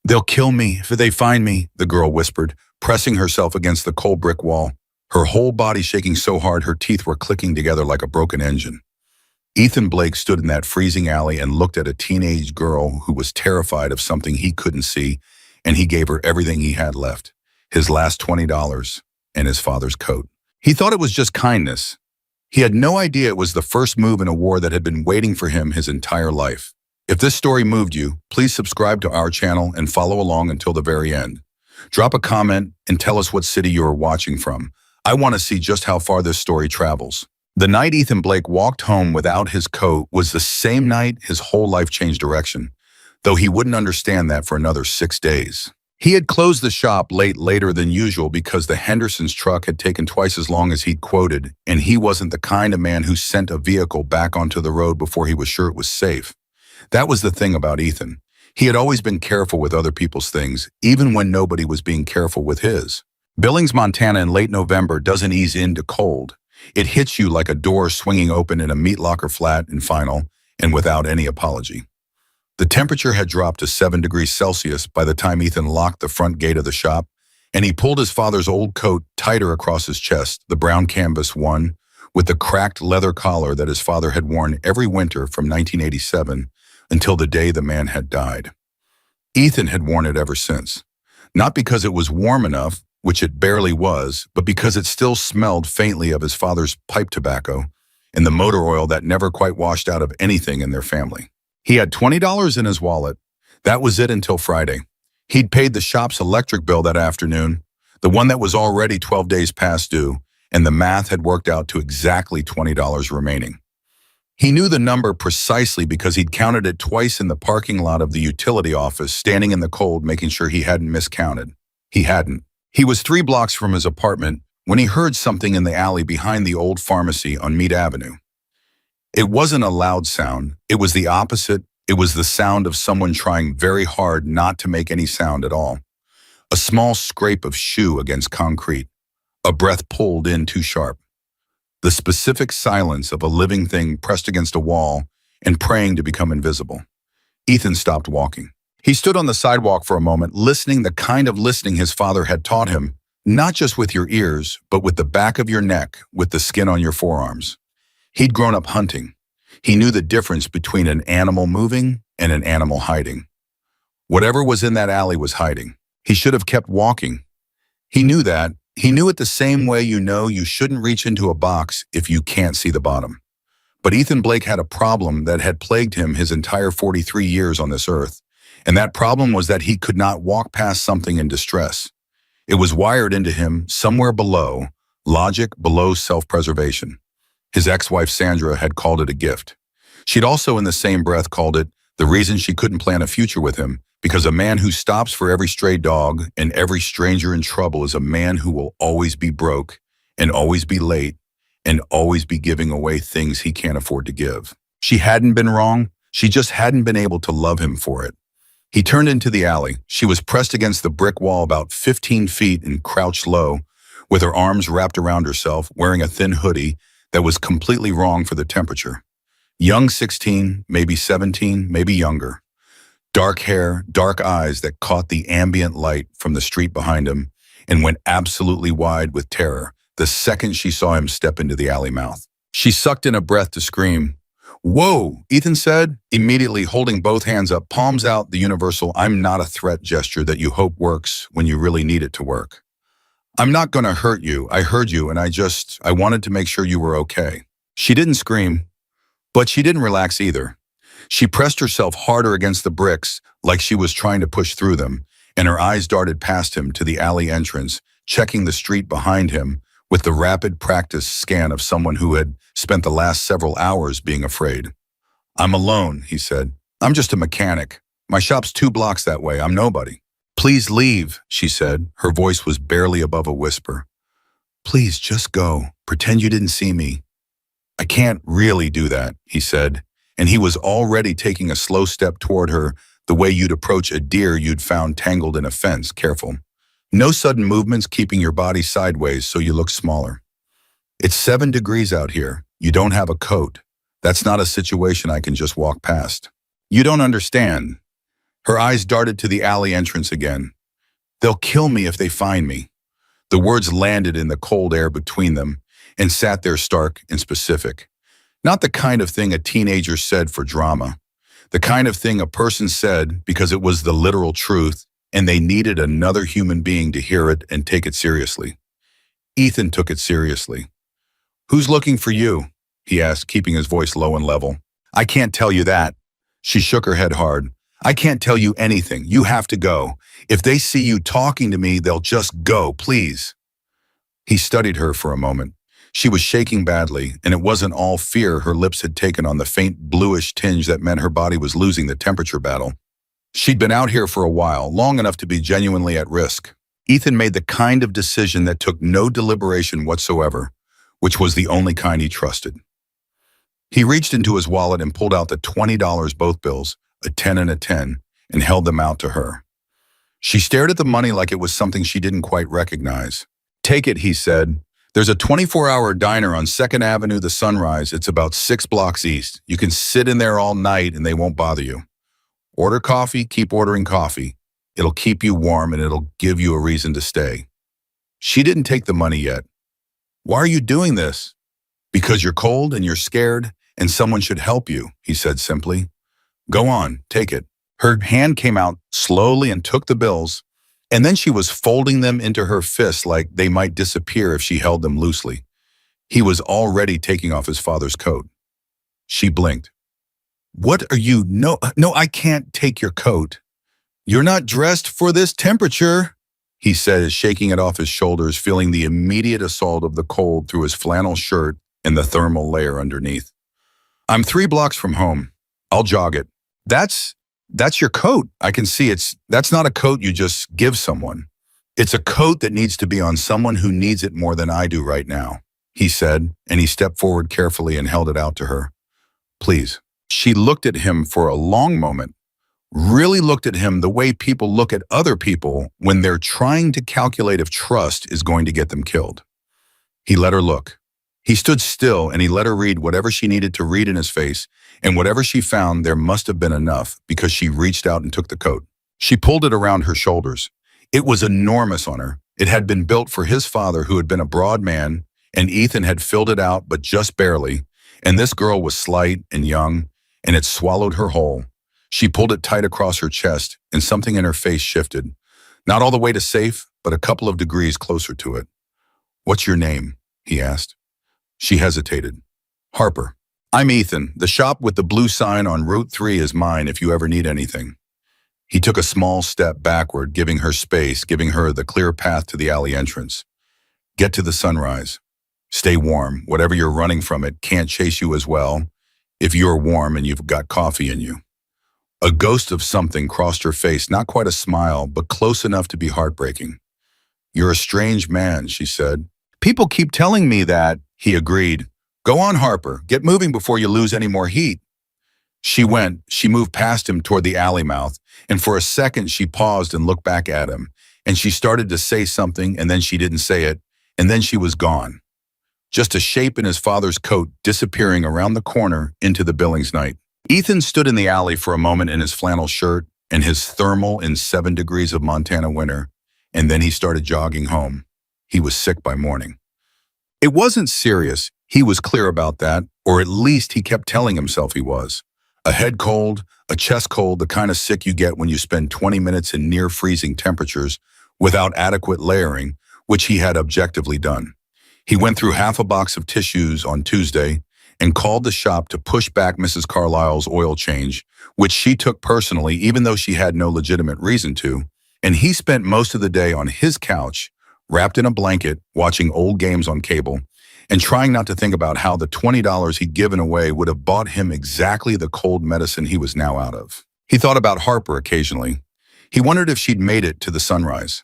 "They'll kill me if they find me," the girl whispered, pressing herself against the cold brick wall, her whole body shaking so hard her teeth were clicking together like a broken engine. Ethan Blake stood in that freezing alley and looked at a teenage girl who was terrified of something he couldn't see, and he gave her everything he had left, his last $20 and his father's coat. He thought it was just kindness. He had no idea it was the first move in a war that had been waiting for him his entire life. If this story moved you, please subscribe to our channel and follow along until the very end. Drop a comment and tell us what city you are watching from. I want to see just how far this story travels. The night Ethan Blake walked home without his coat was the same night his whole life changed direction, though he wouldn't understand that for another 6 days. He had closed the shop later than usual because the Henderson's truck had taken twice as long as he'd quoted, and he wasn't the kind of man who sent a vehicle back onto the road before he was sure it was safe. That was the thing about Ethan. He had always been careful with other people's things, even when nobody was being careful with his. Billings, Montana in late November doesn't ease into cold. It hits you like a door swinging open in a meat locker flat and final, and without any apology. The temperature had dropped to 7 degrees Celsius by the time Ethan locked the front gate of the shop, and he pulled his father's old coat tighter across his chest, the brown canvas one, with the cracked leather collar that his father had worn every winter from 1987 until the day the man had died. Ethan had worn it ever since, not because it was warm enough, which it barely was, but because it still smelled faintly of his father's pipe tobacco and the motor oil that never quite washed out of anything in their family. He had $20 in his wallet. That was it until Friday. He'd paid the shop's electric bill that afternoon, the one that was already 12 days past due, and the math had worked out to exactly $20 remaining. He knew the number precisely because he'd counted it twice in the parking lot of the utility office, standing in the cold, making sure he hadn't miscounted. He hadn't. He was 3 blocks from his apartment when he heard something in the alley behind the old pharmacy on Meade Avenue. It wasn't a loud sound. It was the opposite. It was the sound of someone trying very hard not to make any sound at all. A small scrape of shoe against concrete. A breath pulled in too sharp. The specific silence of a living thing pressed against a wall and praying to become invisible. Ethan stopped walking. He stood on the sidewalk for a moment, listening the kind of listening his father had taught him, not just with your ears, but with the back of your neck, with the skin on your forearms. He'd grown up hunting. He knew the difference between an animal moving and an animal hiding. Whatever was in that alley was hiding. He should have kept walking. He knew that. He knew it the same way you know you shouldn't reach into a box if you can't see the bottom. But Ethan Blake had a problem that had plagued him his entire 43 years on this earth, and that problem was that he could not walk past something in distress. It was wired into him somewhere below, logic below self-preservation. His ex-wife Sandra had called it a gift. She'd also in the same breath called it the reason she couldn't plan a future with him, because a man who stops for every stray dog and every stranger in trouble is a man who will always be broke and always be late and always be giving away things he can't afford to give. She hadn't been wrong. She just hadn't been able to love him for it. He turned into the alley. She was pressed against the brick wall about 15 feet and crouched low, with her arms wrapped around herself, wearing a thin hoodie that was completely wrong for the temperature. Young 16, maybe 17, maybe younger. Dark hair, dark eyes that caught the ambient light from the street behind him and went absolutely wide with terror the second she saw him step into the alley mouth. She sucked in a breath to scream. "Whoa," Ethan said, immediately holding both hands up, palms out, the universal "I'm not a threat" gesture that you hope works when you really need it to work. "I'm not gonna hurt you. I heard you and I wanted to make sure you were okay." She didn't scream, but she didn't relax either. She pressed herself harder against the bricks like she was trying to push through them, and her eyes darted past him to the alley entrance, checking the street behind him with the rapid practice scan of someone who had spent the last several hours being afraid. "I'm alone," he said. "I'm just a mechanic. My shop's 2 blocks that way. I'm nobody." "Please leave," she said. Her voice was barely above a whisper. "Please just go. Pretend you didn't see me." "I can't really do that," he said, and he was already taking a slow step toward her, the way you'd approach a deer you'd found tangled in a fence, careful. No sudden movements, keeping your body sideways so you look smaller. "It's 7 degrees out here. You don't have a coat. That's not a situation I can just walk past." "You don't understand." Her eyes darted to the alley entrance again. They'll kill me if they find me. The words landed in the cold air between them and sat there stark and specific. Not the kind of thing a teenager said for drama. The kind of thing a person said because it was the literal truth and they needed another human being to hear it and take it seriously. Ethan took it seriously. "Who's looking for you?" he asked, keeping his voice low and level. "I can't tell you that." She shook her head hard. "I can't tell you anything. You have to go. If they see you talking to me, they'll just go, please." He studied her for a moment. She was shaking badly, and it wasn't all fear her lips had taken on the faint bluish tinge that meant her body was losing the temperature battle. She'd been out here for a while, long enough to be genuinely at risk. Ethan made the kind of decision that took no deliberation whatsoever, which was the only kind he trusted. He reached into his wallet and pulled out the $20 both bills, a 10 and a 10, and held them out to her. She stared at the money like it was something she didn't quite recognize. "Take it," he said. "There's a 24-hour diner on 2nd Avenue, the Sunrise. It's about 6 blocks east. You can sit in there all night and they won't bother you. Order coffee, keep ordering coffee. It'll keep you warm and it'll give you a reason to stay." She didn't take the money yet. "Why are you doing this?" "Because you're cold and you're scared and someone should help you," he said simply. "Go on, take it." Her hand came out slowly and took the bills, and then she was folding them into her fists like they might disappear if she held them loosely. He was already taking off his father's coat. She blinked. "What are you? No, I can't take your coat." "You're not dressed for this temperature," he said, shaking it off his shoulders, feeling the immediate assault of the cold through his flannel shirt and the thermal layer underneath. "I'm 3 blocks from home. I'll jog it." That's your coat. I can see that's not a coat you just give someone. It's a coat that needs to be on someone who needs it more than I do right now," he said, and he stepped forward carefully and held it out to her. "Please." She looked at him for a long moment, really looked at him the way people look at other people when they're trying to calculate if trust is going to get them killed. He let her look. He stood still and he let her read whatever she needed to read in his face, and whatever she found, there must have been enough because she reached out and took the coat. She pulled it around her shoulders. It was enormous on her. It had been built for his father, who had been a broad man, and Ethan had filled it out, but just barely, and this girl was slight and young, and it swallowed her whole. She pulled it tight across her chest, and something in her face shifted. Not all the way to safe, but a couple of degrees closer to it. "What's your name?" he asked. She hesitated. "Harper. I'm Ethan. The shop with the blue sign on Route 3 is mine if you ever need anything." He took a small step backward, giving her space, giving her the clear path to the alley entrance. "Get to the Sunrise. Stay warm. Whatever you're running from, it can't chase you as well if you're warm and you've got coffee in you." A ghost of something crossed her face, not quite a smile, but close enough to be heartbreaking. "You're a strange man," she said. "People keep telling me that," he agreed. "Go on, Harper. Get moving before you lose any more heat." She moved past him toward the alley mouth, and for a second she paused and looked back at him, and she started to say something, and then she didn't say it, and then she was gone. Just a shape in his father's coat disappearing around the corner into the Billings night. Ethan stood in the alley for a moment in his flannel shirt and his thermal in 7 degrees of Montana winter, and then he started jogging home. He was sick by morning. It wasn't serious. He was clear about that, or at least he kept telling himself he was. A head cold, a chest cold, the kind of sick you get when you spend 20 minutes in near freezing temperatures without adequate layering, which he had objectively done. He went through half a box of tissues on Tuesday and called the shop to push back Mrs. Carlisle's oil change, which she took personally even though she had no legitimate reason to, and he spent most of the day on his couch, wrapped in a blanket, watching old games on cable, and trying not to think about how the $20 he'd given away would have bought him exactly the cold medicine he was now out of. He thought about Harper occasionally. He wondered if she'd made it to the Sunrise.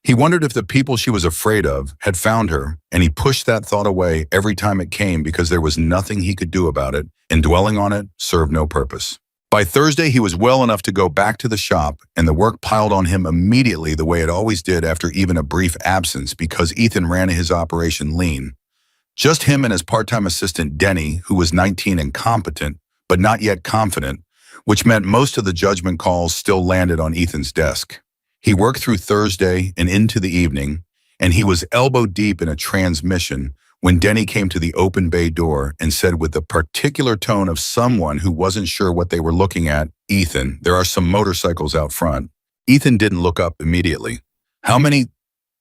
He wondered if the people she was afraid of had found her, and he pushed that thought away every time it came because there was nothing he could do about it, and dwelling on it served no purpose. By Thursday, he was well enough to go back to the shop, and the work piled on him immediately the way it always did after even a brief absence because Ethan ran his operation lean. Just him and his part-time assistant, Denny, who was 19 and competent, but not yet confident, which meant most of the judgment calls still landed on Ethan's desk. He worked through Thursday and into the evening, and he was elbow deep in a transmission when Denny came to the open bay door and said with the particular tone of someone who wasn't sure what they were looking at, "Ethan, there are some motorcycles out front." Ethan didn't look up immediately. "How many?"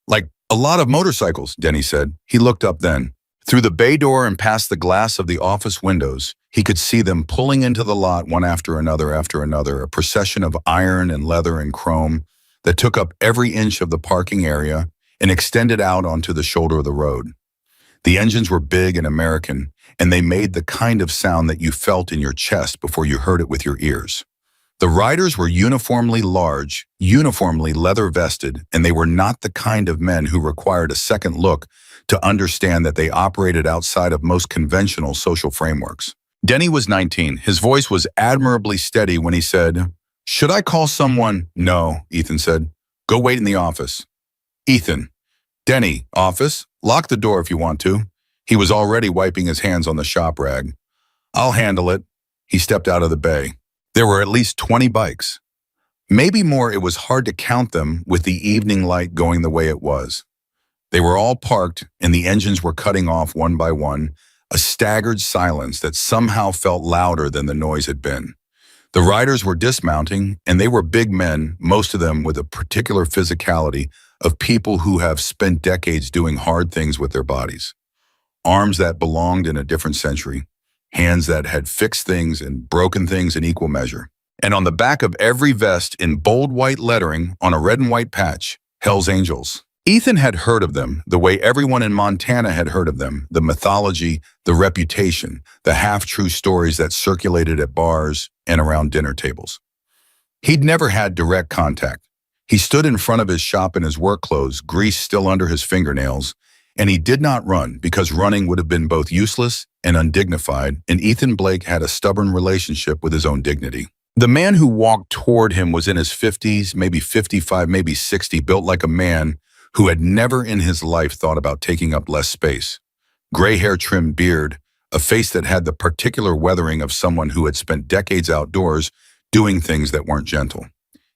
"Like, a lot of motorcycles," Denny said. He looked up then. Through the bay door and past the glass of the office windows, he could see them pulling into the lot one after another, a procession of iron and leather and chrome that took up every inch of the parking area and extended out onto the shoulder of the road. The engines were big and American, and they made the kind of sound that you felt in your chest before you heard it with your ears. The riders were uniformly large, uniformly leather-vested, and they were not the kind of men who required a second look to understand that they operated outside of most conventional social frameworks. Denny was 19. His voice was admirably steady when he said, "Should I call someone?" "No," Ethan said. "Go wait in the office." "Ethan." "Denny, office? Lock the door if you want to." He was already wiping his hands on the shop rag. "I'll handle it." He stepped out of the bay. There were at least 20 bikes. Maybe more. It was hard to count them with the evening light going the way it was. They were all parked, and the engines were cutting off one by one, a staggered silence that somehow felt louder than the noise had been. The riders were dismounting, and they were big men, most of them with a particular physicality of people who have spent decades doing hard things with their bodies. Arms that belonged in a different century. Hands that had fixed things and broken things in equal measure. And on the back of every vest in bold white lettering on a red and white patch, Hell's Angels. Ethan had heard of them the way everyone in Montana had heard of them, the mythology, the reputation, the half-true stories that circulated at bars and around dinner tables. He'd never had direct contact. He stood in front of his shop in his work clothes, grease still under his fingernails, and he did not run because running would have been both useless and undignified, and Ethan Blake had a stubborn relationship with his own dignity. The man who walked toward him was in his 50s, maybe 55, maybe 60, built like a man who had never in his life thought about taking up less space. Gray hair trimmed beard, a face that had the particular weathering of someone who had spent decades outdoors doing things that weren't gentle.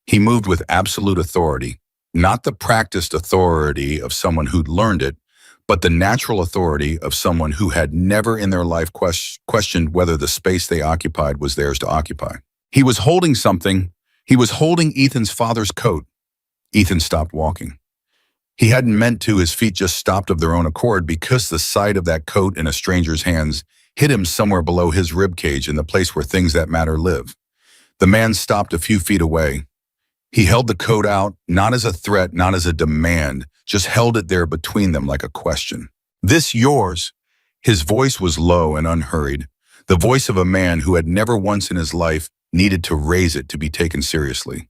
He moved with absolute authority, not the practiced authority of someone who'd learned it, but the natural authority of someone who had never in their life questioned whether the space they occupied was theirs to occupy. He was holding something. He was holding Ethan's father's coat. Ethan stopped walking. He hadn't meant to. His feet just stopped of their own accord because the sight of that coat in a stranger's hands hit him somewhere below his ribcage in the place where things that matter live. The man stopped a few feet away. He held the coat out, not as a threat, not as a demand, just held it there between them like a question. "This yours?" His voice was low and unhurried, the voice of a man who had never once in his life needed to raise it to be taken seriously.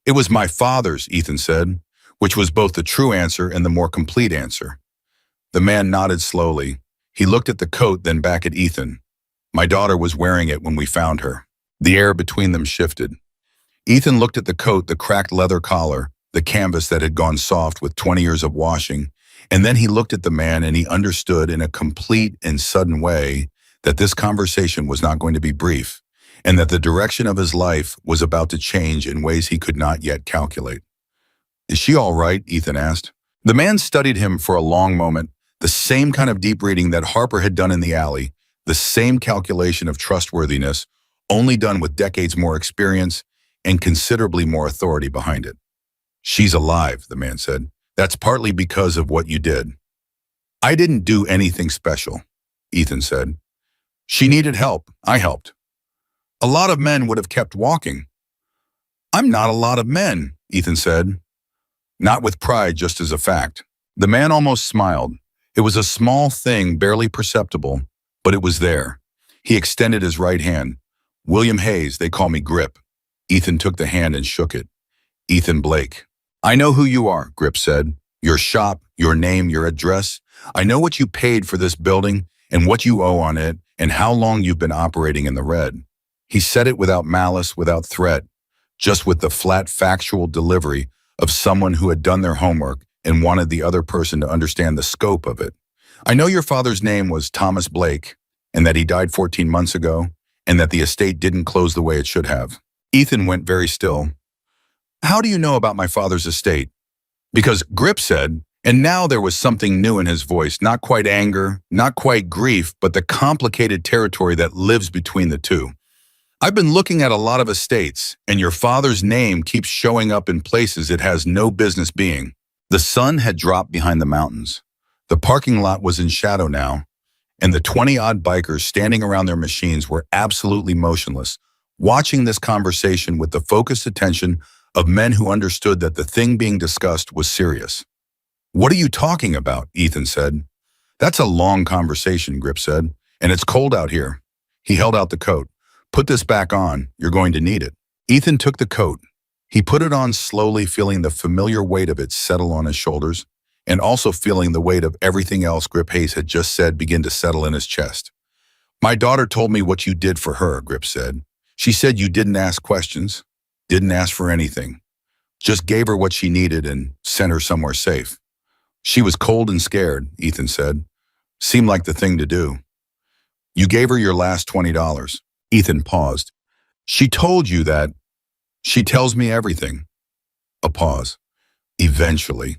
"It was my father's," Ethan said, which was both the true answer and the more complete answer. The man nodded slowly. He looked at the coat, then back at Ethan. "My daughter was wearing it when we found her." The air between them shifted. Ethan looked at the coat, the cracked leather collar, the canvas that had gone soft with 20 years of washing, and then he looked at the man and he understood in a complete and sudden way that this conversation was not going to be brief, and that the direction of his life was about to change in ways he could not yet calculate. "Is she all right?" Ethan asked. The man studied him for a long moment, the same kind of deep reading that Harper had done in the alley, the same calculation of trustworthiness, only done with decades more experience and considerably more authority behind it. "She's alive," the man said. "That's partly because of what you did." "I didn't do anything special," Ethan said. "She needed help. I helped. A lot of men would have kept walking." "I'm not a lot of men," Ethan said. Not with pride, just as a fact. The man almost smiled. It was a small thing, barely perceptible, but it was there. He extended his right hand. "William Hayes, they call me Grip." Ethan took the hand and shook it. "Ethan Blake." "I know who you are," Grip said. "Your shop, your name, your address. I know what you paid for this building and what you owe on it and how long you've been operating in the red." He said it without malice, without threat, just with the flat factual delivery of someone who had done their homework and wanted the other person to understand the scope of it. "I know your father's name was Thomas Blake and that he died 14 months ago, and that the estate didn't close the way it should have. Ethan went very still. How do you know about my father's estate? Because Grip said, and now there was something new in his voice, not quite anger, not quite grief, but the complicated territory that lives between the two. I've been looking at a lot of estates, and your father's name keeps showing up in places it has no business being. The sun had dropped behind the mountains. The parking lot was in shadow now, and the 20-odd bikers standing around their machines were absolutely motionless, watching this conversation with the focused attention of men who understood that the thing being discussed was serious. What are you talking about? Ethan said. That's a long conversation, Grip said, and it's cold out here. He held out the coat. Put this back on. You're going to need it. Ethan took the coat. He put it on slowly, feeling the familiar weight of it settle on his shoulders, and also feeling the weight of everything else Grip Hayes had just said begin to settle in his chest. My daughter told me what you did for her, Grip said. She said you didn't ask questions, didn't ask for anything. Just gave her what she needed and sent her somewhere safe. She was cold and scared, Ethan said. Seemed like the thing to do. You gave her your last $20. Ethan paused. She told you that. She tells me everything. A pause. Eventually.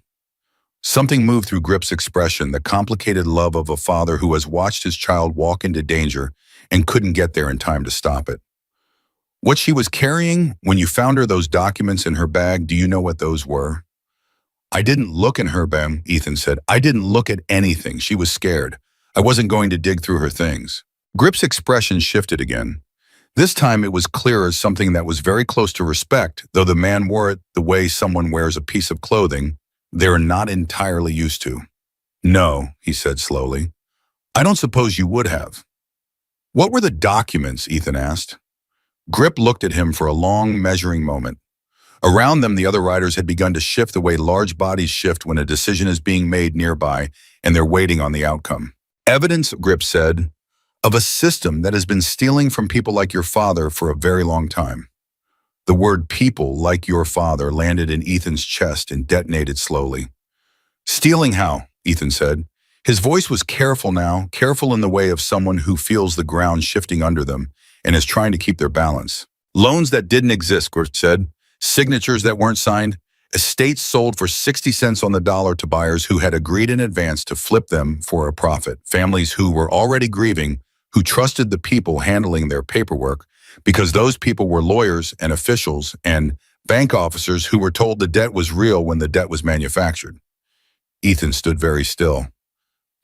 Something moved through Grip's expression, the complicated love of a father who has watched his child walk into danger and couldn't get there in time to stop it. What she was carrying, when you found her those documents in her bag, do you know what those were? I didn't look in her bag, Ethan said. I didn't look at anything. She was scared. I wasn't going to dig through her things. Grip's expression shifted again. This time it was clear as something that was very close to respect, though the man wore it the way someone wears a piece of clothing they're not entirely used to. No, he said slowly. I don't suppose you would have. What were the documents? Ethan asked. Grip looked at him for a long, measuring moment. Around them, the other riders had begun to shift the way large bodies shift when a decision is being made nearby and they're waiting on the outcome. Evidence, Grip said, of a system that has been stealing from people like your father for a very long time. The word people like your father landed in Ethan's chest and detonated slowly. Stealing how? Ethan said. His voice was careful now, careful in the way of someone who feels the ground shifting under them and is trying to keep their balance. Loans that didn't exist, Grip said. Signatures that weren't signed. Estates sold for 60 cents on the dollar to buyers who had agreed in advance to flip them for a profit. Families who were already grieving, who trusted the people handling their paperwork because those people were lawyers and officials and bank officers who were told the debt was real when the debt was manufactured. Ethan stood very still.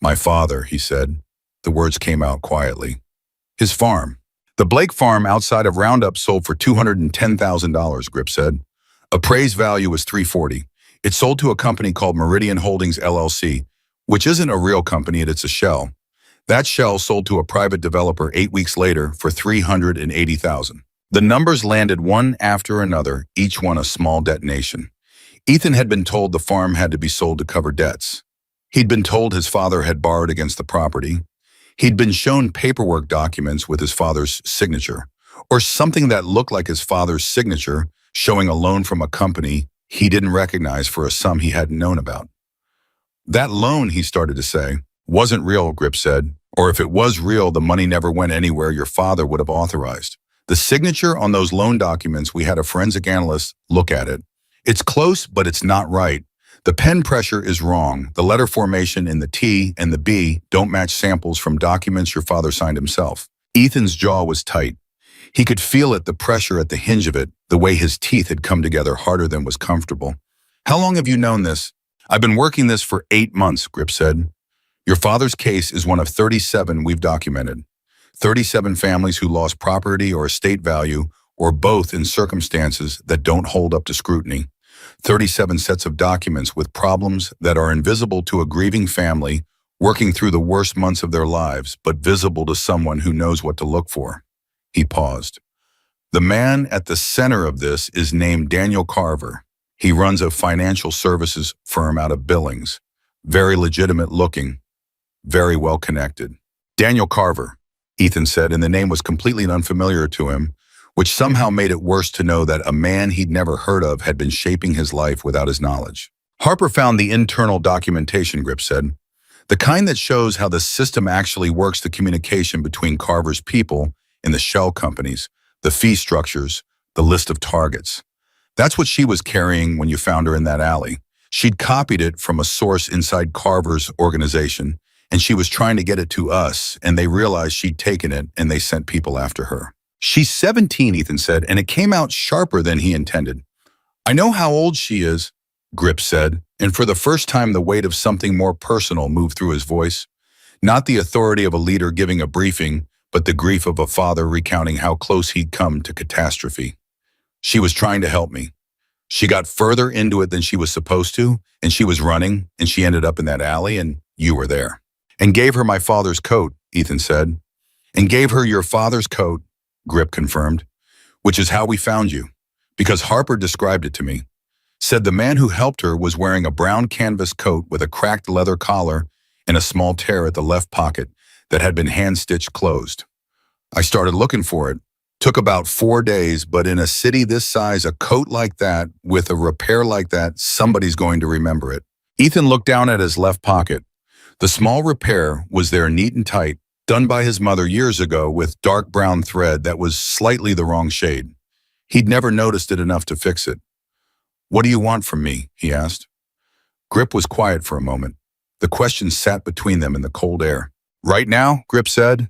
My father, he said. The words came out quietly. His farm. The Blake farm outside of Roundup sold for $210,000, Grip said. Appraised value was $340,000. It sold to a company called Meridian Holdings LLC, which isn't a real company, it's a shell. That shell sold to a private developer 8 weeks later for $380,000. The numbers landed one after another, each one a small detonation. Ethan had been told the farm had to be sold to cover debts. He'd been told his father had borrowed against the property. He'd been shown paperwork documents with his father's signature, or something that looked like his father's signature, showing a loan from a company he didn't recognize for a sum he hadn't known about. That loan, he started to say, wasn't real, Grip said. Or if it was real, the money never went anywhere your father would have authorized. The signature on those loan documents, we had a forensic analyst look at it. It's close, but it's not right. The pen pressure is wrong. The letter formation in the T and the B don't match samples from documents your father signed himself. Ethan's jaw was tight. He could feel it, the pressure at the hinge of it, the way his teeth had come together harder than was comfortable. How long have you known this? I've been working this for 8 months, Grip said. Your father's case is one of 37 we've documented. 37 families who lost property or estate value, or both in circumstances that don't hold up to scrutiny. 37 sets of documents with problems that are invisible to a grieving family working through the worst months of their lives, but visible to someone who knows what to look for. He paused. The man at the center of this is named Daniel Carver. He runs a financial services firm out of Billings. Very legitimate looking, very well connected. Daniel Carver, Ethan said, and the name was completely unfamiliar to him, which somehow made it worse to know that a man he'd never heard of had been shaping his life without his knowledge. Harper found the internal documentation, Grip said. The kind that shows how the system actually works, the communication between Carver's people in the shell companies, the fee structures, the list of targets. That's what she was carrying when you found her in that alley. She'd copied it from a source inside Carver's organization, and she was trying to get it to us, and they realized she'd taken it, and they sent people after her. She's 17, Ethan said, and it came out sharper than he intended. I know how old she is, Grip said, and for the first time the weight of something more personal moved through his voice. Not the authority of a leader giving a briefing, but the grief of a father recounting how close he'd come to catastrophe. She was trying to help me. She got further into it than she was supposed to, and she was running, and she ended up in that alley, and you were there. And gave her my father's coat, Ethan said. And gave her your father's coat, Grip confirmed, which is how we found you, because Harper described it to me. Said the man who helped her was wearing a brown canvas coat with a cracked leather collar and a small tear at the left pocket that had been hand-stitched closed. I started looking for it. Took about 4 days, but in a city this size, a coat like that, with a repair like that, somebody's going to remember it. Ethan looked down at his left pocket. The small repair was there neat and tight, done by his mother years ago with dark brown thread that was slightly the wrong shade. He'd never noticed it enough to fix it. What do you want from me? He asked. Grip was quiet for a moment. The question sat between them in the cold air. Right now, Grip said,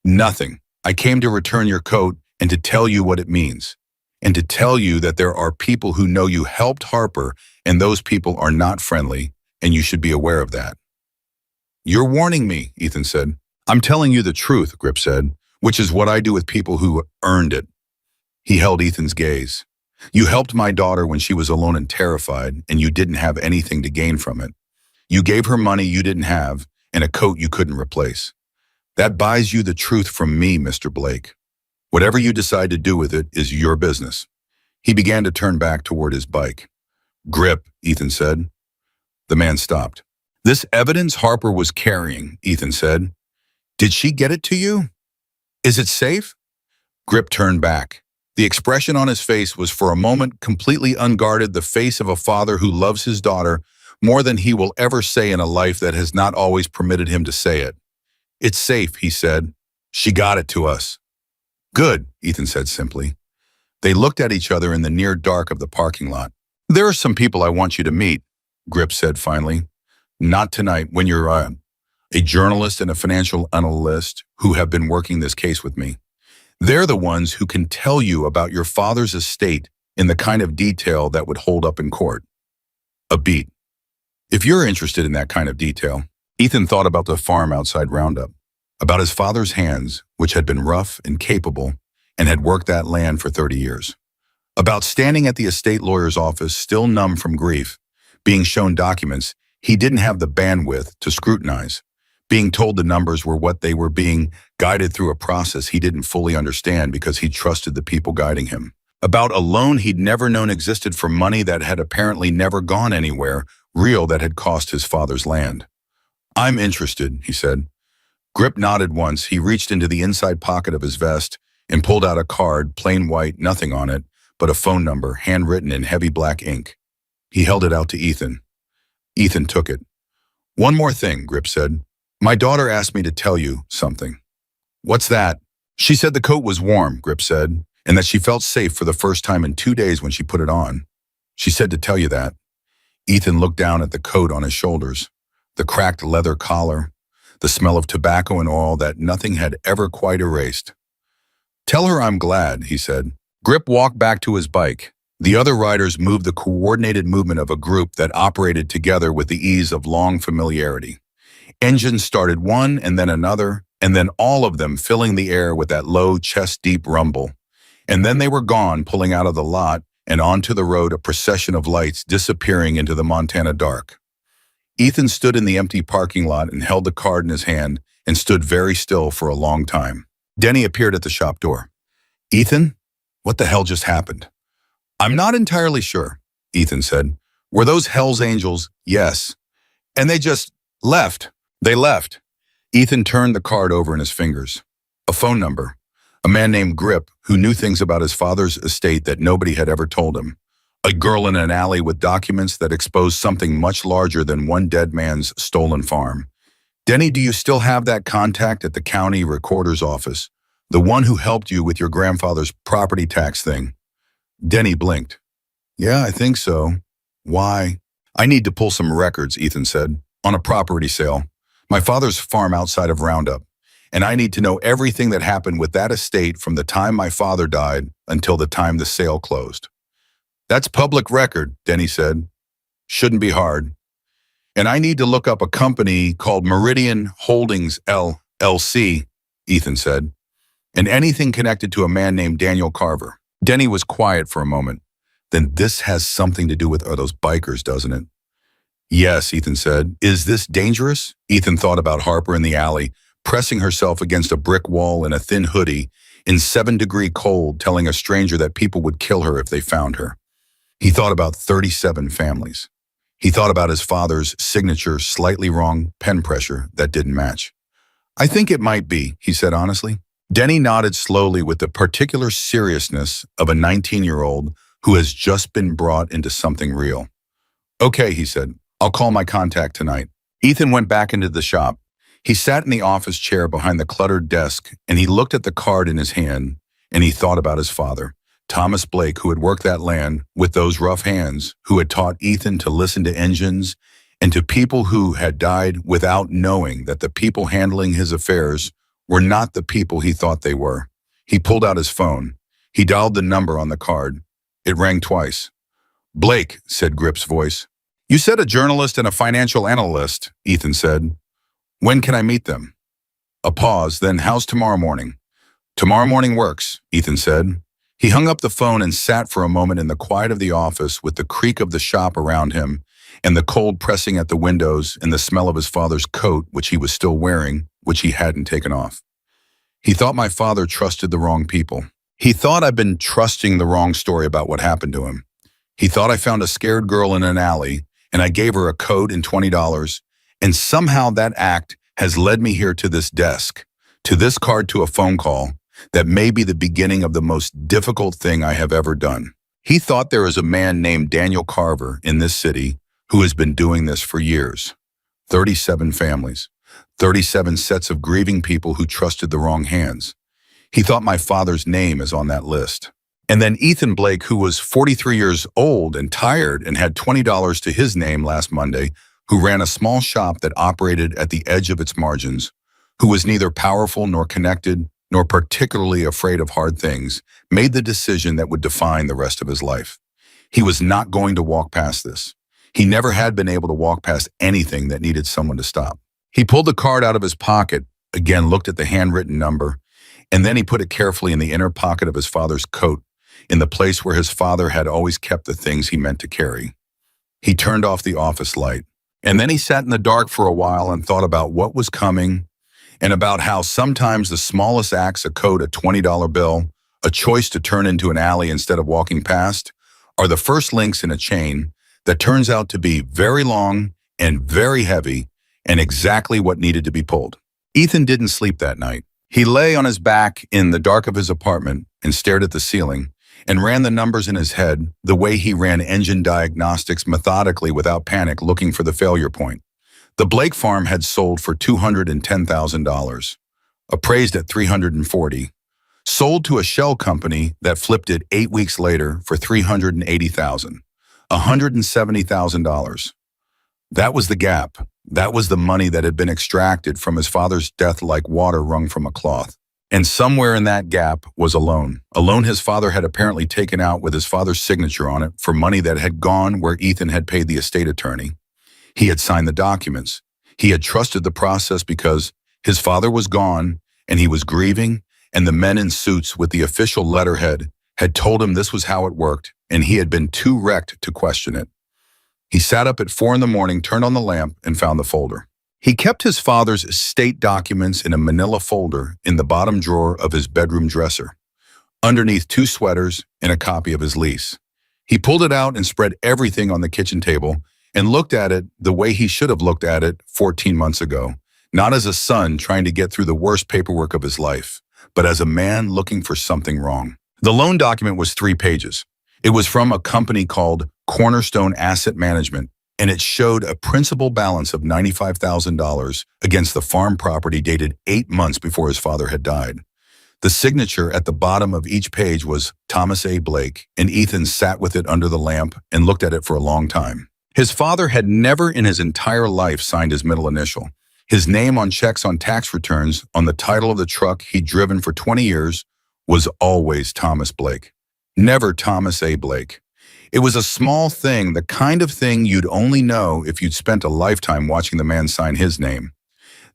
nothing. I came to return your coat and to tell you what it means, and to tell you that there are people who know you helped Harper, and those people are not friendly, and you should be aware of that. You're warning me, Ethan said. I'm telling you the truth, Grip said, which is what I do with people who earned it. He held Ethan's gaze. You helped my daughter when she was alone and terrified, and you didn't have anything to gain from it. You gave her money you didn't have, and a coat you couldn't replace. That buys you the truth from me, Mr. Blake. Whatever you decide to do with it is your business. He began to turn back toward his bike. Grip, Ethan said. The man stopped. This evidence Harper was carrying, Ethan said. Did she get it to you? Is it safe? Grip turned back. The expression on his face was for a moment completely unguarded, the face of a father who loves his daughter more than he will ever say in a life that has not always permitted him to say it. It's safe, he said. She got it to us. Good, Ethan said simply. They looked at each other in the near dark of the parking lot. There are some people I want you to meet, Grip said finally. Not tonight, when you're a journalist and a financial analyst who have been working this case with me. They're the ones who can tell you about your father's estate in the kind of detail that would hold up in court. A beat. If you're interested in that kind of detail, Ethan thought about the farm outside Roundup, about his father's hands, which had been rough and capable and had worked that land for 30 years, about standing at the estate lawyer's office, still numb from grief, being shown documents he didn't have the bandwidth to scrutinize, being told the numbers were what they were, being guided through a process he didn't fully understand because he trusted the people guiding him, about a loan he'd never known existed for money that had apparently never gone anywhere, real, that had cost his father's land. I'm interested, he said. Grip nodded once. He reached into the inside pocket of his vest and pulled out a card, plain white, nothing on it, but a phone number, handwritten in heavy black ink. He held it out to Ethan. Ethan took it. One more thing, Grip said. My daughter asked me to tell you something. What's that? She said the coat was warm, Grip said, and that she felt safe for the first time in 2 days when she put it on. She said to tell you that. Ethan looked down at the coat on his shoulders, the cracked leather collar, the smell of tobacco and oil that nothing had ever quite erased. Tell her I'm glad, he said. Grip walked back to his bike. The other riders moved, the coordinated movement of a group that operated together with the ease of long familiarity. Engines started one and then another, and then all of them filling the air with that low, chest-deep rumble. And then they were gone, pulling out of the lot and onto the road, a procession of lights disappearing into the Montana dark. Ethan stood in the empty parking lot and held the card in his hand and stood very still for a long time. Denny appeared at the shop door. Ethan, what the hell just happened? I'm not entirely sure, Ethan said. Were those Hell's Angels? Yes. And they just left. They left. Ethan turned the card over in his fingers. A phone number. A man named Grip who knew things about his father's estate that nobody had ever told him. A girl in an alley with documents that exposed something much larger than one dead man's stolen farm. Denny, do you still have that contact at the county recorder's office? The one who helped you with your grandfather's property tax thing. Denny blinked. Yeah, I think so. Why? I need to pull some records, Ethan said, on a property sale. My father's farm outside of Roundup. And I need to know everything that happened with that estate from the time my father died until the time the sale closed. That's public record, Denny said. Shouldn't be hard. And I need to look up a company called Meridian Holdings LLC, Ethan said, and anything connected to a man named Daniel Carver. Denny was quiet for a moment. Then this has something to do with those bikers, doesn't it? Yes, Ethan said. Is this dangerous? Ethan thought about Harper in the alley, pressing herself against a brick wall in a thin hoodie, in 7-degree cold, telling a stranger that people would kill her if they found her. He thought about 37 families. He thought about his father's signature, slightly wrong pen pressure that didn't match. I think it might be, he said honestly. Denny nodded slowly with the particular seriousness of a 19-year-old who has just been brought into something real. Okay, he said, I'll call my contact tonight. Ethan went back into the shop. He sat in the office chair behind the cluttered desk, and he looked at the card in his hand, and he thought about his father, Thomas Blake, who had worked that land with those rough hands, who had taught Ethan to listen to engines, and to people who had died without knowing that the people handling his affairs were not the people he thought they were. He pulled out his phone. He dialed the number on the card. It rang twice. Blake, said Grip's voice. You said a journalist and a financial analyst, Ethan said. When can I meet them? A pause, then how's tomorrow morning? Tomorrow morning works, Ethan said. He hung up the phone and sat for a moment in the quiet of the office with the creak of the shop around him and the cold pressing at the windows and the smell of his father's coat, which he was still wearing, which he hadn't taken off. He thought my father trusted the wrong people. He thought I'd been trusting the wrong story about what happened to him. He thought I found a scared girl in an alley and I gave her a coat and $20, and somehow that act has led me here to this desk, to this card, to a phone call that may be the beginning of the most difficult thing I have ever done. He thought there is a man named Daniel Carver in this city who has been doing this for years. 37 families, 37 sets of grieving people who trusted the wrong hands. He thought my father's name is on that list. And then Ethan Blake, who was 43 years old and tired and had $20 to his name last Monday, who ran a small shop that operated at the edge of its margins, who was neither powerful nor connected nor particularly afraid of hard things, made the decision that would define the rest of his life. He was not going to walk past this. He never had been able to walk past anything that needed someone to stop. He pulled the card out of his pocket, again looked at the handwritten number, and then he put it carefully in the inner pocket of his father's coat, in the place where his father had always kept the things he meant to carry. He turned off the office light, and then he sat in the dark for a while and thought about what was coming, and about how sometimes the smallest acts, a coat, a $20 bill, a choice to turn into an alley instead of walking past, are the first links in a chain that turns out to be very long and very heavy and exactly what needed to be pulled. Ethan didn't sleep that night. He lay on his back in the dark of his apartment and stared at the ceiling and ran the numbers in his head the way he ran engine diagnostics, methodically without panic, looking for the failure point. The Blake farm had sold for $210,000, appraised at $340,000, sold to a shell company that flipped it 8 weeks later for $380,000, $170,000. That was the gap. That was the money that had been extracted from his father's death like water wrung from a cloth. And somewhere in that gap was a loan. A loan his father had apparently taken out with his father's signature on it for money that had gone where Ethan had paid the estate attorney. He had signed the documents. He had trusted the process because his father was gone and he was grieving, and the men in suits with the official letterhead had told him this was how it worked, and he had been too wrecked to question it. He sat up at 4 a.m, turned on the lamp, and found the folder. He kept his father's estate documents in a manila folder in the bottom drawer of his bedroom dresser, underneath 2 sweaters and a copy of his lease. He pulled it out and spread everything on the kitchen table and looked at it the way he should have looked at it 14 months ago, not as a son trying to get through the worst paperwork of his life, but as a man looking for something wrong. The loan document was 3 pages. It was from a company called Cornerstone Asset Management, and it showed a principal balance of $95,000 against the farm property dated 8 months before his father had died. The signature at the bottom of each page was Thomas A. Blake, and Ethan sat with it under the lamp and looked at it for a long time. His father had never in his entire life signed his middle initial. His name on checks on tax returns, on the title of the truck he'd driven for 20 years, was always Thomas Blake. Never Thomas A. Blake. It was a small thing, the kind of thing you'd only know if you'd spent a lifetime watching the man sign his name.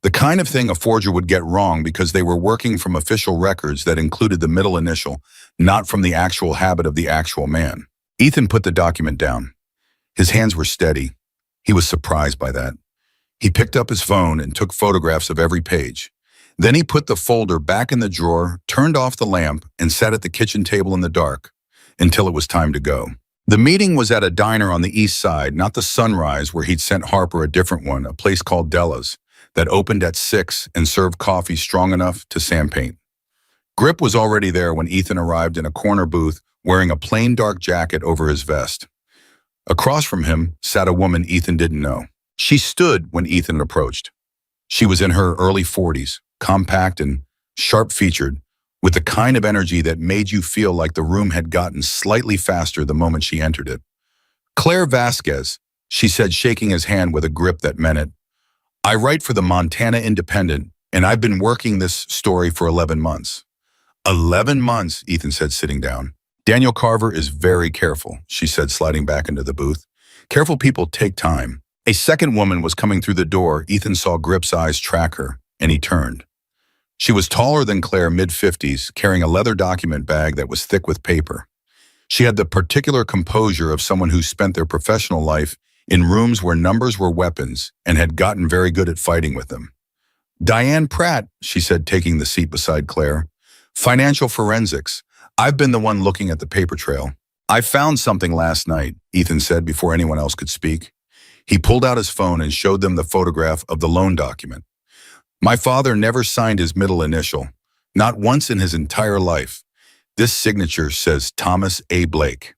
The kind of thing a forger would get wrong because they were working from official records that included the middle initial, not from the actual habit of the actual man. Ethan put the document down. His hands were steady. He was surprised by that. He picked up his phone and took photographs of every page. Then he put the folder back in the drawer, turned off the lamp, and sat at the kitchen table in the dark until it was time to go. The meeting was at a diner on the east side, not the Sunrise where he'd sent Harper a different one, a place called Della's, that opened at 6 and served coffee strong enough to sand paint. Grip was already there when Ethan arrived in a corner booth wearing a plain dark jacket over his vest. Across from him sat a woman Ethan didn't know. She stood when Ethan approached. She was in her early 40s, compact and sharp-featured, with the kind of energy that made you feel like the room had gotten slightly faster the moment she entered it. Claire Vasquez, she said, shaking his hand with a grip that meant it. I write for the Montana Independent, and I've been working this story for 11 months. 11 months, Ethan said, sitting down. Daniel Carver is very careful, she said, sliding back into the booth. Careful people take time. A second woman was coming through the door. Ethan saw Grip's eyes track her, and he turned. She was taller than Claire, mid-50s, carrying a leather document bag that was thick with paper. She had the particular composure of someone who spent their professional life in rooms where numbers were weapons and had gotten very good at fighting with them. Diane Pratt, she said, taking the seat beside Claire. Financial forensics. I've been the one looking at the paper trail. I found something last night, Ethan said before anyone else could speak. He pulled out his phone and showed them the photograph of the loan document. My father never signed his middle initial, not once in his entire life. This signature says Thomas A. Blake.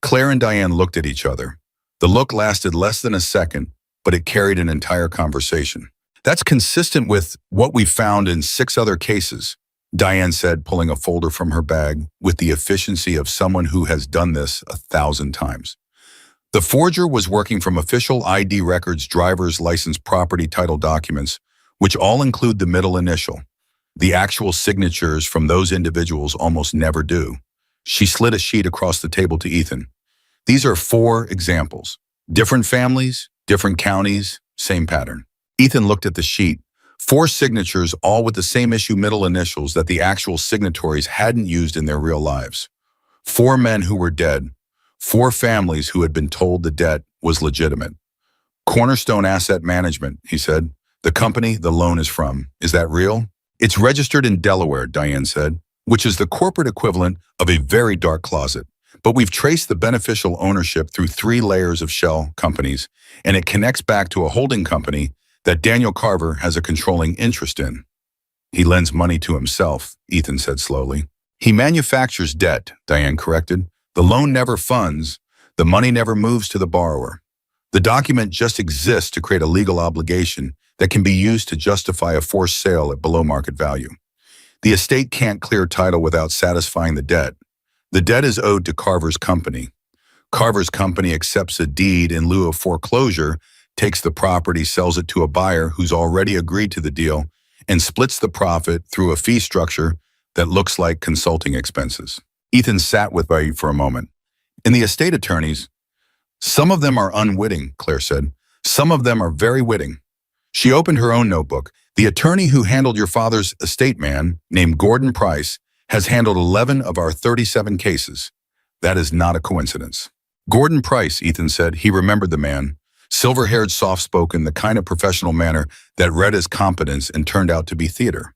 Claire and Diane looked at each other. The look lasted less than a second, but it carried an entire conversation. That's consistent with what we found in 6 other cases, Diane said, pulling a folder from her bag with the efficiency of someone who has done this 1,000 times. The forger was working from official ID records, driver's license, property title documents, which all include the middle initial. The actual signatures from those individuals almost never do. She slid a sheet across the table to Ethan. These are 4 examples. Different families, different counties, same pattern. Ethan looked at the sheet. 4 signatures, all with the same issue middle initials that the actual signatories hadn't used in their real lives. 4 men who were dead. 4 families who had been told the debt was legitimate. Cornerstone Asset Management, he said. The company the loan is from. Is that real? It's registered in Delaware, Diane said, which is the corporate equivalent of a very dark closet. But we've traced the beneficial ownership through 3 layers of shell companies, and it connects back to a holding company that Daniel Carver has a controlling interest in. He lends money to himself, Ethan said slowly. He manufactures debt, Diane corrected. The loan never funds. The money never moves to the borrower. The document just exists to create a legal obligation that can be used to justify a forced sale at below market value. The estate can't clear title without satisfying the debt. The debt is owed to Carver's company. Carver's company accepts a deed in lieu of foreclosure, takes the property, sells it to a buyer who's already agreed to the deal, and splits the profit through a fee structure that looks like consulting expenses. Ethan sat with her for a moment. In the estate attorneys, some of them are unwitting, Claire said. Some of them are very witting. She opened her own notebook. The attorney who handled your father's estate man, named Gordon Price, has handled 11 of our 37 cases. That is not a coincidence. Gordon Price, Ethan said. He remembered the man. Silver-haired, soft-spoken, the kind of professional manner that read as competence and turned out to be theater.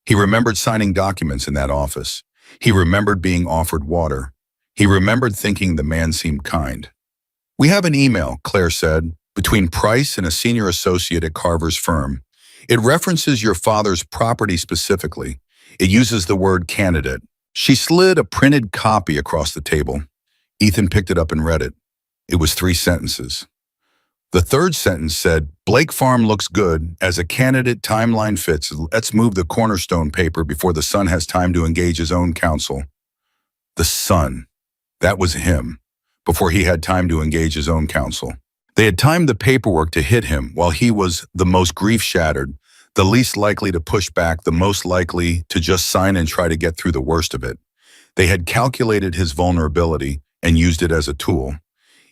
He remembered signing documents in that office. He remembered being offered water. He remembered thinking the man seemed kind. We have an email, Claire said, between Price and a senior associate at Carver's firm. It references your father's property specifically. It uses the word candidate. She slid a printed copy across the table. Ethan picked it up and read it. It was 3 sentences. The third sentence said, Blake Farm looks good. As a candidate, timeline fits. Let's move the cornerstone paper before the son has time to engage his own counsel. The son. That was him, before he had time to engage his own counsel. They had timed the paperwork to hit him while he was the most grief-shattered, the least likely to push back, the most likely to just sign and try to get through the worst of it. They had calculated his vulnerability and used it as a tool.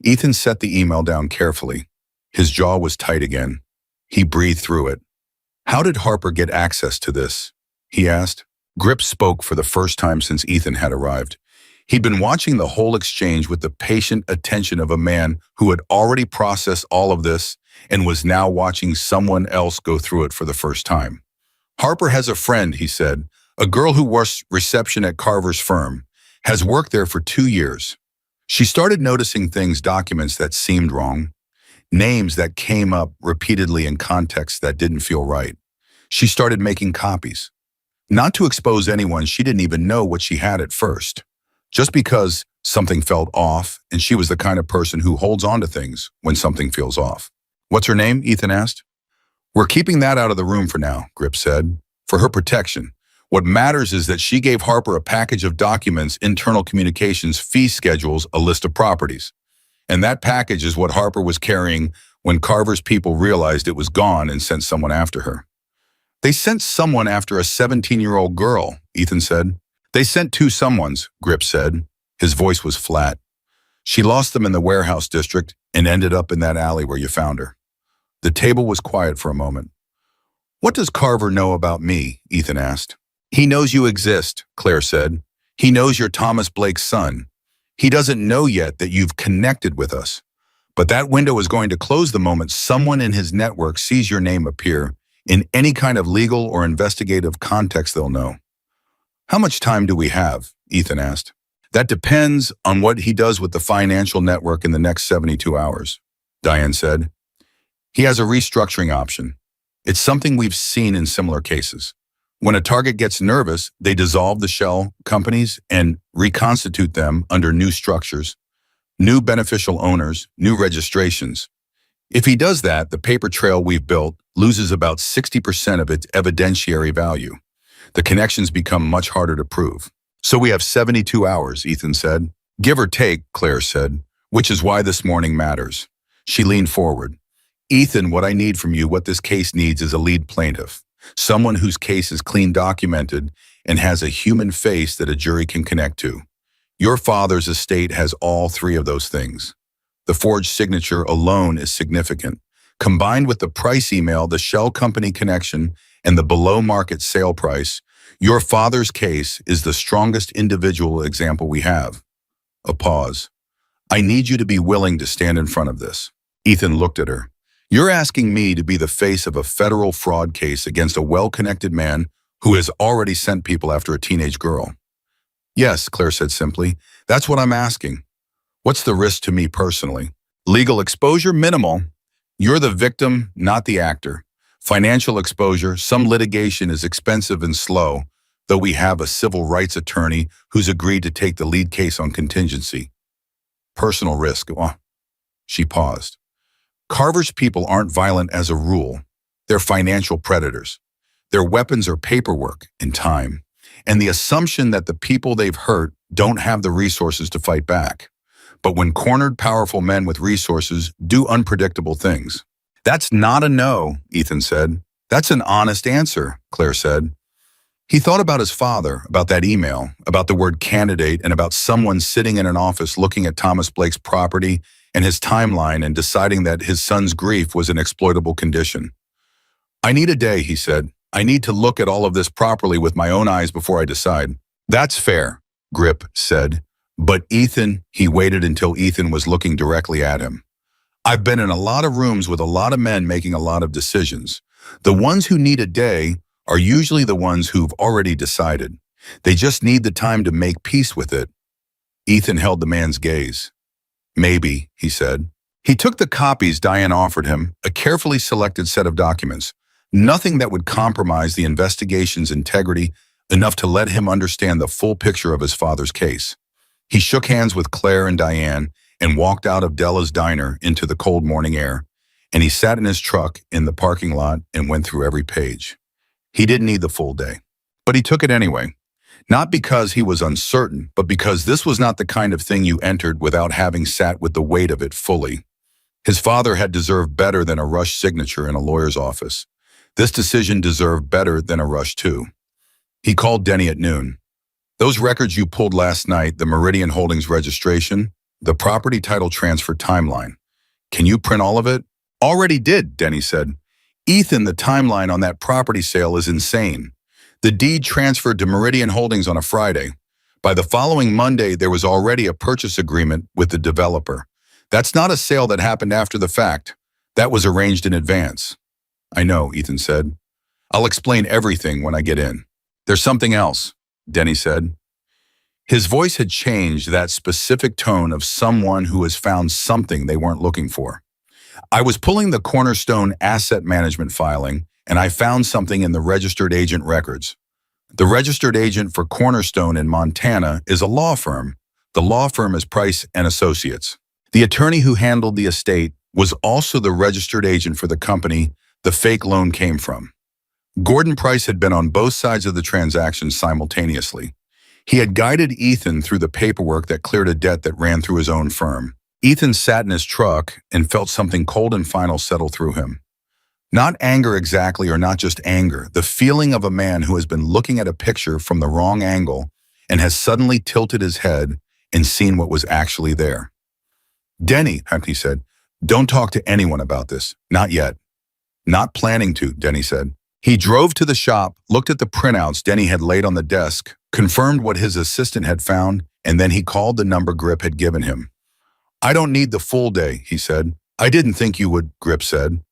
Ethan set the email down carefully. His jaw was tight again. He breathed through it. How did Harper get access to this? He asked. Grip spoke for the first time since Ethan had arrived. He'd been watching the whole exchange with the patient attention of a man who had already processed all of this and was now watching someone else go through it for the first time. Harper has a friend, he said, a girl who works reception at Carver's firm, has worked there for 2 years. She started noticing documents that seemed wrong, names that came up repeatedly in contexts that didn't feel right. She started making copies. Not to expose anyone, she didn't even know what she had at first. Just because something felt off, and she was the kind of person who holds on to things when something feels off. What's her name? Ethan asked. We're keeping that out of the room for now, Grip said, for her protection. What matters is that she gave Harper a package of documents, internal communications, fee schedules, a list of properties. And that package is what Harper was carrying when Carver's people realized it was gone and sent someone after her. They sent someone after a 17-year-old girl, Ethan said. They sent 2 someones, Grip said. His voice was flat. She lost them in the warehouse district and ended up in that alley where you found her. The table was quiet for a moment. What does Carver know about me? Ethan asked. He knows you exist, Claire said. He knows you're Thomas Blake's son. He doesn't know yet that you've connected with us. But that window is going to close the moment someone in his network sees your name appear. In any kind of legal or investigative context, they'll know. How much time do we have? Ethan asked. That depends on what he does with the financial network in the next 72 hours, Diane said. He has a restructuring option. It's something we've seen in similar cases. When a target gets nervous, they dissolve the shell companies and reconstitute them under new structures, new beneficial owners, new registrations. If he does that, the paper trail we've built loses about 60% of its evidentiary value. The connections become much harder to prove. So we have 72 hours, Ethan said. Give or take, Claire said, which is why this morning matters. She leaned forward. Ethan, what I need from you, what this case needs is a lead plaintiff. Someone whose case is clean documented and has a human face that a jury can connect to. Your father's estate has all 3 of those things. The forged signature alone is significant. Combined with the price email, the shell company connection, and the below-market sale price, your father's case is the strongest individual example we have. A pause. I need you to be willing to stand in front of this. Ethan looked at her. You're asking me to be the face of a federal fraud case against a well-connected man who has already sent people after a teenage girl. Yes, Claire said simply. That's what I'm asking. What's the risk to me personally? Legal exposure, minimal. You're the victim, not the actor. Financial exposure, some litigation is expensive and slow, though we have a civil rights attorney who's agreed to take the lead case on contingency. Personal risk. She paused. Carver's people aren't violent as a rule. They're financial predators. Their weapons are paperwork and time, and the assumption that the people they've hurt don't have the resources to fight back. But when cornered, powerful men with resources do unpredictable things. That's not a no, Ethan said. That's an honest answer, Claire said. He thought about his father, about that email, about the word candidate, and about someone sitting in an office looking at Thomas Blake's property and his timeline and deciding that his son's grief was an exploitable condition. I need a day, he said. I need to look at all of this properly with my own eyes before I decide. That's fair, Grip said. But Ethan, he waited until Ethan was looking directly at him. I've been in a lot of rooms with a lot of men making a lot of decisions. The ones who need a day are usually the ones who've already decided. They just need the time to make peace with it. Ethan held the man's gaze. Maybe, he said. He took the copies Diane offered him, a carefully selected set of documents. Nothing that would compromise the investigation's integrity, enough to let him understand the full picture of his father's case. He shook hands with Claire and Diane and walked out of Della's diner into the cold morning air. and he sat in his truck in the parking lot and went through every page. He didn't need the full day, but he took it anyway. Not because he was uncertain, but because this was not the kind of thing you entered without having sat with the weight of it fully. His father had deserved better than a rushed signature in a lawyer's office. This decision deserved better than a rush too. He called Denny at noon. Those records you pulled last night, the Meridian Holdings registration, the property title transfer timeline. Can you print all of it? Already did, Denny said. Ethan, the timeline on that property sale is insane. The deed transferred to Meridian Holdings on a Friday. By the following Monday, there was already a purchase agreement with the developer. That's not a sale that happened after the fact. That was arranged in advance. I know, Ethan said. I'll explain everything when I get in. There's something else, Denny said. His voice had changed, that specific tone of someone who has found something they weren't looking for. I was pulling the Cornerstone asset management filing, and I found something in the registered agent records. The registered agent for Cornerstone in Montana is a law firm. The law firm is Price and Associates. The attorney who handled the estate was also the registered agent for the company the fake loan came from. Gordon Price had been on both sides of the transaction simultaneously. He had guided Ethan through the paperwork that cleared a debt that ran through his own firm. Ethan sat in his truck and felt something cold and final settle through him. Not anger exactly, or not just anger, the feeling of a man who has been looking at a picture from the wrong angle and has suddenly tilted his head and seen what was actually there. Denny, he said, don't talk to anyone about this. Not yet. Not planning to, Denny said. He drove to the shop, looked at the printouts Denny had laid on the desk, confirmed what his assistant had found, and then he called the number Grip had given him. I don't need the full day, he said. I didn't think you would, Grip said.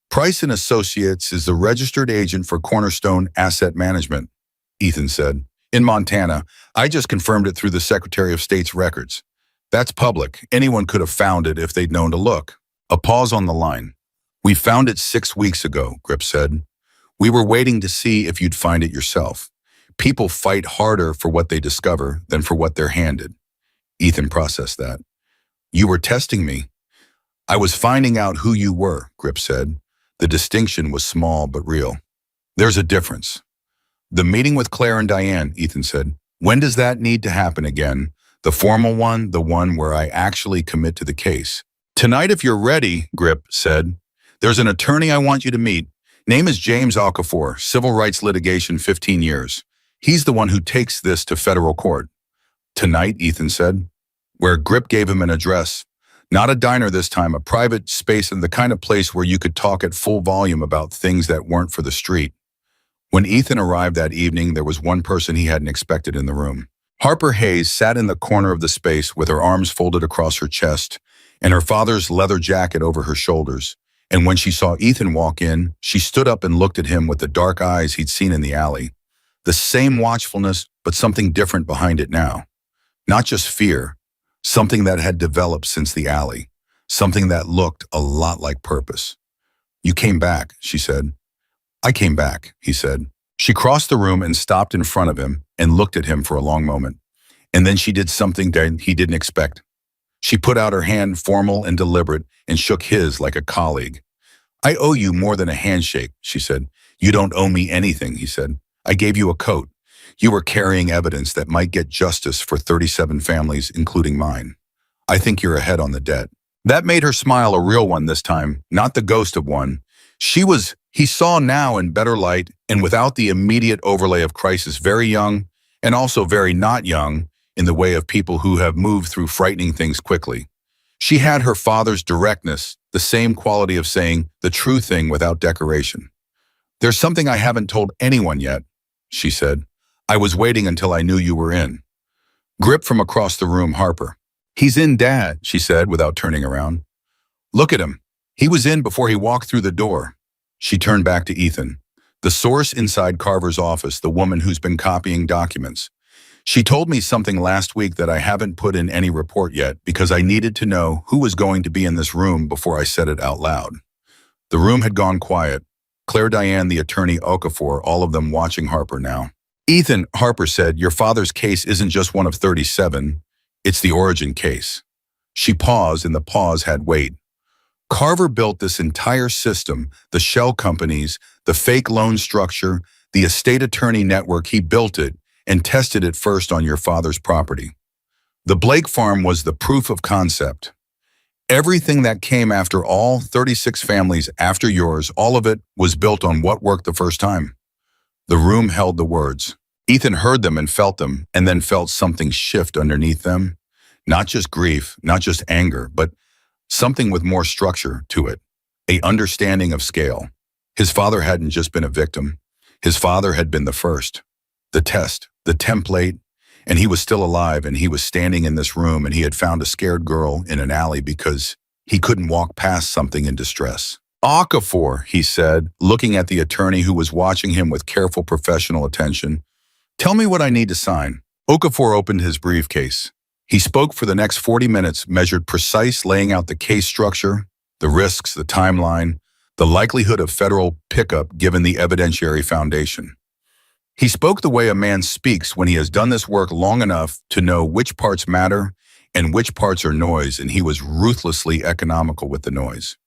Price and Associates is the registered agent for Cornerstone Asset Management, Ethan said. In Montana, I just confirmed it through the Secretary of State's records. That's public. Anyone could have found it if they'd known to look. A pause on the line. We found it 6 weeks ago, Grip said. We were waiting to see if you'd find it yourself. People fight harder for what they discover than for what they're handed. Ethan processed that. You were testing me. I was finding out who you were, Grip said. The distinction was small but real. There's a difference. The meeting with Claire and Diane, Ethan said. When does that need to happen again? The formal one, the one where I actually commit to the case. Tonight if you're ready, Grip said. There's an attorney I want you to meet. Name is James Okafor, civil rights litigation 15 years. He's the one who takes this to federal court. Tonight, Ethan said, where Grip gave him an address. Not a diner this time, a private space and the kind of place where you could talk at full volume about things that weren't for the street. When Ethan arrived that evening, there was one person he hadn't expected in the room. Harper Hayes sat in the corner of the space with her arms folded across her chest and her father's leather jacket over her shoulders. And when she saw Ethan walk in, she stood up and looked at him with the dark eyes he'd seen in the alley. The same watchfulness, but something different behind it now. Not just fear, something that had developed since the alley, something that looked a lot like purpose. You came back, she said. I came back, he said. She crossed the room and stopped in front of him and looked at him for a long moment. And then she did something that he didn't expect. She put out her hand, formal and deliberate, and shook his like a colleague. I owe you more than a handshake, she said. You don't owe me anything, he said. I gave you a coat. You were carrying evidence that might get justice for 37 families, including mine. I think you're ahead on the debt. That made her smile, a real one this time, not the ghost of one. He saw now in better light and without the immediate overlay of crisis, very young and also very not young in the way of people who have moved through frightening things quickly. She had her father's directness, the same quality of saying the true thing without decoration. There's something I haven't told anyone yet, she said. I was waiting until I knew you were in. Grip from across the room, Harper. He's in, Dad, she said without turning around. Look at him. He was in before he walked through the door. She turned back to Ethan. The source inside Carver's office, the woman who's been copying documents. She told me something last week that I haven't put in any report yet because I needed to know who was going to be in this room before I said it out loud. The room had gone quiet. Claire, Diane, the attorney, Okafor, all of them watching Harper now. Ethan, Harper said, your father's case isn't just one of 37. It's the origin case. She paused and the pause had weight. Carver built this entire system, the shell companies, the fake loan structure, the estate attorney network. He built it and tested it first on your father's property. The Blake farm was the proof of concept. Everything that came after, all 36 families after yours, all of it was built on what worked the first time. The room held the words. Ethan heard them and felt them, and then felt something shift underneath them. Not just grief, not just anger, but something with more structure to it. A understanding of scale. His father hadn't just been a victim. His father had been the first. The test, the template, and he was still alive, and he was standing in this room, and he had found a scared girl in an alley because he couldn't walk past something in distress. Okafor, he said, looking at the attorney who was watching him with careful professional attention. Tell me what I need to sign. Okafor opened his briefcase. He spoke for the next 40 minutes, measured precise, laying out the case structure, the risks, the timeline, the likelihood of federal pickup given the evidentiary foundation. He spoke the way a man speaks when he has done this work long enough to know which parts matter and which parts are noise, and he was ruthlessly economical with the noise.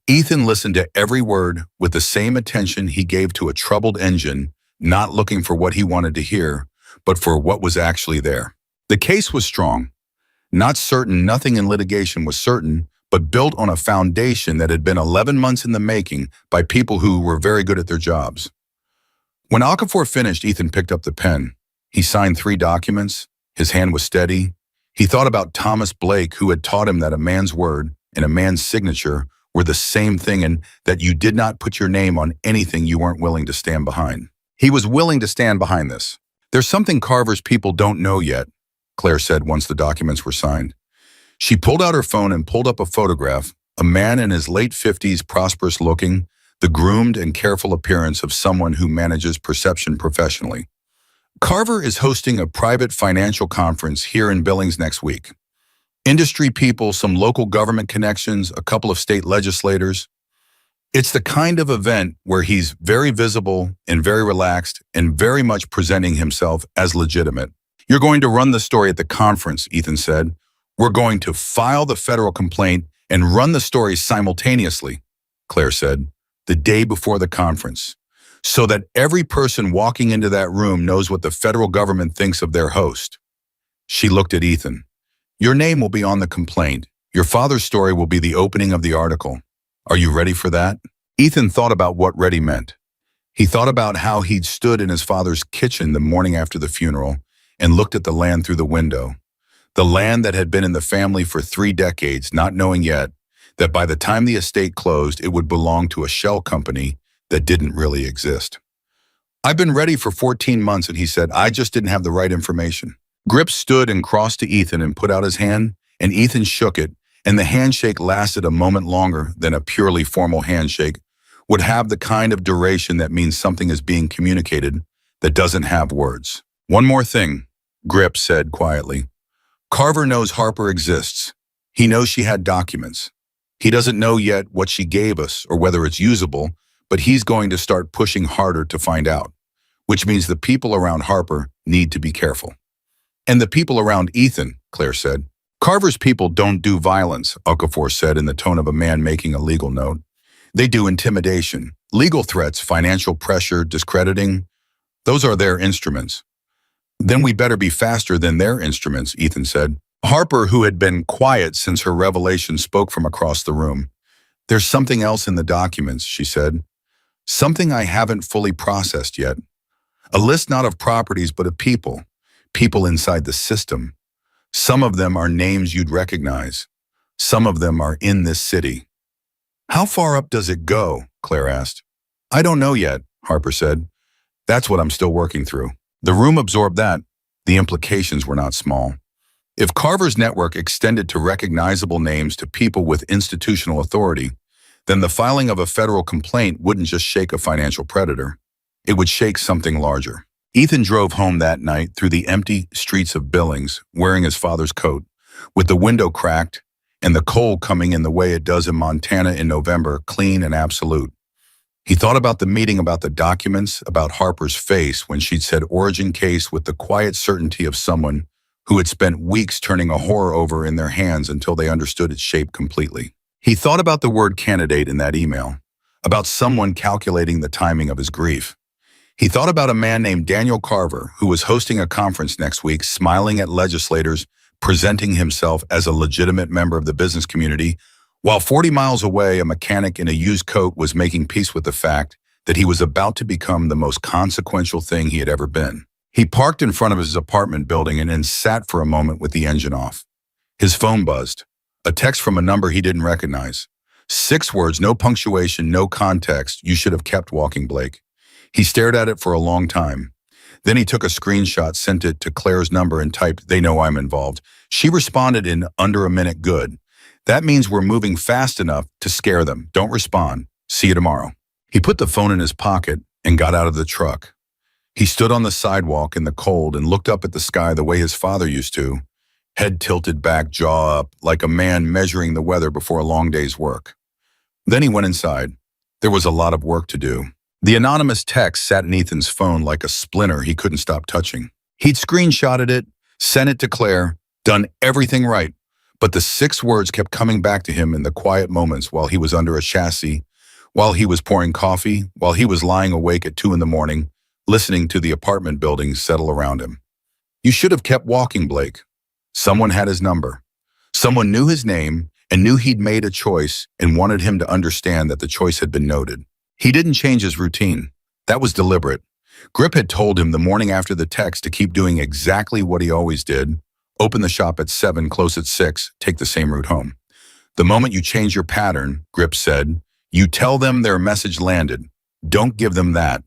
Ethan listened to every word with the same attention he gave to a troubled engine, not looking for what he wanted to hear, but for what was actually there. The case was strong. Not certain, nothing in litigation was certain, but built on a foundation that had been 11 months in the making by people who were very good at their jobs. When Okafor finished, Ethan picked up the pen. He signed 3 documents. His hand was steady. He thought about Thomas Blake, who had taught him that a man's word and a man's signature were the same thing, and that you did not put your name on anything you weren't willing to stand behind. He was willing to stand behind this. There's something Carver's people don't know yet, Claire said once the documents were signed. She pulled out her phone and pulled up a photograph, a man in his late 50s, prosperous looking, the groomed and careful appearance of someone who manages perception professionally. Carver is hosting a private financial conference here in Billings next week. Industry people, some local government connections, a couple of state legislators. It's the kind of event where he's very visible and very relaxed and very much presenting himself as legitimate. You're going to run the story at the conference, Ethan said. We're going to file the federal complaint and run the story simultaneously, Claire said, the day before the conference, so that every person walking into that room knows what the federal government thinks of their host. She looked at Ethan. Your name will be on the complaint. Your father's story will be the opening of the article. Are you ready for that? Ethan thought about what ready meant. He thought about how he'd stood in his father's kitchen the morning after the funeral and looked at the land through the window. The land that had been in the family for 3 decades, not knowing yet that by the time the estate closed, it would belong to a shell company that didn't really exist. I've been ready for 14 months, and he said, I just didn't have the right information. Grip stood and crossed to Ethan and put out his hand, and Ethan shook it, and the handshake lasted a moment longer than a purely formal handshake would have, the kind of duration that means something is being communicated that doesn't have words. One more thing, Grip said quietly. Carver knows Harper exists. He knows she had documents. He doesn't know yet what she gave us or whether it's usable, but he's going to start pushing harder to find out, which means the people around Harper need to be careful. And the people around Ethan, Claire said. Carver's people don't do violence, Okafor said in the tone of a man making a legal note. They do intimidation, legal threats, financial pressure, discrediting. Those are their instruments. Then we better be faster than their instruments, Ethan said. Harper, who had been quiet since her revelation, spoke from across the room. There's something else in the documents, she said. Something I haven't fully processed yet. A list not of properties, but of people. People inside the system. Some of them are names you'd recognize. Some of them are in this city. How far up does it go? Claire asked. I don't know yet, Harper said. That's what I'm still working through. The room absorbed that. The implications were not small. If Carver's network extended to recognizable names to people with institutional authority, then the filing of a federal complaint wouldn't just shake a financial predator. It would shake something larger. Ethan drove home that night through the empty streets of Billings, wearing his father's coat, with the window cracked and the cold coming in the way it does in Montana in November, clean and absolute. He thought about the meeting, about the documents, about Harper's face when she'd said origin case with the quiet certainty of someone who had spent weeks turning a horror over in their hands until they understood its shape completely. He thought about the word candidate in that email, about someone calculating the timing of his grief. He thought about a man named Daniel Carver, who was hosting a conference next week, smiling at legislators, presenting himself as a legitimate member of the business community, while 40 miles away, a mechanic in a used coat was making peace with the fact that he was about to become the most consequential thing he had ever been. He parked in front of his apartment building and then sat for a moment with the engine off. His phone buzzed. A text from a number he didn't recognize. 6 words, no punctuation, no context. You should have kept walking, Blake. He stared at it for a long time. Then he took a screenshot, sent it to Claire's number, and typed, "They know I'm involved." She responded in under a minute. "Good. That means we're moving fast enough to scare them. Don't respond. See you tomorrow." He put the phone in his pocket and got out of the truck. He stood on the sidewalk in the cold and looked up at the sky the way his father used to, head tilted back, jaw up, like a man measuring the weather before a long day's work. Then he went inside. There was a lot of work to do. The anonymous text sat in Ethan's phone like a splinter he couldn't stop touching. He'd screenshotted it, sent it to Claire, done everything right, but the 6 words kept coming back to him in the quiet moments while he was under a chassis, while he was pouring coffee, while he was lying awake at 2 in the morning, listening to the apartment buildings settle around him. You should have kept walking, Blake. Someone had his number. Someone knew his name and knew he'd made a choice and wanted him to understand that the choice had been noted. He didn't change his routine. That was deliberate. Grip had told him the morning after the text to keep doing exactly what he always did. Open the shop at 7, close at 6, take the same route home. The moment you change your pattern, Grip said, you tell them their message landed. Don't give them that.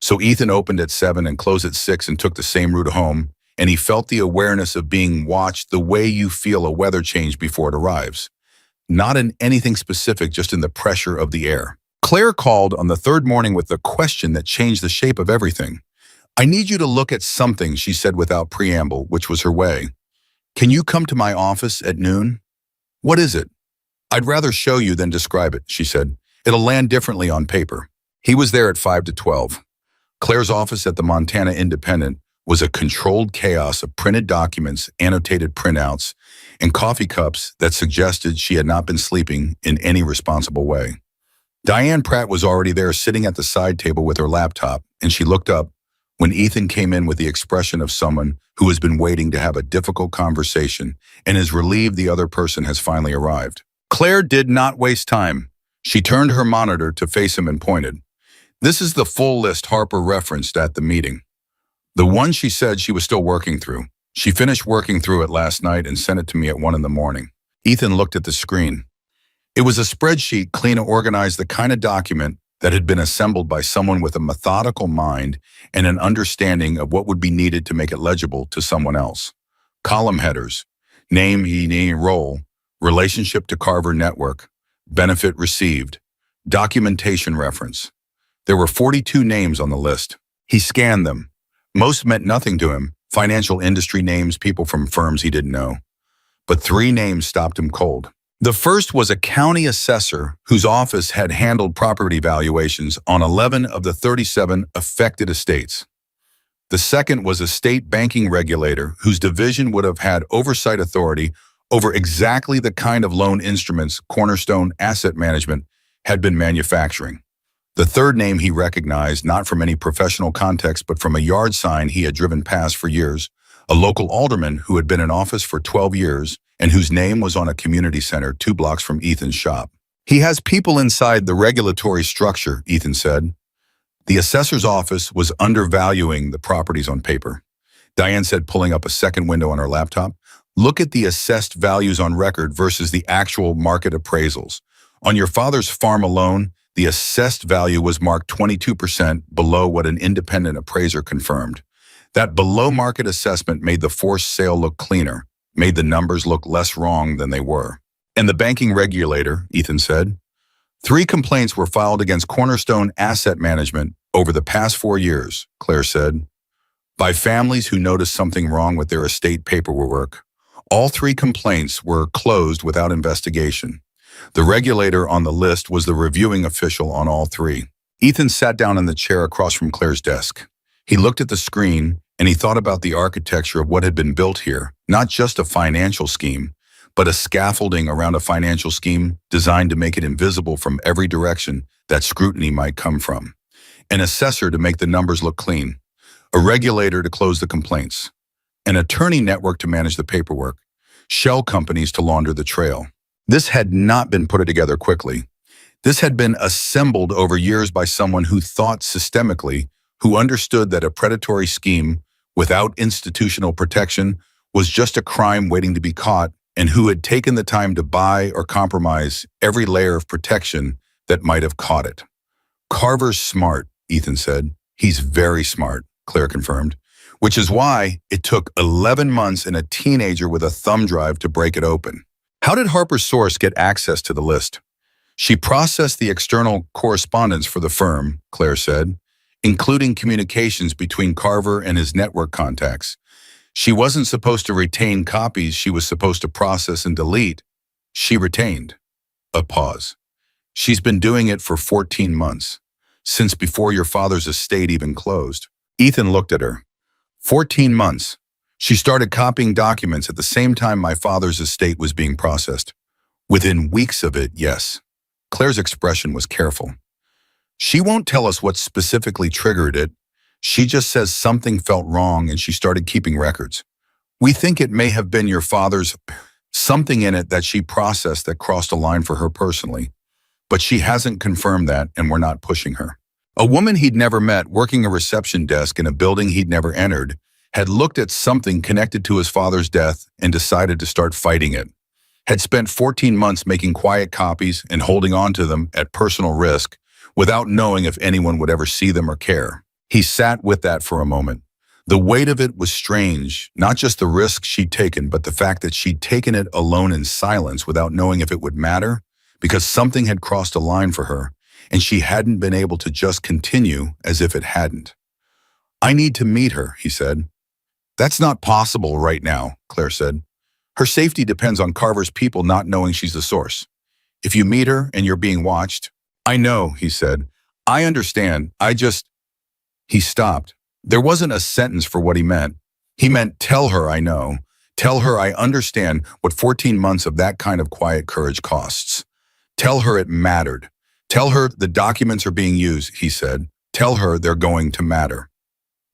So Ethan opened at 7 and closed at 6 and took the same route home, and he felt the awareness of being watched the way you feel a weather change before it arrives. Not in anything specific, just in the pressure of the air. Claire called on the 3rd morning with the question that changed the shape of everything. "I need you to look at something," she said without preamble, which was her way. "Can you come to my office at noon?" "What is it?" "I'd rather show you than describe it," she said. "It'll land differently on paper." He was there at 5 to 12. Claire's office at the Montana Independent was a controlled chaos of printed documents, annotated printouts, and coffee cups that suggested she had not been sleeping in any responsible way. Diane Pratt was already there sitting at the side table with her laptop, and she looked up when Ethan came in with the expression of someone who has been waiting to have a difficult conversation and is relieved the other person has finally arrived. Claire did not waste time. She turned her monitor to face him and pointed. "This is the full list Harper referenced at the meeting. The one she said she was still working through. She finished working through it last night and sent it to me at 1 in the morning." Ethan looked at the screen. It was a spreadsheet, clean and organized, the kind of document that had been assembled by someone with a methodical mind and an understanding of what would be needed to make it legible to someone else. Column headers: name, role, relationship to Carver Network, benefit received, documentation reference. There were 42 names on the list. He scanned them. Most meant nothing to him, financial industry names, people from firms he didn't know. But 3 names stopped him cold. The first was a county assessor whose office had handled property valuations on 11 of the 37 affected estates. The second was a state banking regulator whose division would have had oversight authority over exactly the kind of loan instruments Cornerstone Asset Management had been manufacturing. The third name he recognized, not from any professional context, but from a yard sign he had driven past for years, a local alderman who had been in office for 12 years and whose name was on a community center 2 blocks from Ethan's shop. "He has people inside the regulatory structure," Ethan said. The assessor's office was undervaluing the properties on paper. Diane said, pulling up a second window on her laptop. "Look at the assessed values on record versus the actual market appraisals. On your father's farm alone, the assessed value was marked 22% below what an independent appraiser confirmed. That below-market assessment made the forced sale look cleaner, made the numbers look less wrong than they were." "And the banking regulator," Ethan said. 3 complaints were filed against Cornerstone Asset Management over the past 4 years, Claire said, by families who noticed something wrong with their estate paperwork. All 3 complaints were closed without investigation. The regulator on the list was the reviewing official on all 3. Ethan sat down in the chair across from Claire's desk. He looked at the screen and he thought about the architecture of what had been built here, not just a financial scheme, but a scaffolding around a financial scheme designed to make it invisible from every direction that scrutiny might come from. An assessor to make the numbers look clean, a regulator to close the complaints, an attorney network to manage the paperwork, shell companies to launder the trail. This had not been put together quickly. This had been assembled over years by someone who thought systemically, who understood that a predatory scheme without institutional protection was just a crime waiting to be caught, and who had taken the time to buy or compromise every layer of protection that might have caught it. Carver's smart, Ethan said. He's very smart, Claire confirmed, which is why it took 11 months and a teenager with a thumb drive to break it open. How did Harper's source get access to the list? She processed the external correspondence for the firm, Claire said, including communications between Carver and his network contacts. She wasn't supposed to retain copies she was supposed to process and delete. She retained. A pause. She's been doing it for 14 months, since before your father's estate even closed. Ethan looked at her. 14 months. She started copying documents at the same time my father's estate was being processed. Within weeks of it, yes. Claire's expression was careful. She won't tell us what specifically triggered it. She just says something felt wrong and she started keeping records. We think it may have been your father's, something in it that she processed that crossed a line for her personally. But she hasn't confirmed that, and we're not pushing her. A woman he'd never met working a reception desk in a building he'd never entered had looked at something connected to his father's death and decided to start fighting it. Had spent 14 months making quiet copies and holding on to them at personal risk without knowing if anyone would ever see them or care. He sat with that for a moment. The weight of it was strange, not just the risk she'd taken, but the fact that she'd taken it alone in silence without knowing if it would matter, because something had crossed a line for her, and she hadn't been able to just continue as if it hadn't. I need to meet her, he said. That's not possible right now, Claire said. Her safety depends on Carver's people not knowing she's the source. If you meet her and you're being watched, I know, he said. I understand. He stopped. There wasn't a sentence for what he meant. He meant, tell her I know. Tell her I understand what 14 months of that kind of quiet courage costs. Tell her it mattered. Tell her the documents are being used, he said. Tell her they're going to matter.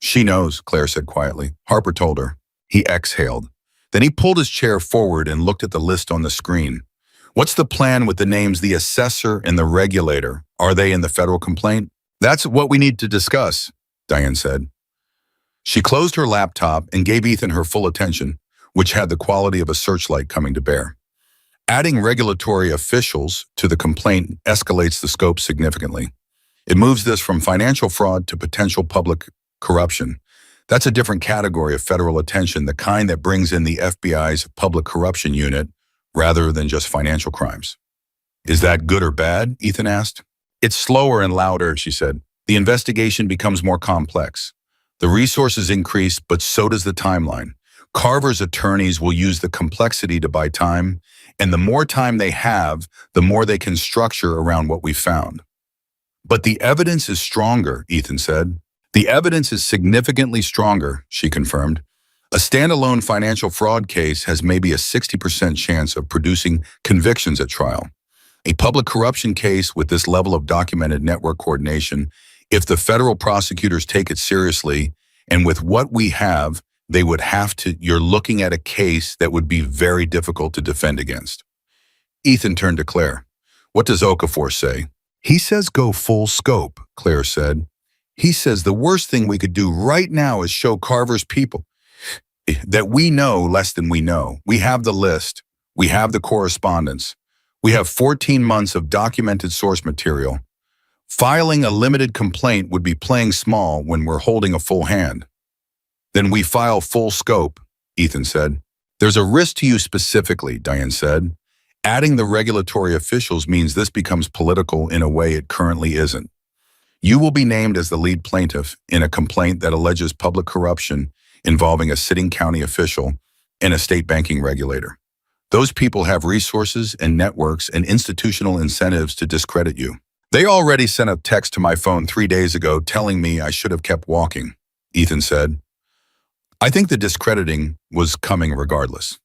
She knows, Claire said quietly. Harper told her. He exhaled. Then he pulled his chair forward and looked at the list on the screen. What's the plan with the names the assessor and the regulator? Are they in the federal complaint? That's what we need to discuss, Diane said. She closed her laptop and gave Ethan her full attention, which had the quality of a searchlight coming to bear. Adding regulatory officials to the complaint escalates the scope significantly. It moves this from financial fraud to potential public corruption. That's a different category of federal attention, the kind that brings in the FBI's public corruption unit rather than just financial crimes. Is that good or bad? Ethan asked. It's slower and louder, she said. The investigation becomes more complex. The resources increase, but so does the timeline. Carver's attorneys will use the complexity to buy time, and the more time they have, the more they can structure around what we found. But the evidence is stronger, Ethan said. The evidence is significantly stronger, she confirmed. A standalone financial fraud case has maybe a 60% chance of producing convictions at trial. A public corruption case with this level of documented network coordination, if the federal prosecutors take it seriously, and with what we have, they would have to, you're looking at a case that would be very difficult to defend against. Ethan turned to Claire. What does Okafor say? He says go full scope, Claire said. He says the worst thing we could do right now is show Carver's people that we know less than we know. We have the list. We have the correspondence. We have 14 months of documented source material. Filing a limited complaint would be playing small when we're holding a full hand. Then we file full scope, Ethan said. There's a risk to you specifically, Diane said. Adding the regulatory officials means this becomes political in a way it currently isn't. You will be named as the lead plaintiff in a complaint that alleges public corruption involving a sitting county official and a state banking regulator. Those people have resources and networks and institutional incentives to discredit you. They already sent a text to my phone 3 days ago telling me I should have kept walking, Ethan said. I think the discrediting was coming regardless.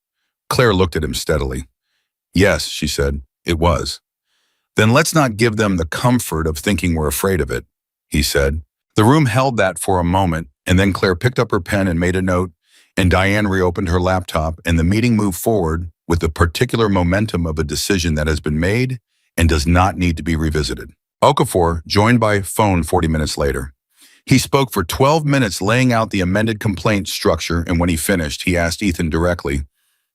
Claire looked at him steadily. Yes, she said, it was. Then let's not give them the comfort of thinking we're afraid of it, he said. The room held that for a moment, and then Claire picked up her pen and made a note, and Diane reopened her laptop, and the meeting moved forward with the particular momentum of a decision that has been made and does not need to be revisited. Okafor joined by phone 40 minutes later. He spoke for 12 minutes laying out the amended complaint structure, and when he finished, he asked Ethan directly,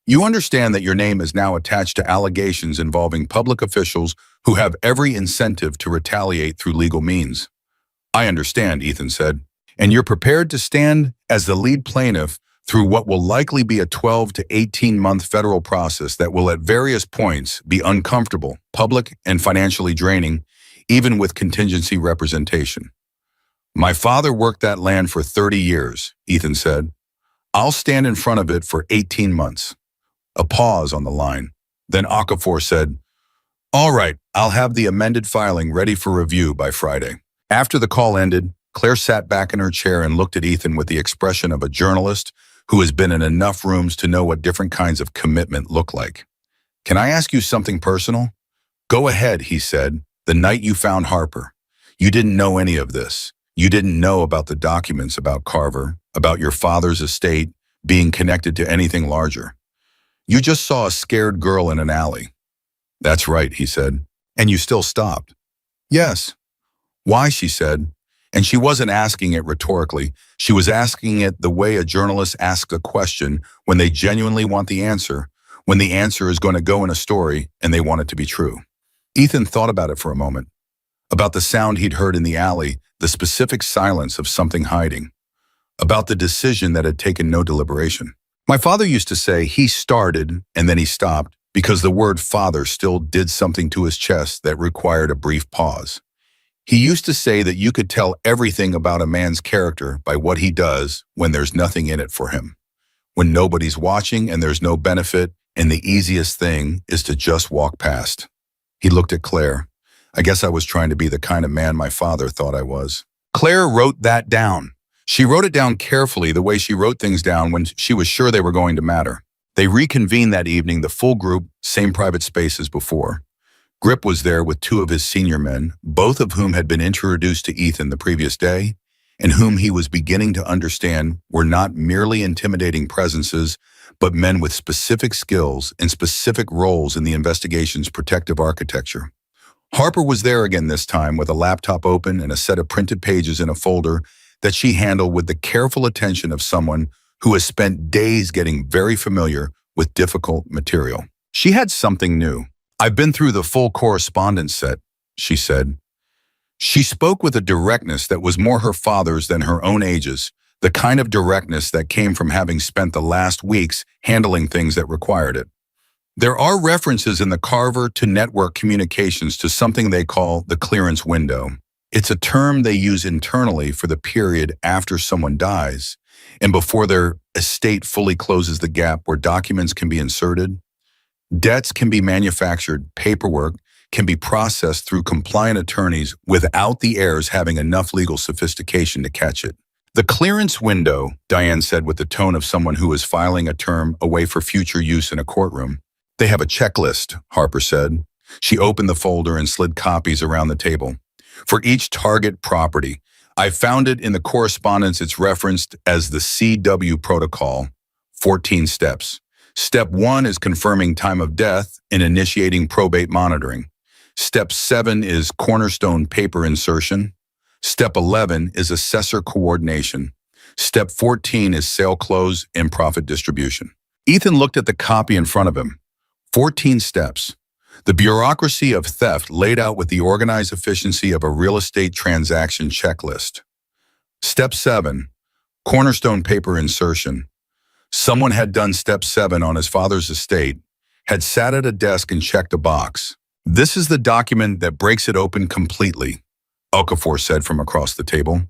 "You understand that your name is now attached to allegations involving public officials who have every incentive to retaliate through legal means." "I understand," Ethan said. "And you're prepared to stand as the lead plaintiff through what will likely be a 12 to 18-month federal process that will at various points be uncomfortable, public, and financially draining, even with contingency representation." "My father worked that land for 30 years, Ethan said. "I'll stand in front of it for 18 months. A pause on the line. Then Okafor said, "All right, I'll have the amended filing ready for review by Friday." After the call ended, Claire sat back in her chair and looked at Ethan with the expression of a journalist who has been in enough rooms to know what different kinds of commitment look like. "Can I ask you something personal?" "Go ahead," he said. "The night you found Harper, you didn't know any of this. You didn't know about the documents about Carver, about your father's estate being connected to anything larger. You just saw a scared girl in an alley." "That's right," he said. "And you still stopped?" "Yes." "Why?" she said. And she wasn't asking it rhetorically. She was asking it the way a journalist asks a question when they genuinely want the answer, when the answer is going to go in a story and they want it to be true. Ethan thought about it for a moment, about the sound he'd heard in the alley, the specific silence of something hiding, about the decision that had taken no deliberation. "My father used to say he started and then he stopped because the word father still did something to his chest that required a brief pause. He used to say that you could tell everything about a man's character by what he does when there's nothing in it for him, when nobody's watching and there's no benefit, and the easiest thing is to just walk past." He looked at Claire. "I guess I was trying to be the kind of man my father thought I was." Claire wrote that down. She wrote it down carefully, the way she wrote things down when she was sure they were going to matter. They reconvened that evening, the full group, same private space as before. Grip was there with two of his senior men, both of whom had been introduced to Ethan the previous day, and whom he was beginning to understand were not merely intimidating presences, but men with specific skills and specific roles in the investigation's protective architecture. Harper was there again this time with a laptop open and a set of printed pages in a folder that she handled with the careful attention of someone who has spent days getting very familiar with difficult material. She had something new. "I've been through the full correspondence set," she said. She spoke with a directness that was more her father's than her own age's, the kind of directness that came from having spent the last weeks handling things that required it. "There are references in the Carver to network communications to something they call the clearance window. It's a term they use internally for the period after someone dies and before their estate fully closes the gap where documents can be inserted. Debts can be manufactured, paperwork can be processed through compliant attorneys without the heirs having enough legal sophistication to catch it. The clearance window," Diane said with the tone of someone who is filing a term away for future use in a courtroom. "They have a checklist," Harper said. She opened the folder and slid copies around the table. "For each target property. I found it in the correspondence. It's referenced as the CW protocol, 14 steps. Step 1 is confirming time of death and initiating probate monitoring. Step 7 is cornerstone paper insertion. Step 11 is assessor coordination. Step 14 is sale close and profit distribution." Ethan looked at the copy in front of him. 14 steps. The bureaucracy of theft laid out with the organized efficiency of a real estate transaction checklist. Step 7, cornerstone paper insertion. Someone had done step 7 on his father's estate, had sat at a desk and checked a box. "This is the document that breaks it open completely," Okafor said from across the table.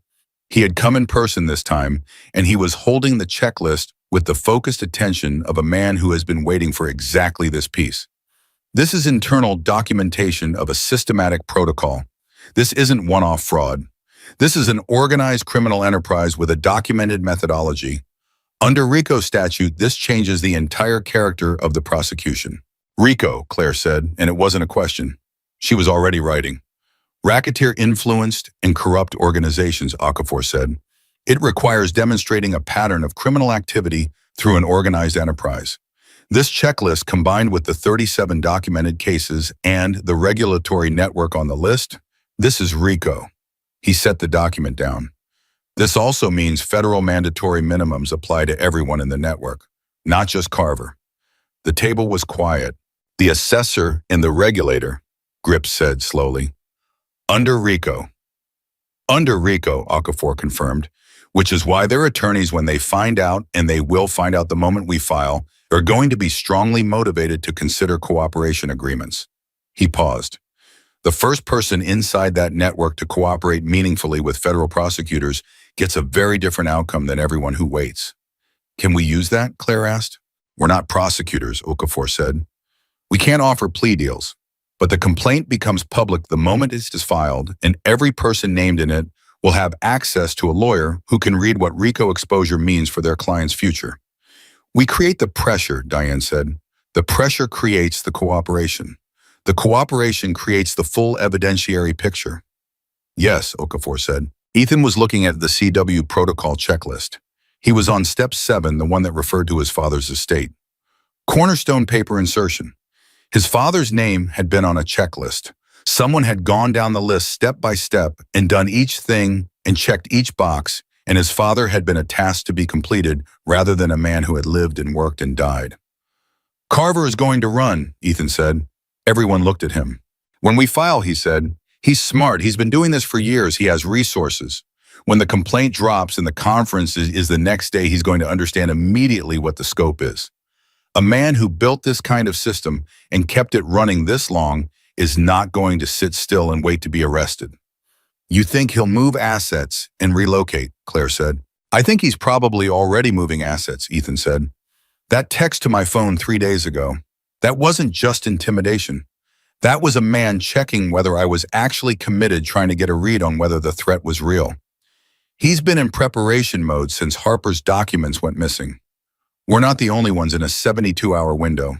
He had come in person this time, and he was holding the checklist with the focused attention of a man who has been waiting for exactly this piece. "This is internal documentation of a systematic protocol. This isn't one-off fraud. This is an organized criminal enterprise with a documented methodology. Under RICO statute, this changes the entire character of the prosecution. RICO, Claire said, and it wasn't a question. She was already writing. Racketeer-influenced and corrupt organizations, Okafor said. It requires demonstrating a pattern of criminal activity through an organized enterprise. This checklist, combined with the 37 documented cases and the regulatory network on the list, this is RICO. He set the document down. This also means federal mandatory minimums apply to everyone in the network, not just Carver. The table was quiet. The assessor and the regulator, Grip said slowly. Under RICO, Okafor confirmed, which is why their attorneys, when they find out, and they will find out the moment we file, are going to be strongly motivated to consider cooperation agreements. He paused. The first person inside that network to cooperate meaningfully with federal prosecutors gets a very different outcome than everyone who waits. Can we use that? Claire asked. We're not prosecutors, Okafor said. We can't offer plea deals. But the complaint becomes public the moment it is filed, and every person named in it will have access to a lawyer who can read what RICO exposure means for their client's future. We create the pressure, Diane said. The pressure creates the cooperation. The cooperation creates the full evidentiary picture. Yes, Okafor said. Ethan was looking at the CW protocol checklist. He was on step 7, the one that referred to his father's estate. Cornerstone paper insertion. His father's name had been on a checklist. Someone had gone down the list step by step and done each thing and checked each box, and his father had been a task to be completed rather than a man who had lived and worked and died. Carver is going to run, Ethan said. Everyone looked at him. When we file, he said, he's smart. He's been doing this for years. He has resources. When the complaint drops and the conference is the next day, he's going to understand immediately what the scope is. A man who built this kind of system and kept it running this long is not going to sit still and wait to be arrested. You think he'll move assets and relocate, Claire said. I think he's probably already moving assets, Ethan said. That text to my phone 3 days ago, that wasn't just intimidation. That was a man checking whether I was actually committed, trying to get a read on whether the threat was real. He's been in preparation mode since Harper's documents went missing. We're not the only ones in a 72-hour window.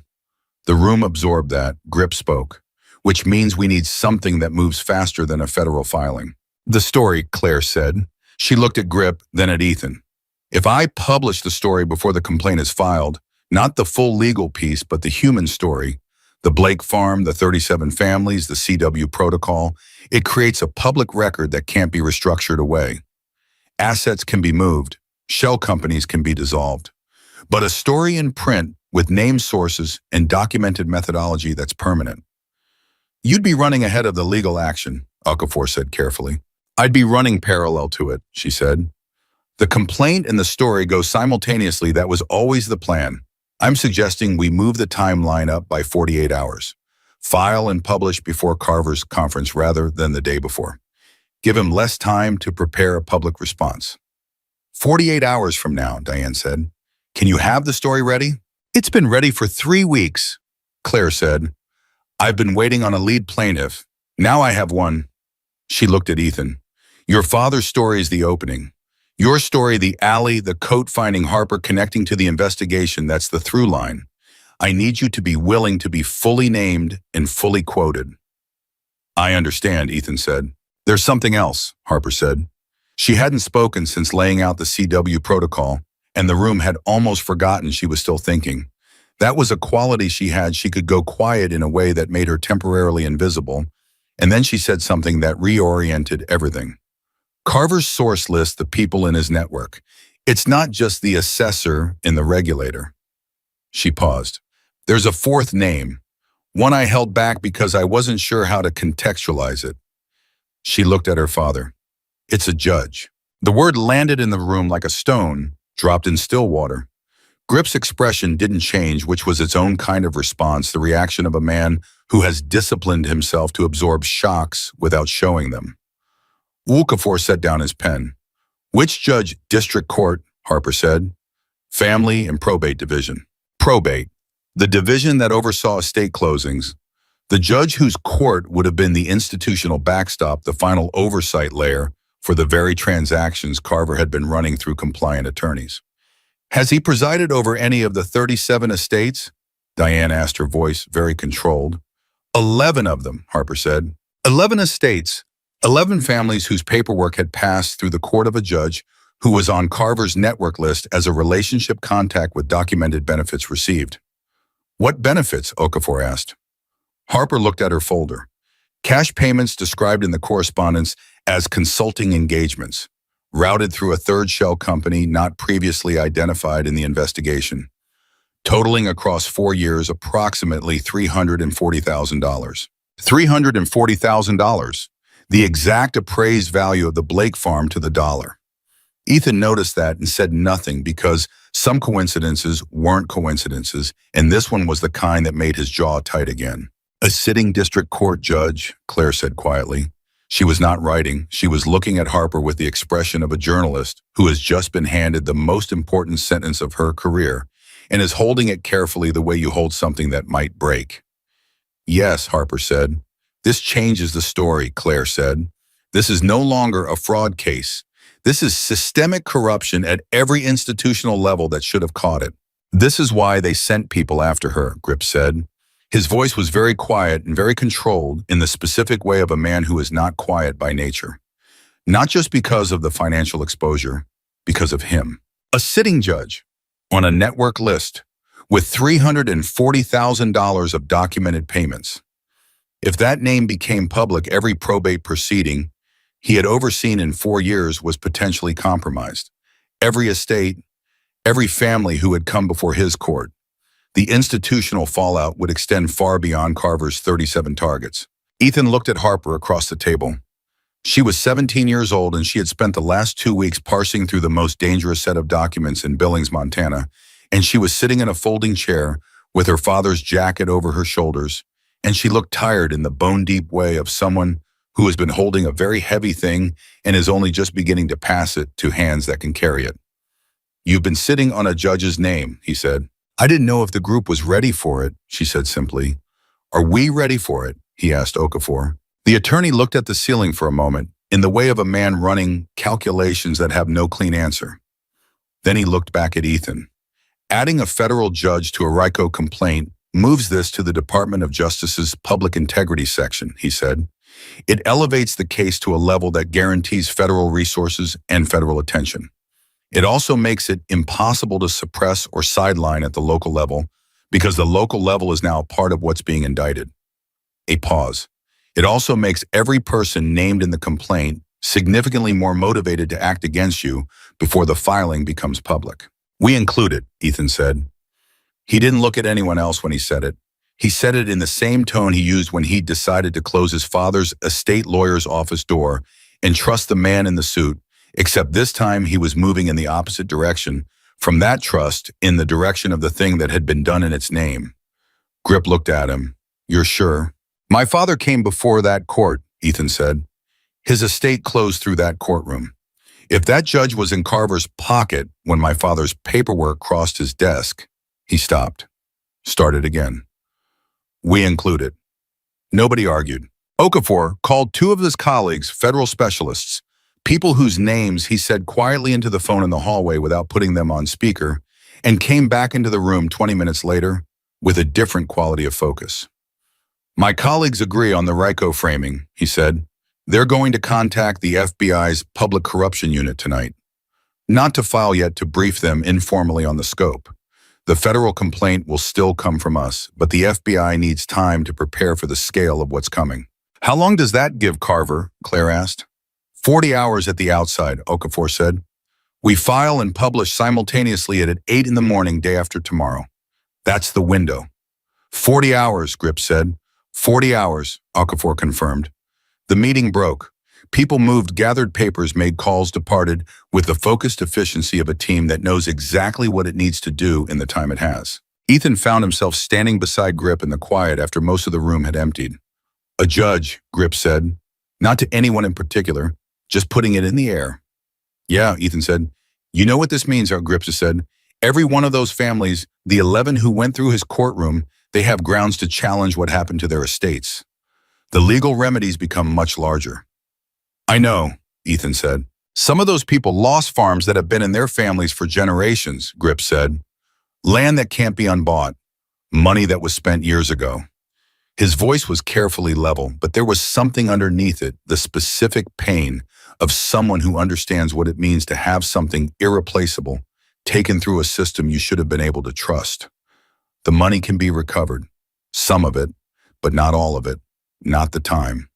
The room absorbed that. Grip spoke, which means we need something that moves faster than a federal filing. The story, Claire said. She looked at Grip, then at Ethan. If I publish the story before the complaint is filed, not the full legal piece, but the human story, the Blake farm, the 37 families, the CW protocol, it creates a public record that can't be restructured away. Assets can be moved. Shell companies can be dissolved. But a story in print with named sources and documented methodology that's permanent. You'd be running ahead of the legal action, Okafor said carefully. I'd be running parallel to it, she said. The complaint and the story go simultaneously. That was always the plan. I'm suggesting we move the timeline up by 48 hours. File and publish before Carver's conference rather than the day before. Give him less time to prepare a public response. 48 hours from now, Diane said. Can you have the story ready? It's been ready for 3 weeks, Claire said. I've been waiting on a lead plaintiff. Now I have one. She looked at Ethan. Your father's story is the opening. Your story, the alley, the coat finding Harper connecting to the investigation, that's the through line. I need you to be willing to be fully named and fully quoted. I understand, Ethan said. There's something else, Harper said. She hadn't spoken since laying out the CW protocol, and the room had almost forgotten she was still thinking. That was a quality she had. She could go quiet in a way that made her temporarily invisible, and then she said something that reoriented everything. Carver's source lists the people in his network. It's not just the assessor and the regulator. She paused. There's a fourth name, one I held back because I wasn't sure how to contextualize it. She looked at her father. It's a judge. The word landed in the room like a stone, dropped in still water. Grip's expression didn't change, which was its own kind of response, the reaction of a man who has disciplined himself to absorb shocks without showing them. Okafor set down his pen. Which judge? District Court, Harper said. Family and Probate Division. Probate, the division that oversaw estate closings. The judge whose court would have been the institutional backstop, the final oversight layer for the very transactions Carver had been running through compliant attorneys. Has he presided over any of the 37 estates? Diane asked, her voice very controlled. 11 of them, Harper said. 11 estates, 11 families whose paperwork had passed through the court of a judge who was on Carver's network list as a relationship contact with documented benefits received. What benefits? Okafor asked. Harper looked at her folder. Cash payments described in the correspondence as consulting engagements, routed through a third shell company not previously identified in the investigation, totaling across 4 years approximately $340,000. $340,000, the exact appraised value of the Blake farm to the dollar. Ethan noticed that and said nothing because some coincidences weren't coincidences, and this one was the kind that made his jaw tight again. A sitting district court judge, Claire said quietly. She was not writing. She was looking at Harper with the expression of a journalist who has just been handed the most important sentence of her career and is holding it carefully the way you hold something that might break. Yes, Harper said. This changes the story, Claire said. This is no longer a fraud case. This is systemic corruption at every institutional level that should have caught it. This is why they sent people after her, Grip said. His voice was very quiet and very controlled in the specific way of a man who is not quiet by nature. Not just because of the financial exposure, because of him. A sitting judge on a network list with $340,000 of documented payments. If that name became public, every probate proceeding he had overseen in 4 years was potentially compromised. Every estate, every family who had come before his court. The institutional fallout would extend far beyond Carver's 37 targets. Ethan looked at Harper across the table. She was 17 years old and she had spent the last 2 weeks parsing through the most dangerous set of documents in Billings, Montana, and she was sitting in a folding chair with her father's jacket over her shoulders, and she looked tired in the bone-deep way of someone who has been holding a very heavy thing and is only just beginning to pass it to hands that can carry it. You've been sitting on a judge's name, he said. I didn't know if the group was ready for it, she said simply. Are we ready for it? He asked Okafor. The attorney looked at the ceiling for a moment, in the way of a man running calculations that have no clean answer. Then he looked back at Ethan. Adding a federal judge to a RICO complaint moves this to the Department of Justice's Public Integrity section, he said. It elevates the case to a level that guarantees federal resources and federal attention. It also makes it impossible to suppress or sideline at the local level because the local level is now part of what's being indicted. A pause. It also makes every person named in the complaint significantly more motivated to act against you before the filing becomes public. We include it, Ethan said. He didn't look at anyone else when he said it. He said it in the same tone he used when he decided to close his father's estate lawyer's office door and trust the man in the suit, except this time he was moving in the opposite direction, from that trust in the direction of the thing that had been done in its name. Grip looked at him. You're sure? My father came before that court, Ethan said. His estate closed through that courtroom. If that judge was in Carver's pocket when my father's paperwork crossed his desk, he stopped. Started again. We include it. Nobody argued. Okafor called 2 of his colleagues federal specialists, people whose names he said quietly into the phone in the hallway without putting them on speaker, and came back into the room 20 minutes later with a different quality of focus. My colleagues agree on the RICO framing, he said. They're going to contact the FBI's Public Corruption Unit tonight. Not to file yet, to brief them informally on the scope. The federal complaint will still come from us, but the FBI needs time to prepare for the scale of what's coming. How long does that give Carver? Claire asked. 40 hours at the outside, Okafor said. We file and publish simultaneously at 8 in the morning day after tomorrow. That's the window. 40 hours, Grip said. 40 hours, Okafor confirmed. The meeting broke. People moved, gathered papers, made calls, departed with the focused efficiency of a team that knows exactly what it needs to do in the time it has. Ethan found himself standing beside Grip in the quiet after most of the room had emptied. A judge, Grip said. Not to anyone in particular, just putting it in the air. Yeah, Ethan said. You know what this means, Grip said. Every one of those families, the 11 who went through his courtroom, they have grounds to challenge what happened to their estates. The legal remedies become much larger. I know, Ethan said. Some of those people lost farms that have been in their families for generations, Grip said. Land that can't be unbought. Money that was spent years ago. His voice was carefully level, but there was something underneath it, the specific pain of someone who understands what it means to have something irreplaceable taken through a system you should have been able to trust. The money can be recovered. Some of it, but not all of it. Not the time.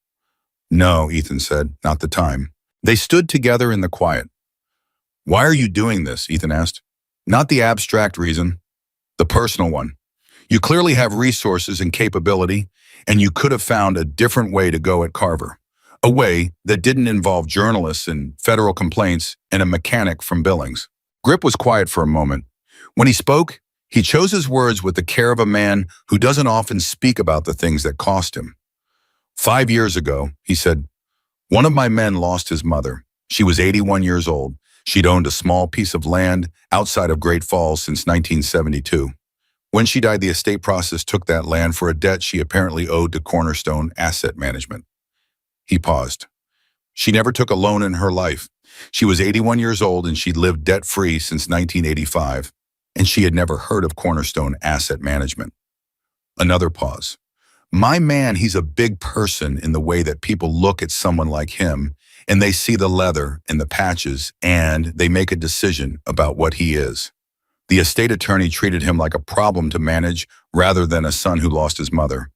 No, Ethan said, not the time. They stood together in the quiet. Why are you doing this? Ethan asked. Not the abstract reason, the personal one. You clearly have resources and capability, and you could have found a different way to go at Carver. A way that didn't involve journalists and federal complaints and a mechanic from Billings. Grip was quiet for a moment. When he spoke, he chose his words with the care of a man who doesn't often speak about the things that cost him. 5 years ago, he said, one of my men lost his mother. She was 81 years old. She'd owned a small piece of land outside of Great Falls since 1972. When she died, the estate process took that land for a debt she apparently owed to Cornerstone Asset Management. He paused. She never took a loan in her life. She was 81 years old and she'd lived debt-free since 1985, and she had never heard of Cornerstone Asset Management. Another pause. My man, he's a big person in the way that people look at someone like him and they see the leather and the patches and they make a decision about what he is. The estate attorney treated him like a problem to manage rather than a son who lost his mother.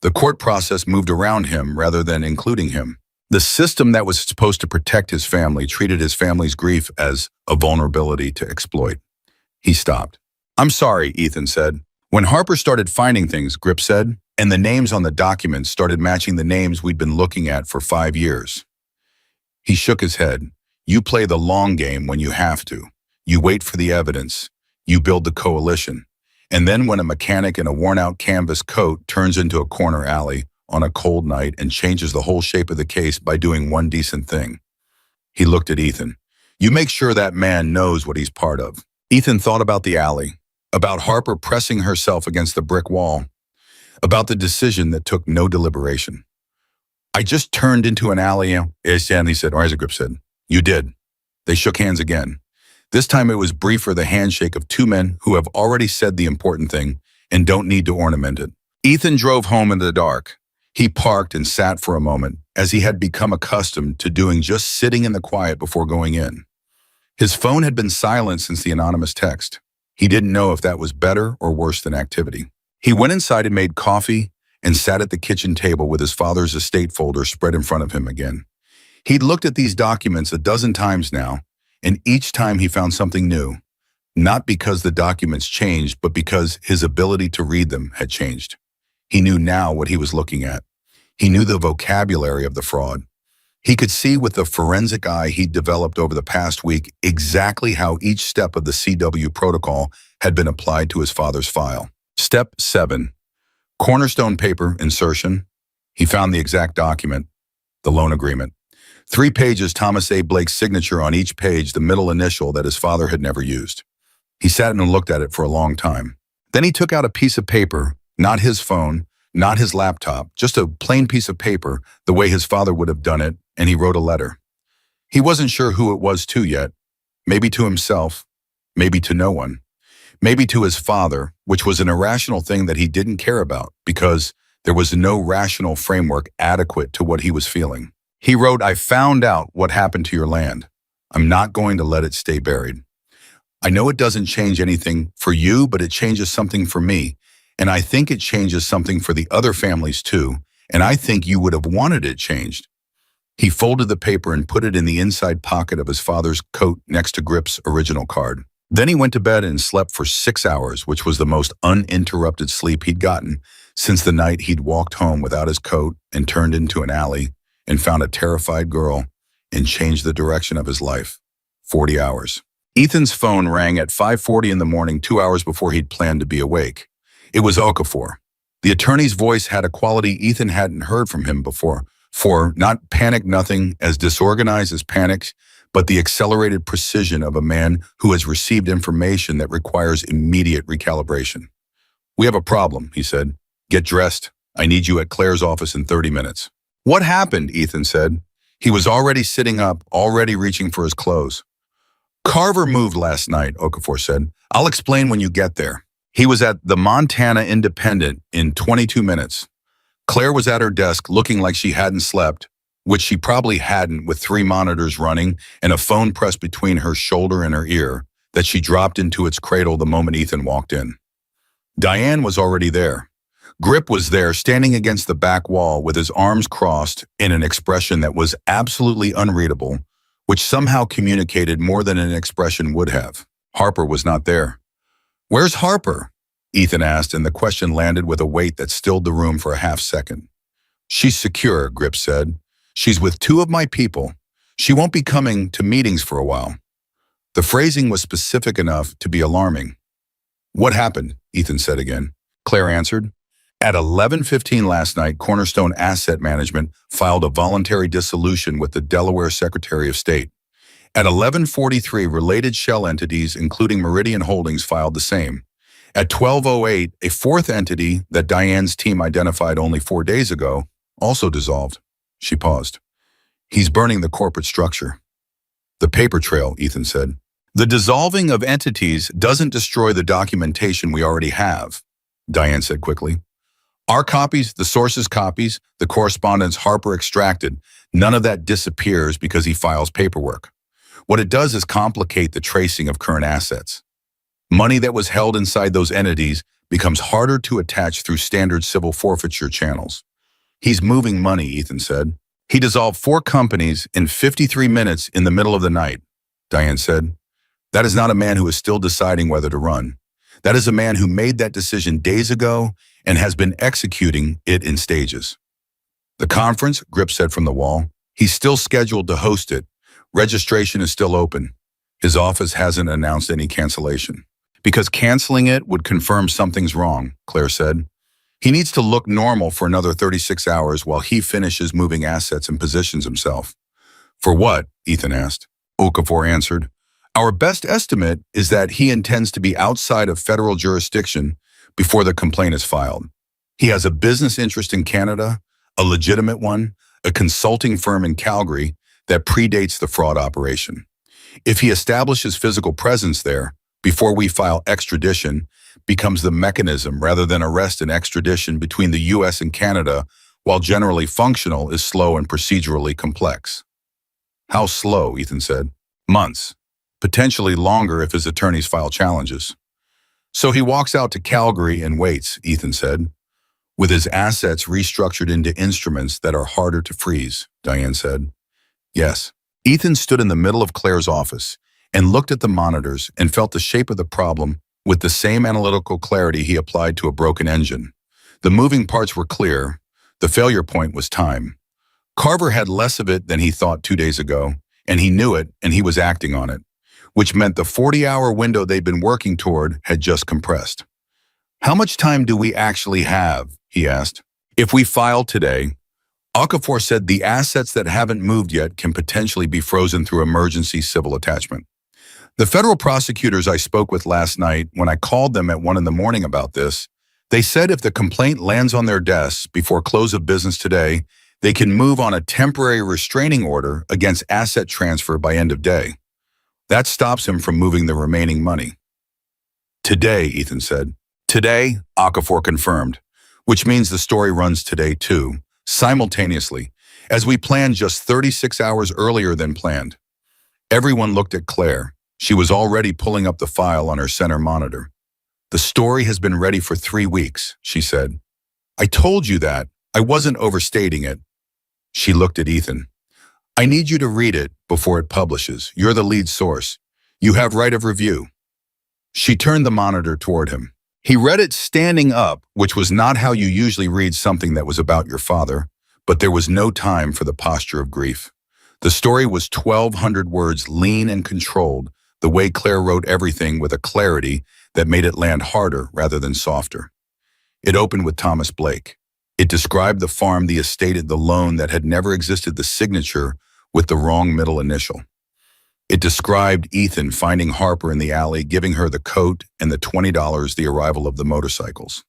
The court process moved around him rather than including him. The system that was supposed to protect his family treated his family's grief as a vulnerability to exploit. He stopped. I'm sorry, Ethan said. When Harper started finding things, Grip said, and the names on the documents started matching the names we'd been looking at for 5 years. He shook his head. You play the long game when you have to. You wait for the evidence. You build the coalition. And then when a mechanic in a worn-out canvas coat turns into a corner alley on a cold night and changes the whole shape of the case by doing one decent thing. He looked at Ethan. You make sure that man knows what he's part of. Ethan thought about the alley, about Harper pressing herself against the brick wall, about the decision that took no deliberation. I just turned into an alley, Stanley said, or as Grip said. You did. They shook hands again. This time it was briefer, the handshake of two men who have already said the important thing and don't need to ornament it. Ethan drove home in the dark. He parked and sat for a moment, as he had become accustomed to doing, just sitting in the quiet before going in. His phone had been silent since the anonymous text. He didn't know if that was better or worse than activity. He went inside and made coffee and sat at the kitchen table with his father's estate folder spread in front of him again. He'd looked at these documents a dozen times now, and each time he found something new, not because the documents changed, but because his ability to read them had changed. He knew now what he was looking at. He knew the vocabulary of the fraud. He could see with the forensic eye he'd developed over the past week exactly how each step of the CW protocol had been applied to his father's file. Step 7. Cornerstone paper insertion. He found the exact document, the loan agreement. 3 pages, Thomas A. Blake's signature on each page, the middle initial that his father had never used. He sat and looked at it for a long time. Then he took out a piece of paper, not his phone, not his laptop, just a plain piece of paper, the way his father would have done it, and he wrote a letter. He wasn't sure who it was to yet. Maybe to himself, maybe to no one. Maybe to his father, which was an irrational thing that he didn't care about because there was no rational framework adequate to what he was feeling. He wrote, I found out what happened to your land. I'm not going to let it stay buried. I know it doesn't change anything for you, but it changes something for me. And I think it changes something for the other families too. And I think you would have wanted it changed. He folded the paper and put it in the inside pocket of his father's coat next to Grip's original card. Then he went to bed and slept for 6 hours, which was the most uninterrupted sleep he'd gotten since the night he'd walked home without his coat and turned into an alley and found a terrified girl and changed the direction of his life. 40 hours. Ethan's phone rang at 5:40 in the morning, 2 hours before he'd planned to be awake. It was Okafor. The attorney's voice had a quality Ethan hadn't heard from him before, for not panic nothing, as disorganized as panic, but the accelerated precision of a man who has received information that requires immediate recalibration. We have a problem, he said. Get dressed. I need you at Claire's office in 30 minutes. What happened? Ethan said. He was already sitting up, already reaching for his clothes. Carver moved last night, Okafor said. I'll explain when you get there. He was at the Montana Independent in 22 minutes. Claire was at her desk looking like she hadn't slept, which she probably hadn't with 3 monitors running and a phone pressed between her shoulder and her ear that she dropped into its cradle the moment Ethan walked in. Diane was already there. Grip was there, standing against the back wall with his arms crossed in an expression that was absolutely unreadable, which somehow communicated more than an expression would have. Harper was not there. "Where's Harper?" Ethan asked, and the question landed with a weight that stilled the room for a half second. "She's secure," Grip said. "She's with 2 of my people. She won't be coming to meetings for a while." The phrasing was specific enough to be alarming. "What happened?" Ethan said again. Claire answered. "At 11:15 last night, Cornerstone Asset Management filed a voluntary dissolution with the Delaware Secretary of State. At 11:43, related shell entities, including Meridian Holdings, filed the same. At 12:08, a 4th entity that Diane's team identified only 4 days ago also dissolved." She paused. "He's burning the corporate structure." "The paper trail," Ethan said. "The dissolving of entities doesn't destroy the documentation we already have," Diane said quickly. "Our copies, the source's copies, the correspondence Harper extracted, none of that disappears because he files paperwork. What it does is complicate the tracing of current assets. Money that was held inside those entities becomes harder to attach through standard civil forfeiture channels." "He's moving money," Ethan said. "He dissolved 4 companies in 53 minutes in the middle of the night," Diane said. "That is not a man who is still deciding whether to run. That is a man who made that decision days ago and has been executing it in stages." "The conference," Grip said from the wall. "He's still scheduled to host it. Registration is still open. His office hasn't announced any cancellation." "Because canceling it would confirm something's wrong," Claire said. "He needs to look normal for another 36 hours while he finishes moving assets and positions himself." "For what?" Ethan asked. Okafor answered. "Our best estimate is that he intends to be outside of federal jurisdiction before the complaint is filed. He has a business interest in Canada, a legitimate one, a consulting firm in Calgary that predates the fraud operation. If he establishes physical presence there before we file extradition, becomes the mechanism rather than arrest and extradition between the U.S. and Canada, while generally functional, is slow and procedurally complex." "How slow?" Ethan said. "Months. Potentially longer if his attorneys file challenges." "So he walks out to Calgary and waits," Ethan said. "With his assets restructured into instruments that are harder to freeze," Diane said. "Yes." Ethan stood in the middle of Claire's office and looked at the monitors and felt the shape of the problem with the same analytical clarity he applied to a broken engine. The moving parts were clear. The failure point was time. Carver had less of it than he thought 2 days ago, and he knew it, and he was acting on it, which meant the 40-hour window they'd been working toward had just compressed. "How much time do we actually have?" he asked. "If we file today," Okafor said, "the assets that haven't moved yet can potentially be frozen through emergency civil attachment. The federal prosecutors I spoke with last night, when I called them at 1 in the morning about this, they said if the complaint lands on their desks before close of business today, they can move on a temporary restraining order against asset transfer by end of day. That stops him from moving the remaining money." "Today," Ethan said. "Today," Okafor confirmed, "which means the story runs today too, simultaneously, as we planned just 36 hours earlier than planned." Everyone looked at Claire. She was already pulling up the file on her center monitor. "The story has been ready for 3 weeks, she said. "I told you that. I wasn't overstating it." She looked at Ethan. "I need you to read it before it publishes. You're the lead source. You have right of review." She turned the monitor toward him. He read it standing up, which was not how you usually read something that was about your father, but there was no time for the posture of grief. The story was 1,200 words, lean and controlled, the way Claire wrote everything with a clarity that made it land harder rather than softer. It opened with Thomas Blake. It described the farm, the estate, the loan that had never existed, the signature with the wrong middle initial. It described Ethan finding Harper in the alley, giving her the coat and the $20, the arrival of the motorcycles.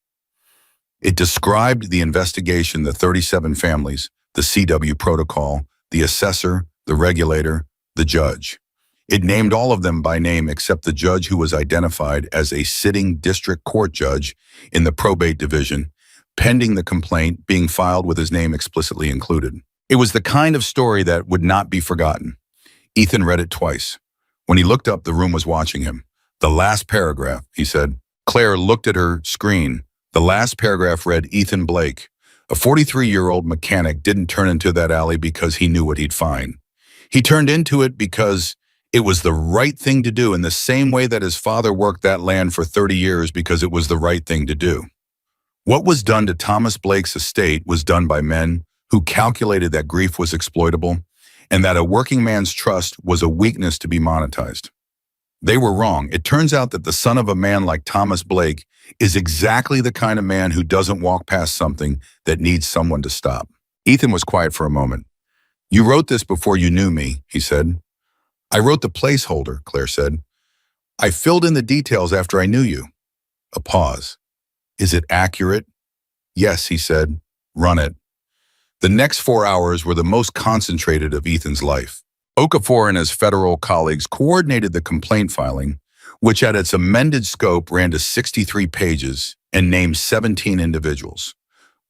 It described the investigation, the 37 families, the CW protocol, the assessor, the regulator, the judge. It named all of them by name except the judge who was identified as a sitting district court judge in the probate division, pending the complaint being filed with his name explicitly included. It was the kind of story that would not be forgotten. Ethan read it twice. When he looked up, the room was watching him. The last paragraph, he said. Claire looked at her screen. The last paragraph read, Ethan Blake, a 43-year-old mechanic, didn't turn into that alley because he knew what he'd find. He turned into it because it was the right thing to do, in the same way that his father worked that land for 30 years because it was the right thing to do. What was done to Thomas Blake's estate was done by men who calculated that grief was exploitable and that a working man's trust was a weakness to be monetized. They were wrong. It turns out that the son of a man like Thomas Blake is exactly the kind of man who doesn't walk past something that needs someone to stop. Ethan was quiet for a moment. You wrote this before you knew me, he said. I wrote the placeholder, Claire said. I filled in the details after I knew you. A pause. Is it accurate? Yes, he said. Run it. The next 4 hours were the most concentrated of Ethan's life. Okafor and his federal colleagues coordinated the complaint filing, which at its amended scope ran to 63 pages and named 17 individuals.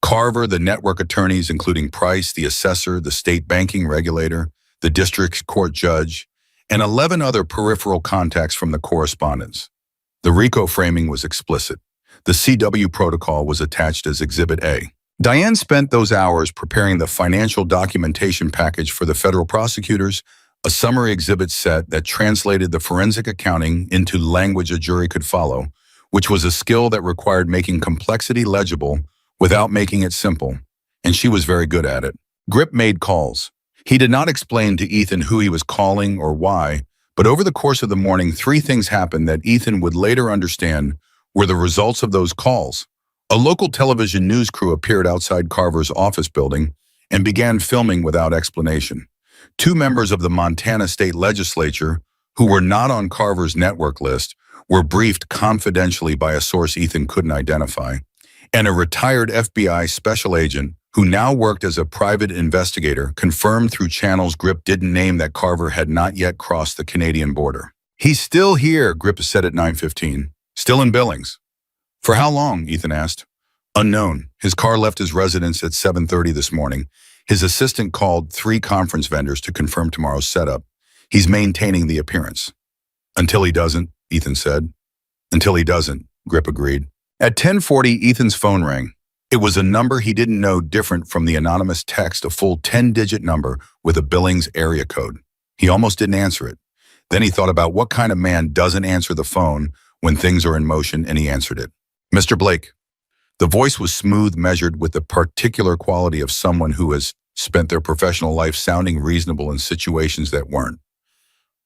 Carver, the network attorneys, including Price, the assessor, the state banking regulator, the district court judge, and 11 other peripheral contacts from the correspondence. The RICO framing was explicit. The CW protocol was attached as Exhibit A. Diane spent those hours preparing the financial documentation package for the federal prosecutors, a summary exhibit set that translated the forensic accounting into language a jury could follow, which was a skill that required making complexity legible without making it simple, and she was very good at it. Grip made calls. He did not explain to Ethan who he was calling or why, but over the course of the morning, 3 things happened that Ethan would later understand were the results of those calls. A local television news crew appeared outside Carver's office building and began filming without explanation. 2 members of the Montana State Legislature, who were not on Carver's network list, were briefed confidentially by a source Ethan couldn't identify, and a retired FBI special agent who now worked as a private investigator confirmed through channels Grip didn't name that Carver had not yet crossed the Canadian border. He's still here, Grip said at 9:15. Still in Billings. For how long? Ethan asked. Unknown. His car left his residence at 7:30 this morning. His assistant called 3 conference vendors to confirm tomorrow's setup. He's maintaining the appearance. Until he doesn't, Ethan said. Until he doesn't, Grip agreed. At 10:40, Ethan's phone rang. It was a number he didn't know, different from the anonymous text, a full 10-digit number with a Billings area code. He almost didn't answer it. Then he thought about what kind of man doesn't answer the phone when things are in motion, and he answered it. Mr. Blake. The voice was smooth, measured with the particular quality of someone who has spent their professional life sounding reasonable in situations that weren't.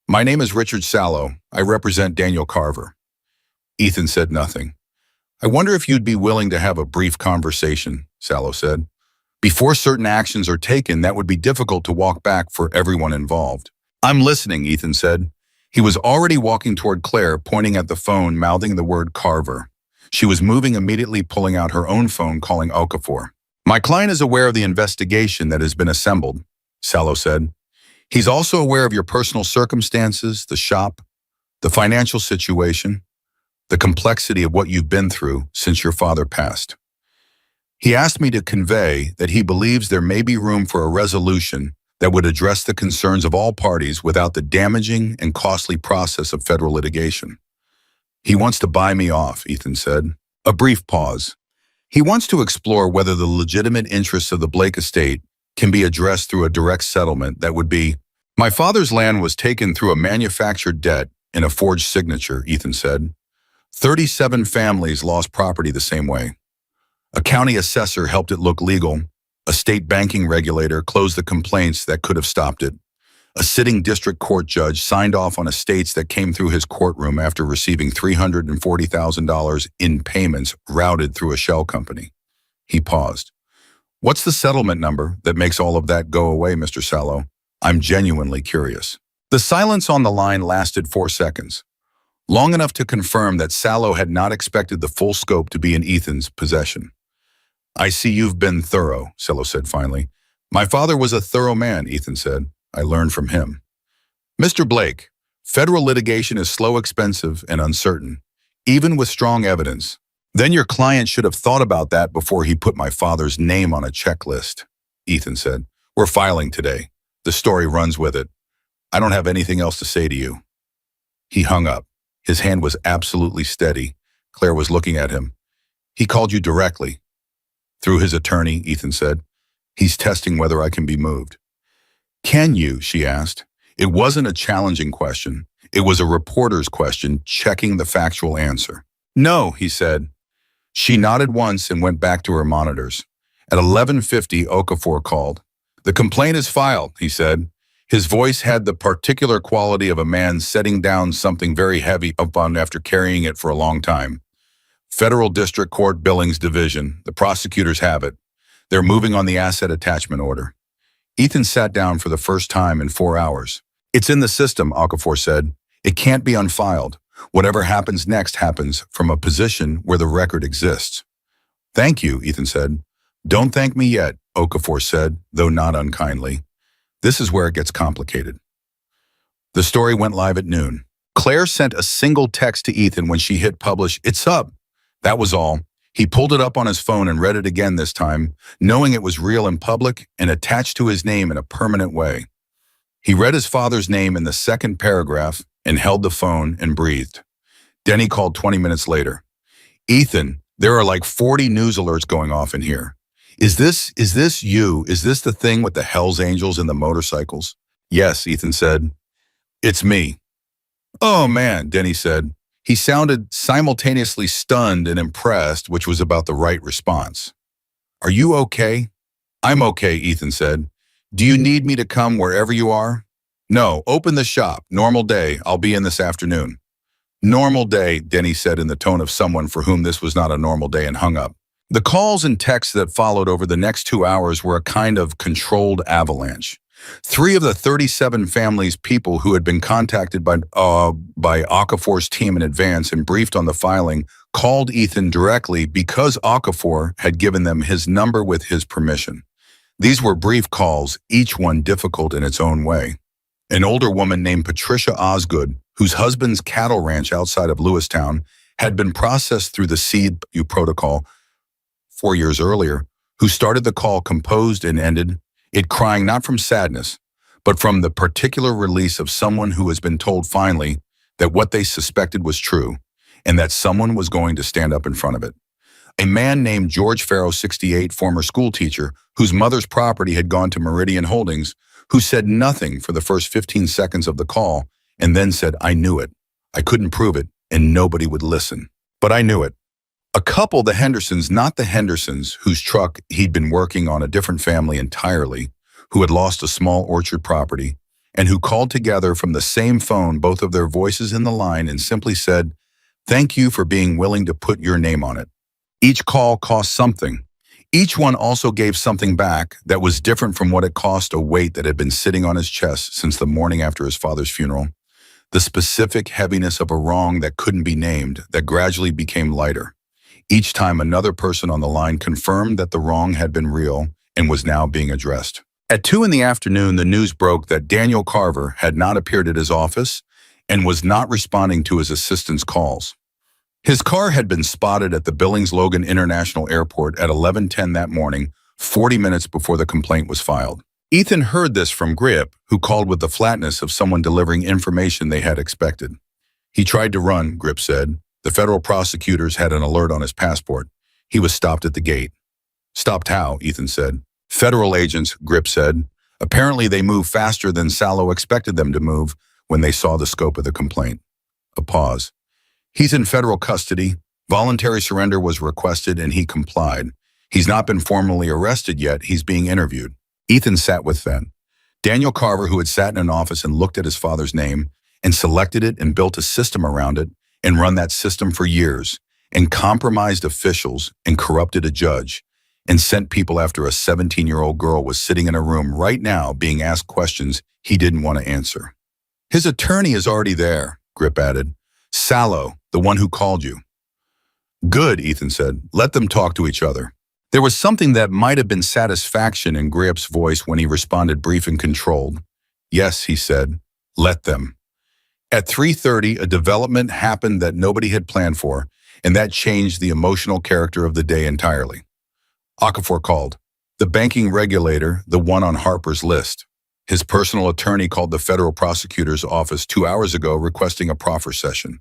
My name is Richard Sallow. I represent Daniel Carver. Ethan said nothing. I wonder if you'd be willing to have a brief conversation, Sallow said. Before certain actions are taken, that would be difficult to walk back for everyone involved. I'm listening, Ethan said. He was already walking toward Claire, pointing at the phone, mouthing the word Carver. She was moving immediately, pulling out her own phone, calling Okafor. My client is aware of the investigation that has been assembled, Sallow said. He's also aware of your personal circumstances, the shop, the financial situation, the complexity of what you've been through since your father passed. He asked me to convey that he believes there may be room for a resolution that would address the concerns of all parties without the damaging and costly process of federal litigation. He wants to buy me off, Ethan said. A brief pause. He wants to explore whether the legitimate interests of the Blake estate can be addressed through a direct settlement that would be, my father's land was taken through a manufactured debt in a forged signature, Ethan said. 37 families lost property the same way. A county assessor helped it look legal. A state banking regulator closed the complaints that could have stopped it. A sitting district court judge signed off on estates that came through his courtroom after receiving $340,000 in payments routed through a shell company. He paused. What's the settlement number that makes all of that go away, Mr. Sallow? I'm genuinely curious. The silence on the line lasted 4 seconds, long enough to confirm that Sallow had not expected the full scope to be in Ethan's possession. I see you've been thorough, Sallow said finally. My father was a thorough man, Ethan said. I learned from him. Mr. Blake, federal litigation is slow, expensive, and uncertain, even with strong evidence. Then your client should have thought about that before he put my father's name on a checklist, Ethan said. We're filing today. The story runs with it. I don't have anything else to say to you. He hung up. His hand was absolutely steady. Claire was looking at him. He called you directly. Through his attorney, Ethan said. He's testing whether I can be moved. Can you? She asked. It wasn't a challenging question. It was a reporter's question, checking the factual answer. No, he said. She nodded once and went back to her monitors. At 11:50, Okafor called. The complaint is filed, he said. His voice had the particular quality of a man setting down something very heavy upon after carrying it for a long time. Federal District Court Billings Division. The prosecutors have it. They're moving on the asset attachment order. Ethan sat down for the first time in 4 hours. It's in the system, Okafor said. It can't be unfiled. Whatever happens next happens from a position where the record exists. Thank you, Ethan said. Don't thank me yet, Okafor said, though not unkindly. This is where it gets complicated. The story went live at noon. Claire sent a single text to Ethan when she hit publish. It's up. That was all. He pulled it up on his phone and read it again this time, knowing it was real and public and attached to his name in a permanent way. He read his father's name in the second paragraph and held the phone and breathed. Denny called 20 minutes later. Ethan, there are like 40 news alerts going off in here. Is this you? Is this the thing with the Hells Angels and the motorcycles? Yes, Ethan said. It's me. Oh man, Denny said. He sounded simultaneously stunned and impressed, which was about the right response. Are you okay? I'm okay, Ethan said. Do you need me to come wherever you are? No, open the shop. Normal day. I'll be in this afternoon. Normal day, Denny said in the tone of someone for whom this was not a normal day, and hung up. The calls and texts that followed over the next 2 hours were a kind of controlled avalanche. 3 of the 37 families' people who had been contacted by Okafor's team in advance and briefed on the filing called Ethan directly because Okafor had given them his number with his permission. These were brief calls, each one difficult in its own way. An older woman named Patricia Osgood, whose husband's cattle ranch outside of Lewistown had been processed through the CEDU protocol 4 years earlier, who started the call, composed and ended it crying not from sadness, but from the particular release of someone who has been told finally that what they suspected was true, and that someone was going to stand up in front of it. A man named George Farrow, 68, former school teacher, whose mother's property had gone to Meridian Holdings, who said nothing for the first 15 seconds of the call, and then said, I knew it. I couldn't prove it, and nobody would listen. But I knew it. A couple, the Hendersons, not the Hendersons, whose truck he'd been working on, a different family entirely, who had lost a small orchard property, and who called together from the same phone, both of their voices in the line, and simply said, thank you for being willing to put your name on it. Each call cost something. Each one also gave something back that was different from what it cost, a weight that had been sitting on his chest since the morning after his father's funeral. The specific heaviness of a wrong that couldn't be named, that gradually became lighter. Each time another person on the line confirmed that the wrong had been real and was now being addressed. At 2 in the afternoon, the news broke that Daniel Carver had not appeared at his office and was not responding to his assistant's calls. His car had been spotted at the Billings Logan International Airport at 11:10 that morning, 40 minutes before the complaint was filed. Ethan heard this from Grip, who called with the flatness of someone delivering information they had expected. He tried to run, Grip said. The federal prosecutors had an alert on his passport. He was stopped at the gate. Stopped how? Ethan said. Federal agents, Grip said. Apparently they moved faster than Salo expected them to move when they saw the scope of the complaint. A pause. He's in federal custody. Voluntary surrender was requested and he complied. He's not been formally arrested yet. He's being interviewed. Ethan sat with that. Daniel Carver, who had sat in an office and looked at his father's name and selected it and built a system around it, and run that system for years, and compromised officials and corrupted a judge, and sent people after a 17-year-old girl was sitting in a room right now being asked questions he didn't want to answer. His attorney is already there, Grip added. Salo, the one who called you. Good, Ethan said. Let them talk to each other. There was something that might have been satisfaction in Grip's voice when he responded brief and controlled. Yes, he said. Let them. At 3:30, a development happened that nobody had planned for, and that changed the emotional character of the day entirely. Okafor called. The banking regulator, the one on Harper's list. His personal attorney called the federal prosecutor's office 2 hours ago requesting a proffer session.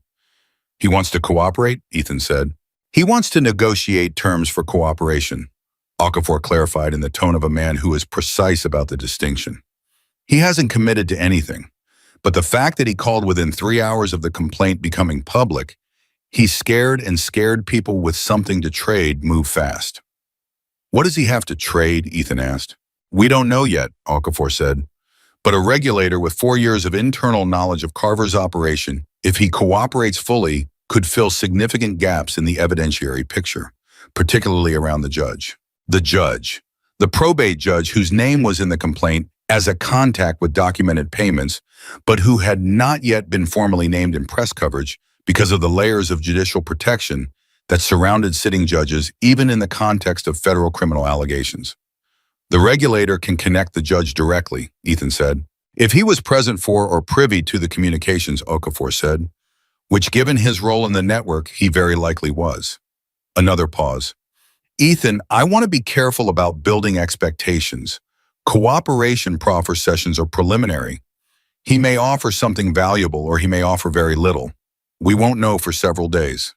He wants to cooperate, Ethan said. He wants to negotiate terms for cooperation, Okafor clarified in the tone of a man who is precise about the distinction. He hasn't committed to anything, but the fact that he called within 3 hours of the complaint becoming public, he scared people with something to trade move fast. What does he have to trade? Ethan asked. We don't know yet, Okafor said. But a regulator with 4 years of internal knowledge of Carver's operation, if he cooperates fully, could fill significant gaps in the evidentiary picture, particularly around the judge. The judge, the probate judge whose name was in the complaint as a contact with documented payments, but who had not yet been formally named in press coverage because of the layers of judicial protection that surrounded sitting judges even in the context of federal criminal allegations. The regulator can connect the judge directly, Ethan said. If he was present for or privy to the communications, Okafor said, which given his role in the network, he very likely was. Another pause. Ethan, I want to be careful about building expectations. Cooperation proffer sessions are preliminary. He may offer something valuable or he may offer very little. We won't know for several days.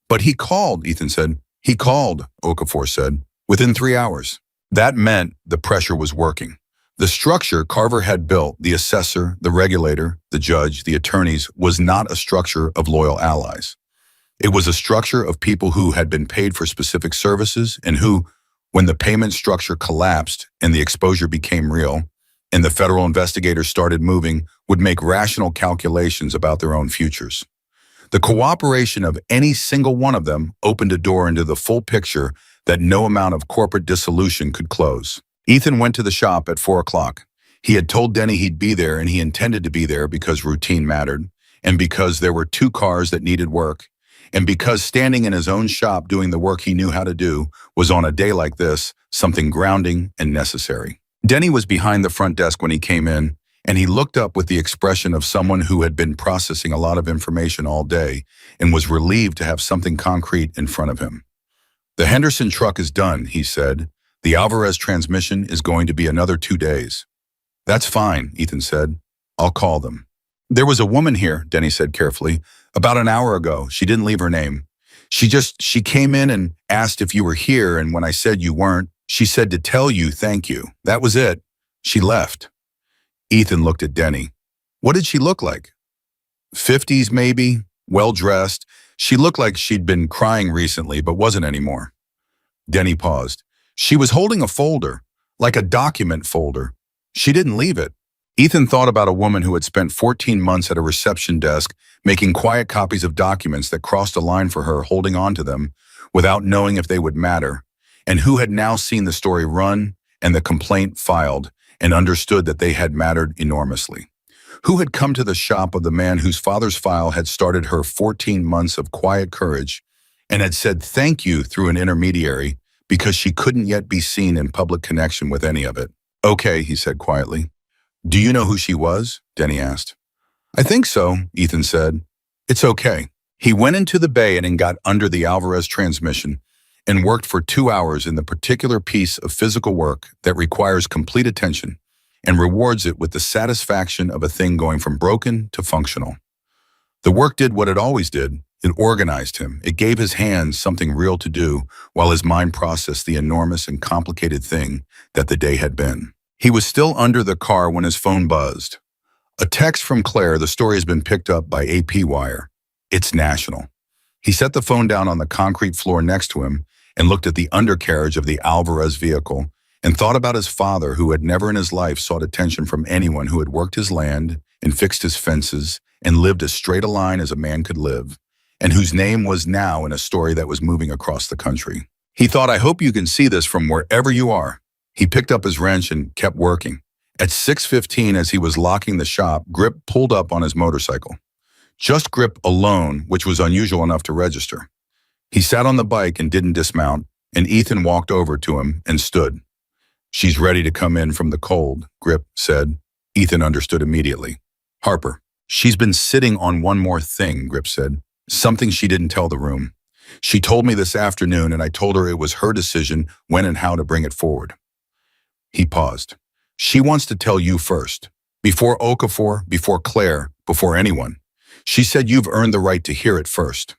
But he called, Ethan said. He called, Okafor said, within 3 hours. That meant the pressure was working. The structure Carver had built, the assessor, the regulator, the judge, the attorneys, was not a structure of loyal allies. It was a structure of people who had been paid for specific services and who, when the payment structure collapsed and the exposure became real, and the federal investigators started moving, would make rational calculations about their own futures. The cooperation of any single one of them opened a door into the full picture that no amount of corporate dissolution could close. Ethan went to the shop at 4 o'clock. He had told Denny he'd be there and he intended to be there because routine mattered, and because there were 2 cars that needed work, and because standing in his own shop doing the work he knew how to do was on a day like this something grounding and necessary. Denny was behind the front desk when he came in, and he looked up with the expression of someone who had been processing a lot of information all day and was relieved to have something concrete in front of him. The Henderson truck is done, he said. The Alvarez transmission is going to be another 2 days. That's fine, Ethan said. I'll call them. There was a woman here, Denny said carefully, about an hour ago. She didn't leave her name. She came in and asked if you were here, and when I said you weren't, she said to tell you thank you. That was it. She left. Ethan looked at Denny. What did she look like? 50s maybe, well-dressed. She looked like she'd been crying recently, but wasn't anymore. Denny paused. She was holding a folder, like a document folder. She didn't leave it. Ethan thought about a woman who had spent 14 months at a reception desk making quiet copies of documents that crossed a line for her, holding on to them without knowing if they would matter, and who had now seen the story run and the complaint filed and understood that they had mattered enormously. Who had come to the shop of the man whose father's file had started her 14 months of quiet courage and had said thank you through an intermediary because she couldn't yet be seen in public connection with any of it. Okay, he said quietly. Do you know who she was? Denny asked. I think so, Ethan said. It's okay. He went into the bay and got under the Alvarez transmission and worked for 2 hours in the particular piece of physical work that requires complete attention and rewards it with the satisfaction of a thing going from broken to functional. The work did what it always did. It organized him. It gave his hands something real to do while his mind processed the enormous and complicated thing that the day had been. He was still under the car when his phone buzzed. A text from Claire. The story has been picked up by AP Wire. It's national. He set the phone down on the concrete floor next to him and looked at the undercarriage of the Alvarez vehicle and thought about his father, who had never in his life sought attention from anyone, who had worked his land and fixed his fences and lived as straight a line as a man could live, and whose name was now in a story that was moving across the country. He thought, I hope you can see this from wherever you are. He picked up his wrench and kept working. At 6:15, as he was locking the shop, Grip pulled up on his motorcycle. Just Grip alone, which was unusual enough to register. He sat on the bike and didn't dismount, and Ethan walked over to him and stood. "She's ready to come in from the cold," Grip said. Ethan understood immediately. "Harper, she's been sitting on one more thing," Grip said. "Something she didn't tell the room. She told me this afternoon, and I told her it was her decision when and how to bring it forward." He paused. "She wants to tell you first. Before Okafor, before Claire, before anyone. She said you've earned the right to hear it first."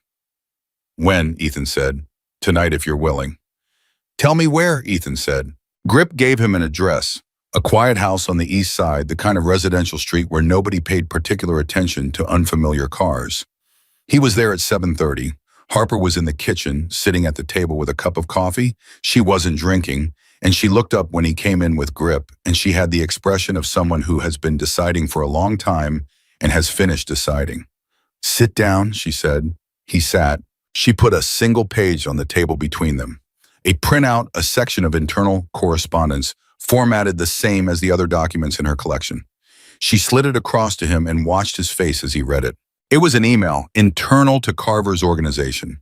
"When?" Ethan said. "Tonight if you're willing." "Tell me where," Ethan said. Grip gave him an address, a quiet house on the east side, the kind of residential street where nobody paid particular attention to unfamiliar cars. He was there at 7:30. Harper was in the kitchen, sitting at the table with a cup of coffee. She wasn't drinking, and she looked up when he came in with Grip, and she had the expression of someone who has been deciding for a long time and has finished deciding. "Sit down," she said. He sat. She put a single page on the table between them. A printout, a section of internal correspondence, formatted the same as the other documents in her collection. She slid it across to him and watched his face as he read it. It was an email, internal to Carver's organization,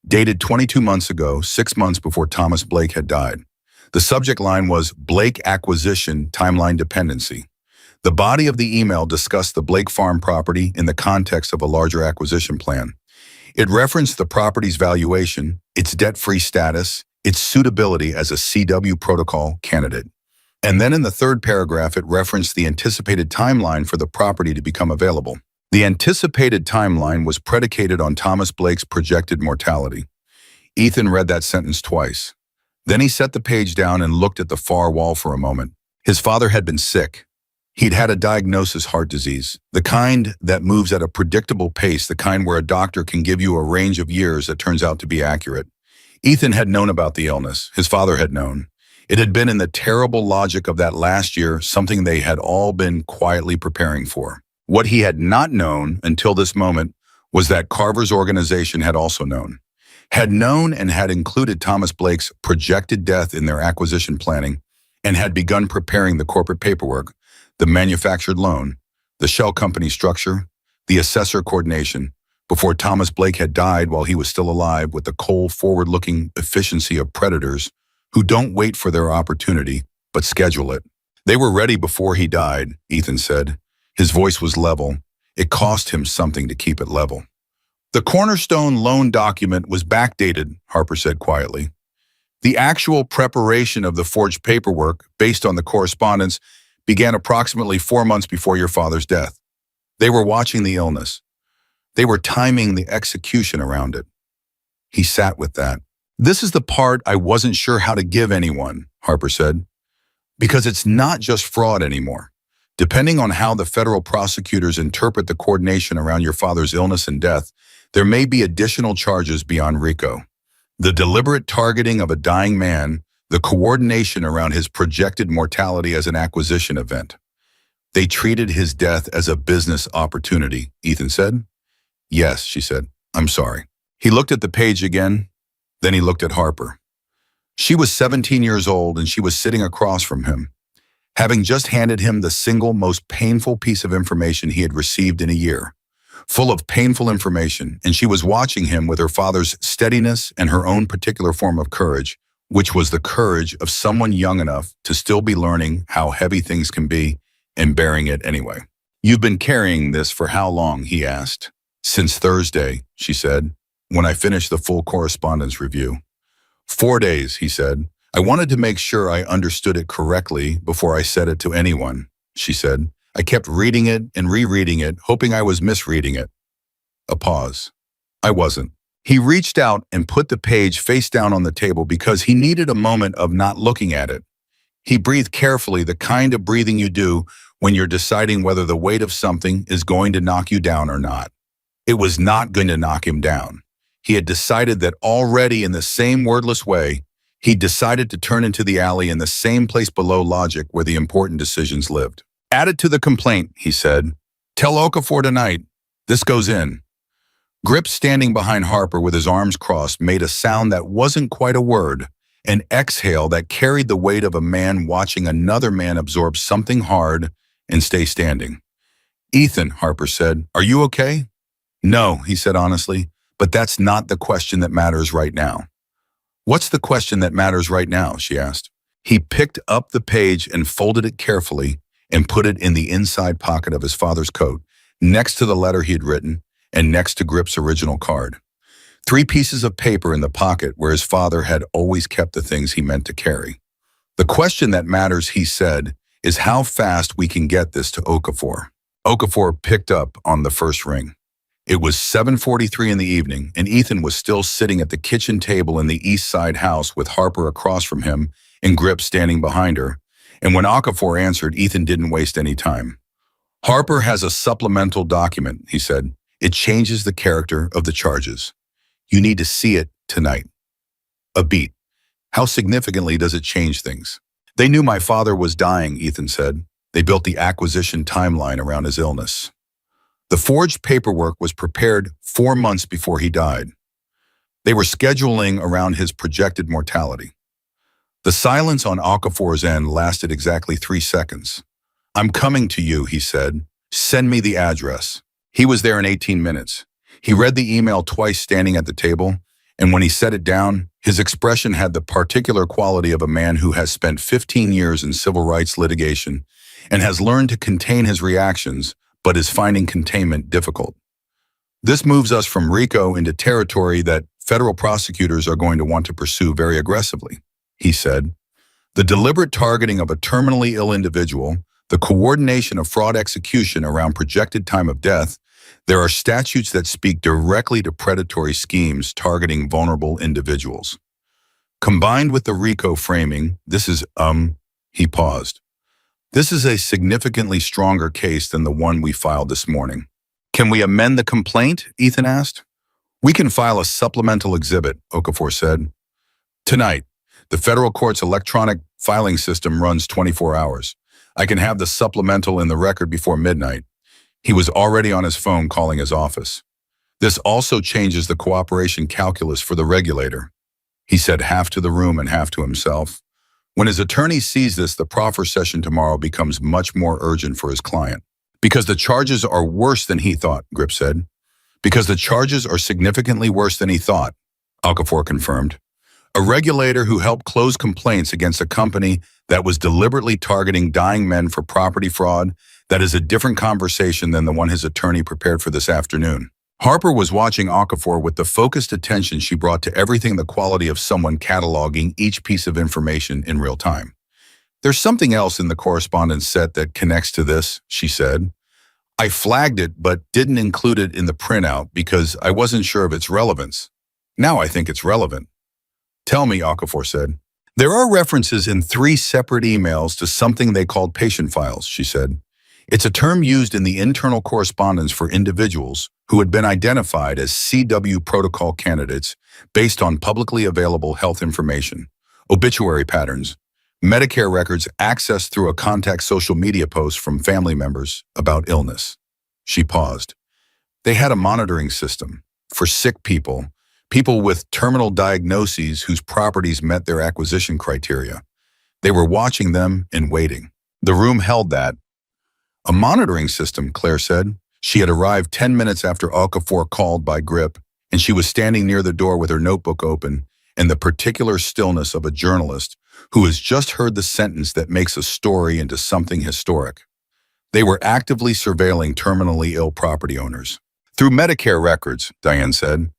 dated 22 months ago, 6 months before Thomas Blake had died. The subject line was Blake Acquisition Timeline Dependency. The body of the email discussed the Blake Farm property in the context of a larger acquisition plan. It referenced the property's valuation, its debt-free status, its suitability as a CW protocol candidate. And then in the third paragraph, it referenced the anticipated timeline for the property to become available. The anticipated timeline was predicated on Thomas Blake's projected mortality. Ethan read that sentence twice. Then he set the page down and looked at the far wall for a moment. His father had been sick. He'd had a diagnosis, heart disease, the kind that moves at a predictable pace, the kind where a doctor can give you a range of years that turns out to be accurate. Ethan had known about the illness. His father had known. It had been in the terrible logic of that last year, something they had all been quietly preparing for. What he had not known until this moment was that Carver's organization had also known. Had known and had included Thomas Blake's projected death in their acquisition planning and had begun preparing the corporate paperwork, the manufactured loan, the shell company structure, the assessor coordination, before Thomas Blake had died while he was still alive with the cold, forward-looking efficiency of predators who don't wait for their opportunity, but schedule it. They were ready before he died, Ethan said. His voice was level. It cost him something to keep it level. "The cornerstone loan document was backdated," Harper said quietly. "The actual preparation of the forged paperwork, based on the correspondence, began approximately 4 months before your father's death. They were watching the illness. They were timing the execution around it." He sat with that. "This is the part I wasn't sure how to give anyone," Harper said, "because it's not just fraud anymore. Depending on how the federal prosecutors interpret the coordination around your father's illness and death, there may be additional charges beyond RICO. The deliberate targeting of a dying man, the coordination around his projected mortality as an acquisition event. They treated his death as a business opportunity," Ethan said. "Yes," she said. "I'm sorry." He looked at the page again, then he looked at Harper. She was 17 years old and she was sitting across from him, having just handed him the single most painful piece of information he had received in a year, full of painful information, and she was watching him with her father's steadiness and her own particular form of courage, which was the courage of someone young enough to still be learning how heavy things can be and bearing it anyway. "You've been carrying this for how long?" he asked. "Since Thursday," she said, "when I finished the full correspondence review." 4 days, he said. "I wanted to make sure I understood it correctly before I said it to anyone," she said. "I kept reading it and rereading it, hoping I was misreading it." A pause. "I wasn't." He reached out and put the page face down on the table because he needed a moment of not looking at it. He breathed carefully, the kind of breathing you do when you're deciding whether the weight of something is going to knock you down or not. It was not going to knock him down. He had decided that already in the same wordless way. He decided to turn into the alley in the same place below logic where the important decisions lived. "Add it to the complaint," he said. "Tell Okafor tonight. This goes in." Grip, standing behind Harper with his arms crossed, made a sound that wasn't quite a word, an exhale that carried the weight of a man watching another man absorb something hard and stay standing. "Ethan," Harper said, "are you okay?" "No," he said honestly, "but that's not the question that matters right now." What's the question that matters right now? She asked. He picked up the page and folded it carefully and put it in the inside pocket of his father's coat, next to the letter he had written and next to Grip's original card. 3 pieces of paper in the pocket where his father had always kept the things he meant to carry. The question that matters, he said, is how fast we can get this to Okafor. Okafor picked up on the first ring. It was 7:43 in the evening, and Ethan was still sitting at the kitchen table in the East Side house with Harper across from him and Grip standing behind her. And when Okafor answered, Ethan didn't waste any time. Harper has a supplemental document, he said. It changes the character of the charges. You need to see it tonight. A beat. How significantly does it change things? They knew my father was dying, Ethan said. They built the acquisition timeline around his illness. The forged paperwork was prepared 4 months before he died. They were scheduling around his projected mortality. The silence on Okafor's end lasted exactly 3 seconds. I'm coming to you, he said. Send me the address. He was there in 18 minutes. He read the email twice standing at the table, and when he set it down, his expression had the particular quality of a man who has spent 15 years in civil rights litigation and has learned to contain his reactions, but is finding containment difficult. This moves us from RICO into territory that federal prosecutors are going to want to pursue very aggressively, he said. The deliberate targeting of a terminally ill individual, the coordination of fraud execution around projected time of death. There are statutes that speak directly to predatory schemes targeting vulnerable individuals. Combined with the RICO framing, this is, he paused. This is a significantly stronger case than the one we filed this morning. Can we amend the complaint? Ethan asked. We can file a supplemental exhibit, Okafor said. Tonight, the federal court's electronic filing system runs 24 hours. I can have the supplemental in the record before midnight. He was already on his phone calling his office. This also changes the cooperation calculus for the regulator. He said half to the room and half to himself. When his attorney sees this, the proffer session tomorrow becomes much more urgent for his client. Because the charges are worse than he thought, Grip said. Because the charges are significantly worse than he thought, Okafor confirmed. A regulator who helped close complaints against a company that was deliberately targeting dying men for property fraud. That is a different conversation than the one his attorney prepared for this afternoon. Harper was watching Okafor with the focused attention she brought to everything, the quality of someone cataloging each piece of information in real time. There's something else in the correspondence set that connects to this, she said. I flagged it but didn't include it in the printout because I wasn't sure of its relevance. Now I think it's relevant. Tell me, Okafor said. There are references in 3 separate emails to something they called patient files, she said. It's a term used in the internal correspondence for individuals who had been identified as CW protocol candidates based on publicly available health information, obituary patterns, Medicare records accessed through a contact social media post from family members about illness. She paused. They had a monitoring system for sick people, people with terminal diagnoses whose properties met their acquisition criteria. They were watching them and waiting. The room held that. A monitoring system, Claire said. She had arrived 10 minutes after Okafor called by Grip, and she was standing near the door with her notebook open and the particular stillness of a journalist who has just heard the sentence that makes a story into something historic. They were actively surveilling terminally ill property owners. Through Medicare records, Diane said.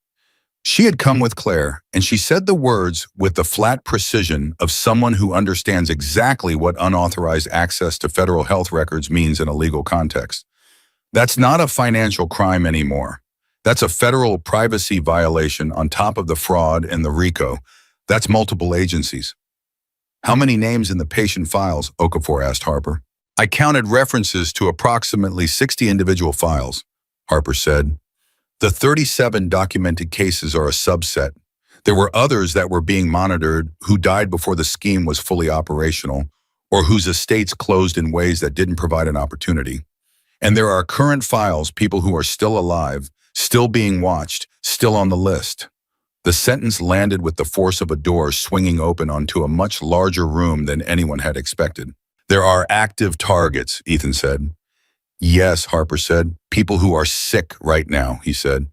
She had come with Claire, and she said the words with the flat precision of someone who understands exactly what unauthorized access to federal health records means in a legal context. That's not a financial crime anymore. That's a federal privacy violation on top of the fraud and the RICO. That's multiple agencies. How many names in the patient files? Okafor asked Harper. I counted references to approximately 60 individual files, Harper said. The 37 documented cases are a subset. There were others that were being monitored who died before the scheme was fully operational or whose estates closed in ways that didn't provide an opportunity. And there are current files, people who are still alive, still being watched, still on the list. The sentence landed with the force of a door swinging open onto a much larger room than anyone had expected. There are active targets, Ethan said. Yes, Harper said. People who are sick right now, he said.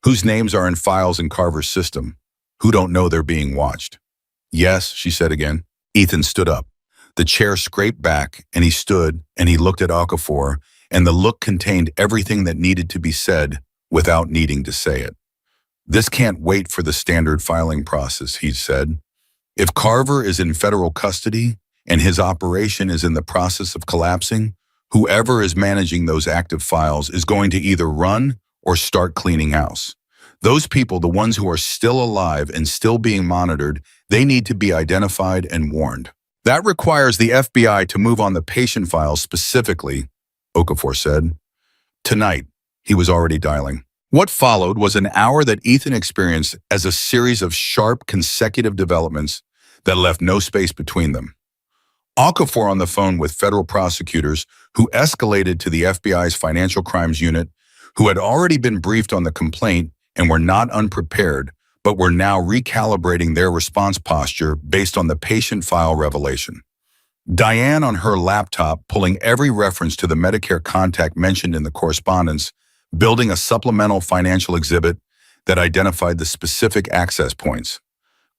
Whose names are in files in Carver's system. who don't know they're being watched. Yes, she said again. Ethan stood up. The chair scraped back, and he stood, and he looked at Okafor, and the look contained everything that needed to be said without needing to say it. This can't wait for the standard filing process, he said. If Carver is in federal custody and his operation is in the process of collapsing, whoever is managing those active files is going to either run or start cleaning house. Those people, the ones who are still alive and still being monitored, they need to be identified and warned. That requires the FBI to move on the patient files specifically, Okafor said. Tonight, he was already dialing. What followed was an hour that Ethan experienced as a series of sharp consecutive developments that left no space between them. Okafor on the phone with federal prosecutors who escalated to the FBI's Financial Crimes Unit, who had already been briefed on the complaint and were not unprepared, but were now recalibrating their response posture based on the patient file revelation. Diane on her laptop pulling every reference to the Medicare contact mentioned in the correspondence, building a supplemental financial exhibit that identified the specific access points.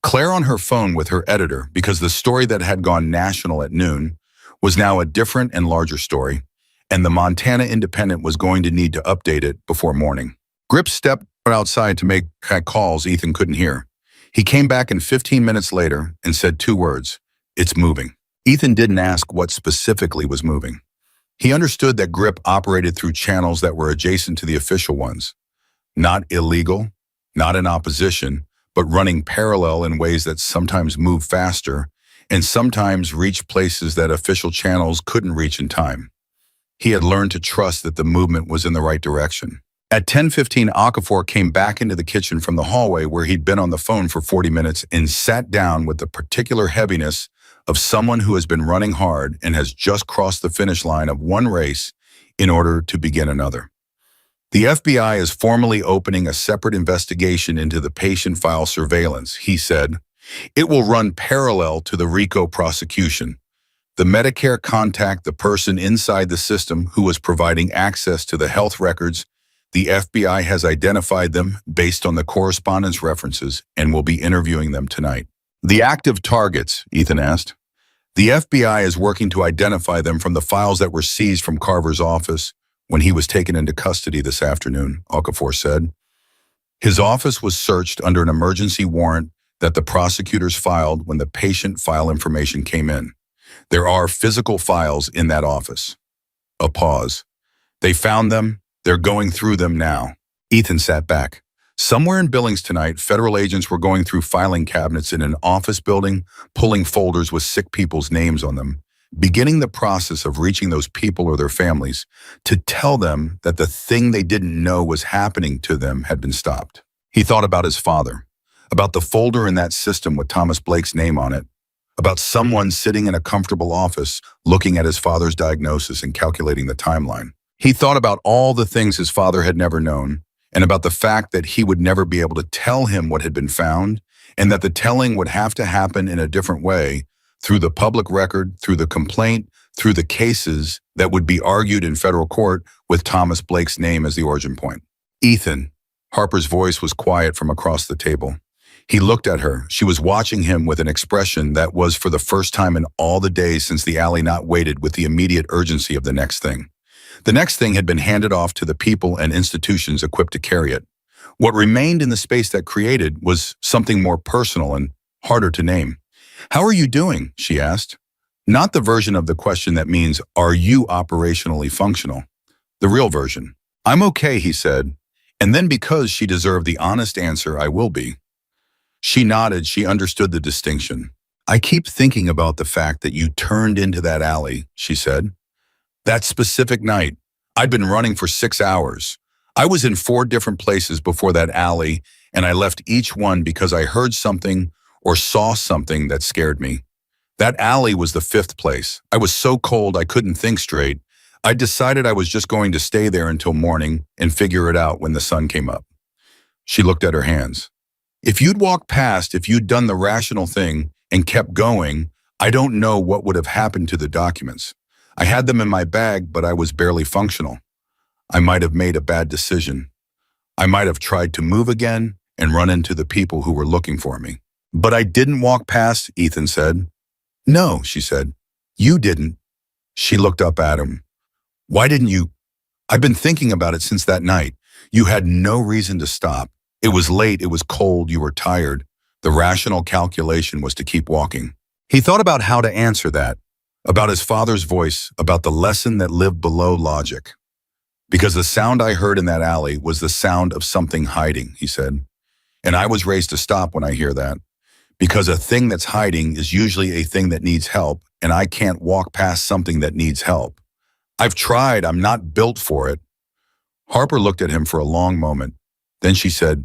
Claire on her phone with her editor because the story that had gone national at noon was now a different and larger story, and the Montana Independent was going to need to update it before morning. Grip stepped outside to make calls Ethan couldn't hear. He came back in 15 minutes later and said 2 words, "It's moving." Ethan didn't ask what specifically was moving. He understood that Grip operated through channels that were adjacent to the official ones. Not illegal, not in opposition, but running parallel in ways that sometimes move faster and sometimes reach places that official channels couldn't reach in time. He had learned to trust that the movement was in the right direction. At 10:15, Okafor came back into the kitchen from the hallway where he'd been on the phone for 40 minutes and sat down with the particular heaviness of someone who has been running hard and has just crossed the finish line of one race in order to begin another. The FBI is formally opening a separate investigation into the patient file surveillance, he said. It will run parallel to the RICO prosecution. The Medicare contact the person inside the system who was providing access to the health records. The FBI has identified them based on the correspondence references and will be interviewing them tonight. The active targets, Ethan asked. The FBI is working to identify them from the files that were seized from Carver's office when he was taken into custody this afternoon, Okafor said. His office was searched under an emergency warrant that the prosecutors filed when the patient file information came in. There are physical files in that office. A pause. They found them. They're going through them now. Ethan sat back. Somewhere in Billings tonight, federal agents were going through filing cabinets in an office building, pulling folders with sick people's names on them, beginning the process of reaching those people or their families to tell them that the thing they didn't know was happening to them had been stopped. He thought about his father, about the folder in that system with Thomas Blake's name on it, about someone sitting in a comfortable office looking at his father's diagnosis and calculating the timeline. He thought about all the things his father had never known, and about the fact that he would never be able to tell him what had been found, and that the telling would have to happen in a different way, through the public record, through the complaint, through the cases that would be argued in federal court with Thomas Blake's name as the origin point. Ethan, Harper's voice was quiet from across the table. He looked at her. She was watching him with an expression that was for the first time in all the days since the alley not waited with the immediate urgency of the next thing. The next thing had been handed off to the people and institutions equipped to carry it. What remained in the space that created was something more personal and harder to name. "How are you doing?" she asked. Not the version of the question that means, "Are you operationally functional?" The real version. "I'm okay," he said. And then because she deserved the honest answer, "I will be." She nodded. She understood the distinction. "I keep thinking about the fact that you turned into that alley," she said. "That specific night, I'd been running for 6 hours. I was in 4 different places before that alley, and I left each one because I heard something or saw something that scared me. That alley was the 5th place. I was so cold I couldn't think straight. I decided I was just going to stay there until morning and figure it out when the sun came up." She looked at her hands. "If you'd walked past, if you'd done the rational thing and kept going, I don't know what would have happened to the documents. I had them in my bag, but I was barely functional. I might have made a bad decision. I might have tried to move again and run into the people who were looking for me. But I didn't walk past, Ethan said. No, she said. You didn't. She looked up at him. Why didn't you? I've been thinking about it since that night. You had no reason to stop. It was late, it was cold, you were tired. The rational calculation was to keep walking. He thought about how to answer that, about his father's voice, about the lesson that lived below logic. Because the sound I heard in that alley was the sound of something hiding, he said. And I was raised to stop when I hear that. Because a thing that's hiding is usually a thing that needs help, and I can't walk past something that needs help. I've tried, I'm not built for it. Harper looked at him for a long moment. Then she said,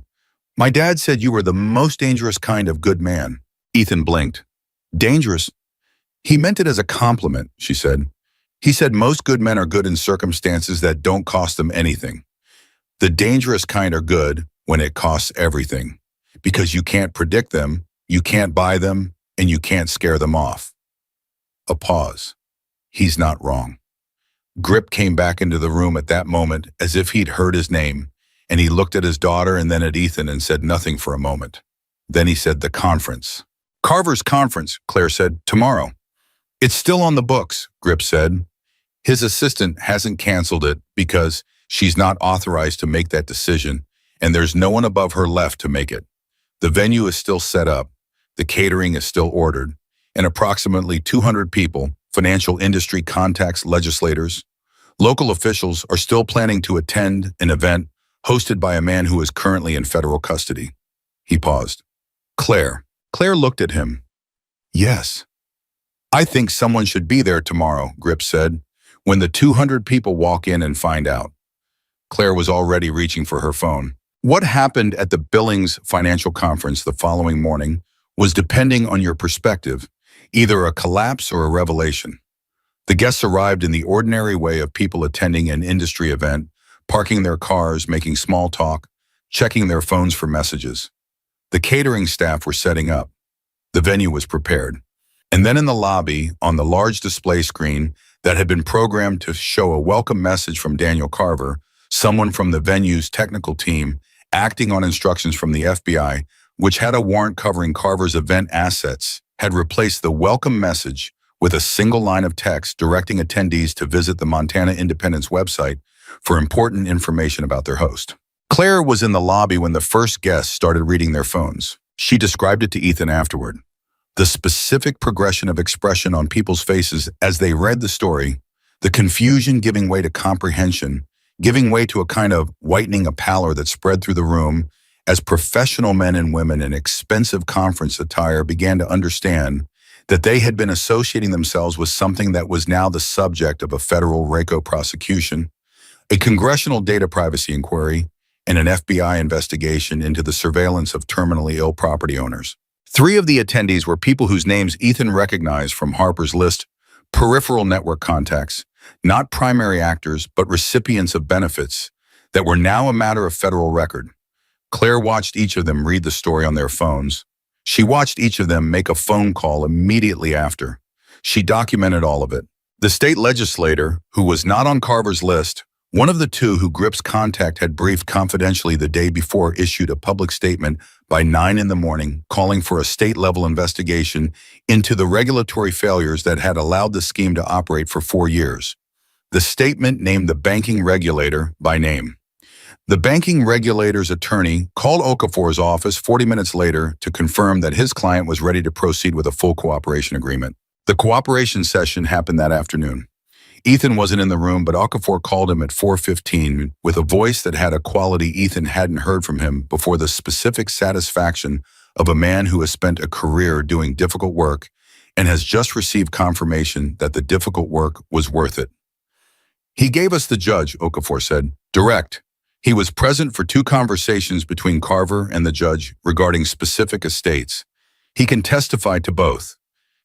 My dad said you were the most dangerous kind of good man. Ethan blinked. Dangerous? He meant it as a compliment, she said. He said most good men are good in circumstances that don't cost them anything. The dangerous kind are good when it costs everything, because you can't predict them, you can't buy them, and you can't scare them off. A pause. He's not wrong. Grip came back into the room at that moment as if he'd heard his name, and he looked at his daughter and then at Ethan and said nothing for a moment. Then he said, the conference. Carver's conference, Claire said, tomorrow. It's still on the books, Grip said. His assistant hasn't canceled it because she's not authorized to make that decision, and there's no one above her left to make it. The venue is still set up, the catering is still ordered, and approximately 200 people, financial industry contacts, legislators, local officials are still planning to attend an event hosted by a man who is currently in federal custody. He paused. Claire looked at him. Yes. I think someone should be there tomorrow, Grip said, when the 200 people walk in and find out. Claire was already reaching for her phone. What happened at the Billings Financial Conference the following morning was, depending on your perspective, either a collapse or a revelation. The guests arrived in the ordinary way of people attending an industry event, parking their cars, making small talk, checking their phones for messages. The catering staff were setting up. The venue was prepared. And then in the lobby, on the large display screen that had been programmed to show a welcome message from Daniel Carver, someone from the venue's technical team, acting on instructions from the FBI, which had a warrant covering Carver's event assets, had replaced the welcome message with a single line of text directing attendees to visit the Montana Independent's website for important information about their host. Claire was in the lobby when the first guests started reading their phones. She described it to Ethan afterward. The specific progression of expression on people's faces as they read the story, the confusion giving way to comprehension, giving way to a kind of whitening of pallor that spread through the room as professional men and women in expensive conference attire began to understand that they had been associating themselves with something that was now the subject of a federal RICO prosecution, a congressional data privacy inquiry, and an FBI investigation into the surveillance of terminally ill property owners. 3 of the attendees were people whose names Ethan recognized from Harper's list, peripheral network contacts, not primary actors, but recipients of benefits that were now a matter of federal record. Claire watched each of them read the story on their phones. She watched each of them make a phone call immediately after. She documented all of it. The state legislator, who was not on Carver's list, one of the 2 who Grip's contact had briefed confidentially the day before, issued a public statement by 9 in the morning calling for a state-level investigation into the regulatory failures that had allowed the scheme to operate for 4 years. The statement named the banking regulator by name. The banking regulator's attorney called Okafor's office 40 minutes later to confirm that his client was ready to proceed with a full cooperation agreement. The cooperation session happened that afternoon. Ethan wasn't in the room, but Okafor called him at 4:15 with a voice that had a quality Ethan hadn't heard from him before, the specific satisfaction of a man who has spent a career doing difficult work and has just received confirmation that the difficult work was worth it. He gave us the judge, Okafor said. Direct. He was present for 2 conversations between Carver and the judge regarding specific estates. He can testify to both.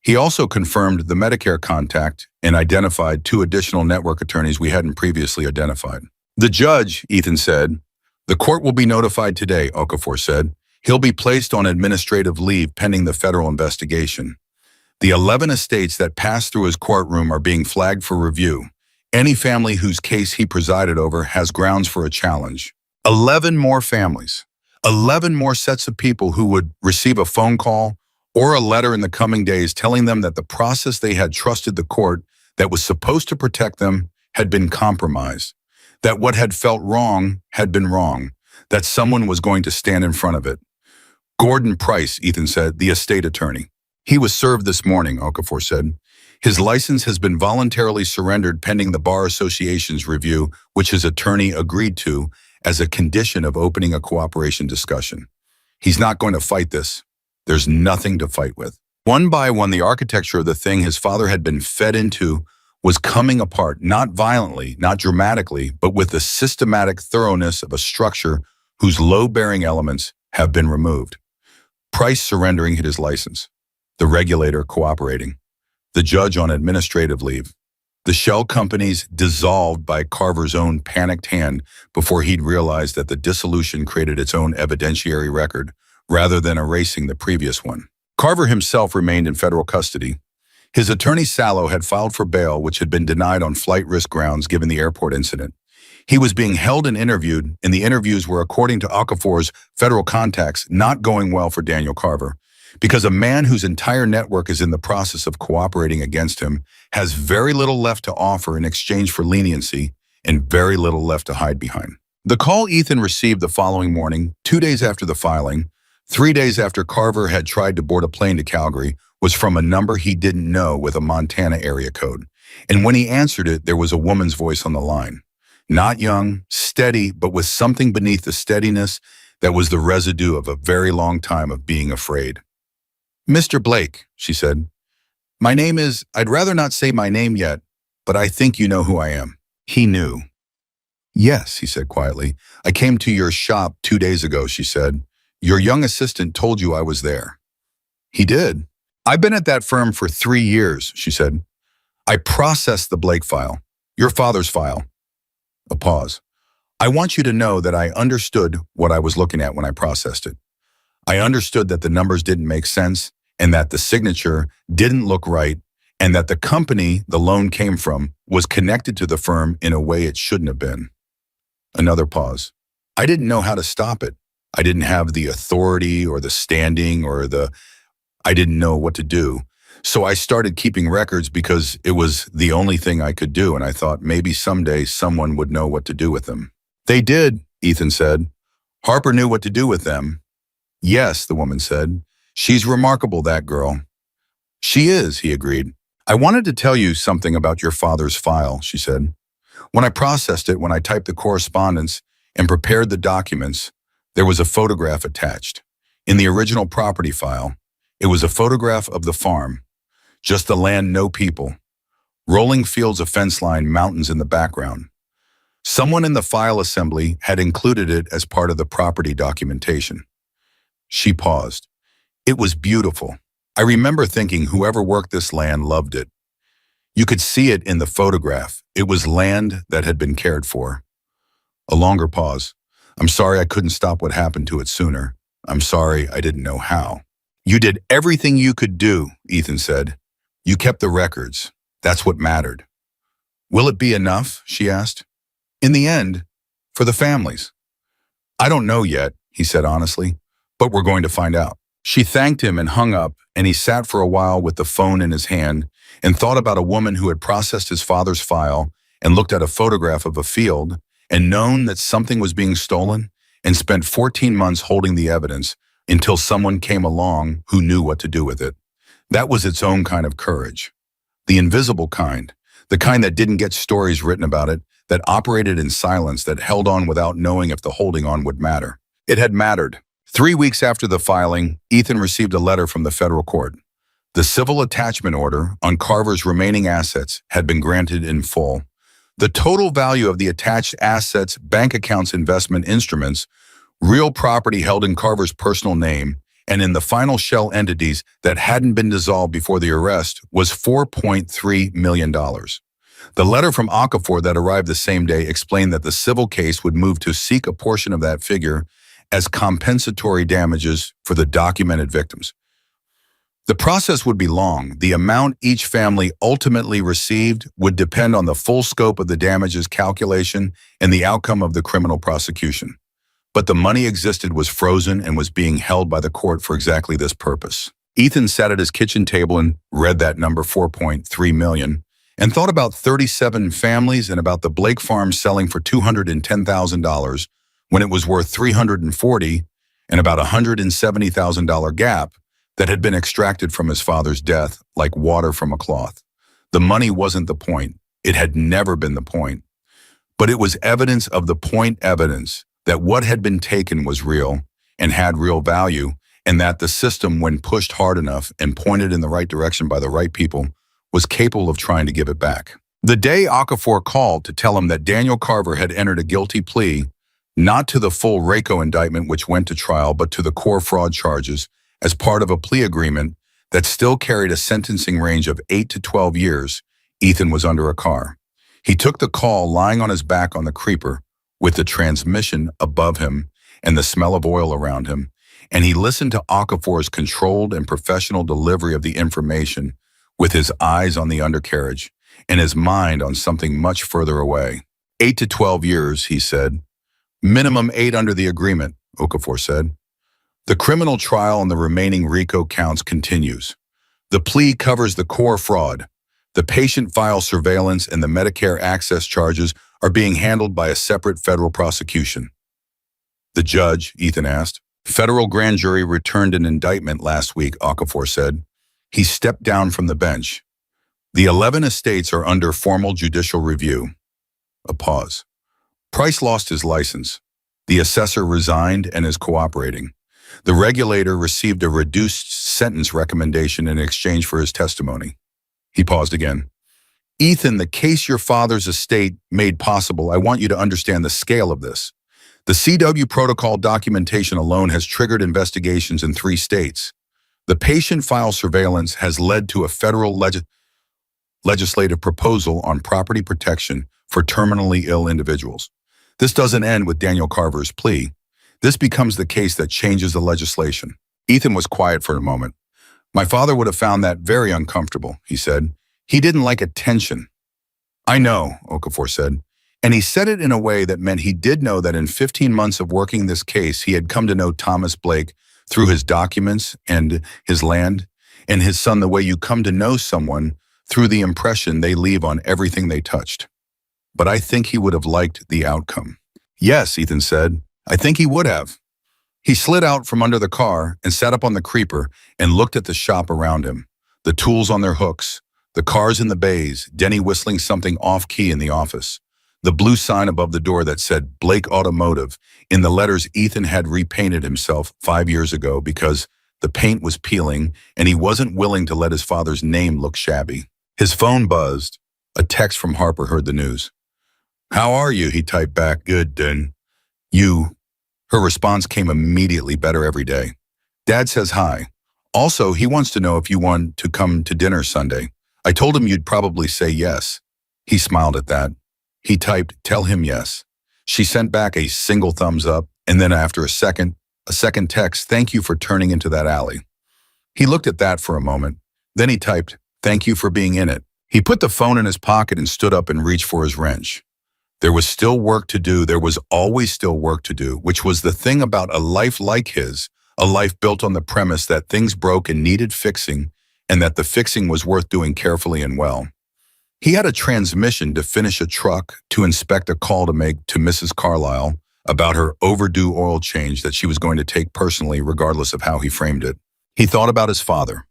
He also confirmed the Medicare contact and identified 2 additional network attorneys we hadn't previously identified. The judge, Ethan said, the court will be notified today, Okafor said. He'll be placed on administrative leave pending the federal investigation. The 11 estates that passed through his courtroom are being flagged for review. Any family whose case he presided over has grounds for a challenge. 11 more families. 11 more sets of people who would receive a phone call or a letter in the coming days telling them that the process they had trusted the court that was supposed to protect them had been compromised, that what had felt wrong had been wrong, that someone was going to stand in front of it. Gordon Price, Ethan said, the estate attorney. He was served this morning, Okafor said. His license has been voluntarily surrendered pending the Bar Association's review, which his attorney agreed to as a condition of opening a cooperation discussion. He's not going to fight this. There's nothing to fight with. One by one, the architecture of the thing his father had been fed into was coming apart, not violently, not dramatically, but with the systematic thoroughness of a structure whose load-bearing elements have been removed. Price surrendering his license, the regulator cooperating, the judge on administrative leave, the shell companies dissolved by Carver's own panicked hand before he'd realized that the dissolution created its own evidentiary record rather than erasing the previous one. Carver himself remained in federal custody. His attorney Sallow had filed for bail, which had been denied on flight risk grounds given the airport incident. He was being held and interviewed, and the interviews were, according to Okafor's federal contacts, not going well for Daniel Carver, because a man whose entire network is in the process of cooperating against him has very little left to offer in exchange for leniency and very little left to hide behind. The call Ethan received the following morning, 2 days after the filing, 3 days after Carver had tried to board a plane to Calgary, was from a number he didn't know with a Montana area code. And when he answered it, there was a woman's voice on the line. Not young, steady, but with something beneath the steadiness that was the residue of a very long time of being afraid. "Mr. Blake," she said, "my name is, I'd rather not say my name yet, but I think you know who I am." He knew. "Yes," he said quietly. "I came to your shop 2 days ago," she said. "Your young assistant told you I was there." "He did." "I've been at that firm for 3 years," she said. "I processed the Blake file, your father's file." A pause. "I want you to know that I understood what I was looking at when I processed it. I understood that the numbers didn't make sense and that the signature didn't look right and that the company the loan came from was connected to the firm in a way it shouldn't have been." Another pause. "I didn't know how to stop it. I didn't have the authority or the standing I didn't know what to do. So I started keeping records because it was the only thing I could do, and I thought maybe someday someone would know what to do with them." "They did," Ethan said. "Harper knew what to do with them." "Yes," the woman said. "She's remarkable, that girl." "She is," he agreed. "I wanted to tell you something about your father's file," she said. "When I processed it, when I typed the correspondence and prepared the documents, there was a photograph attached. In the original property file, it was a photograph of the farm. Just the land, no people. Rolling fields, a fence line, mountains in the background. Someone in the file assembly had included it as part of the property documentation." She paused. "It was beautiful. I remember thinking whoever worked this land loved it. You could see it in the photograph. It was land that had been cared for." A longer pause. "I'm sorry I couldn't stop what happened to it sooner. I'm sorry I didn't know how." "You did everything you could do," Ethan said. "You kept the records. That's what mattered." "Will it be enough?" she asked. "In the end, for the families." "I don't know yet," he said honestly, "but we're going to find out." She thanked him and hung up, and he sat for a while with the phone in his hand and thought about a woman who had processed his father's file and looked at a photograph of a field and known that something was being stolen and spent 14 months holding the evidence until someone came along who knew what to do with it. That was its own kind of courage. The invisible kind, the kind that didn't get stories written about it, that operated in silence, that held on without knowing if the holding on would matter. It had mattered. 3 weeks after the filing, Ethan received a letter from the federal court. The civil attachment order on Carver's remaining assets had been granted in full. The total value of the attached assets, bank accounts, investment instruments, real property held in Carver's personal name, and in the final shell entities that hadn't been dissolved before the arrest was $4.3 million. The letter from Okafor that arrived the same day explained that the civil case would move to seek a portion of that figure as compensatory damages for the documented victims. The process would be long. The amount each family ultimately received would depend on the full scope of the damages calculation and the outcome of the criminal prosecution. But the money existed was frozen and was being held by the court for exactly this purpose. Ethan sat at his kitchen table and read that number 4.3 million and thought about 37 families and about the Blake farm selling for $210,000 when it was worth $340 and about a $170,000 gap that had been extracted from his father's death like water from a cloth. The money wasn't the point. It had never been the point. But it was evidence of the point evidence that what had been taken was real and had real value, and that the system, when pushed hard enough and pointed in the right direction by the right people, was capable of trying to give it back. The day Okafor called to tell him that Daniel Carver had entered a guilty plea, not to the full RACO indictment which went to trial, but to the core fraud charges as part of a plea agreement that still carried a sentencing range of 8 to 12 years, Ethan was under a car. He took the call lying on his back on the creeper, with the transmission above him and the smell of oil around him, and he listened to Okafor's controlled and professional delivery of the information with his eyes on the undercarriage and his mind on something much further away. 8 to 12 years, he said. Minimum 8 under the agreement, Okafor said. The criminal trial on the remaining RICO counts continues. The plea covers the core fraud. The patient file surveillance and the Medicare access charges are being handled by a separate federal prosecution. The judge, Ethan asked. Federal grand jury returned an indictment last week, Okafor said. He stepped down from the bench. The 11 estates are under formal judicial review. A pause. Price lost his license. The assessor resigned and is cooperating. The regulator received a reduced sentence recommendation in exchange for his testimony. He paused again. Ethan, the case your father's estate made possible, I want you to understand the scale of this. The CW protocol documentation alone has triggered investigations in 3 states. The patient file surveillance has led to a federal legislative proposal on property protection for terminally ill individuals. This doesn't end with Daniel Carver's plea. This becomes the case that changes the legislation. Ethan was quiet for a moment. My father would have found that very uncomfortable, he said. He didn't like attention. I know, Okafor said. And he said it in a way that meant he did know that in 15 months of working this case, he had come to know Thomas Blake through his documents and his land, and his son the way you come to know someone through the impression they leave on everything they touched. But I think he would have liked the outcome. Yes, Ethan said. I think he would have. He slid out from under the car and sat up on the creeper and looked at the shop around him, the tools on their hooks, the cars in the bays, Denny whistling something off-key in the office, the blue sign above the door that said Blake Automotive in the letters Ethan had repainted himself 5 years ago because the paint was peeling and he wasn't willing to let his father's name look shabby. His phone buzzed. A text from Harper heard the news. How are you? He typed back. Good, Dan. You. Her response came immediately, better every day. Dad says hi. Also, he wants to know if you want to come to dinner Sunday. I told him you'd probably say yes. He smiled at that. He typed, tell him yes. She sent back a single thumbs up, and then after a second text, thank you for turning into that alley. He looked at that for a moment. Then he typed, thank you for being in it. He put the phone in his pocket and stood up and reached for his wrench. There was still work to do. There was always still work to do, which was the thing about a life like his, a life built on the premise that things broke and needed fixing, and that the fixing was worth doing carefully and well. He had a transmission to finish a truck, to inspect a call to make to Mrs. Carlisle about her overdue oil change that she was going to take personally regardless of how he framed it. He thought about his father,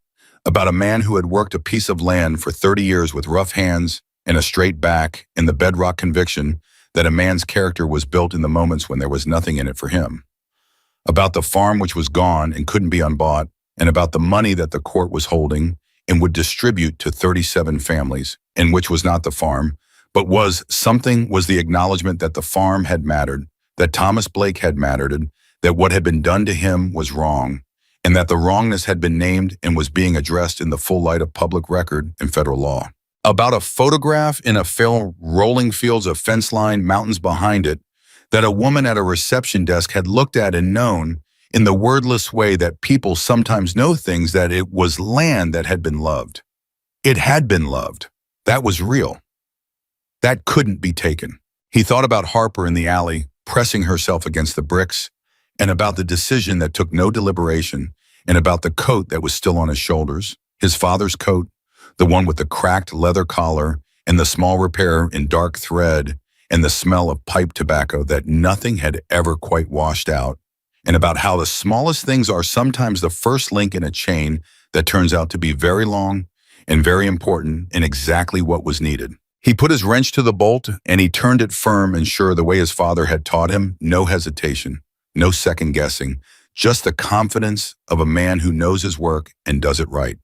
about a man who had worked a piece of land for 30 years with rough hands and a straight back, and the bedrock conviction that a man's character was built in the moments when there was nothing in it for him. About the farm which was gone and couldn't be unbought, and about the money that the court was holding and would distribute to 37 families, and which was not the farm, but was the acknowledgement that the farm had mattered, that Thomas Blake had mattered, that what had been done to him was wrong, and that the wrongness had been named and was being addressed in the full light of public record and federal law. About a photograph in a film, rolling fields of fence line, mountains behind it, that a woman at a reception desk had looked at and known in the wordless way that people sometimes know things, that it was land that had been loved. It had been loved. That was real. That couldn't be taken. He thought about Harper in the alley, pressing herself against the bricks, and about the decision that took no deliberation, and about the coat that was still on his shoulders, his father's coat, the one with the cracked leather collar and the small repair in dark thread and the smell of pipe tobacco that nothing had ever quite washed out, and about how the smallest things are sometimes the first link in a chain that turns out to be very long and very important and exactly what was needed. He put his wrench to the bolt and he turned it firm and sure the way his father had taught him, no hesitation, no second guessing, just the confidence of a man who knows his work and does it right.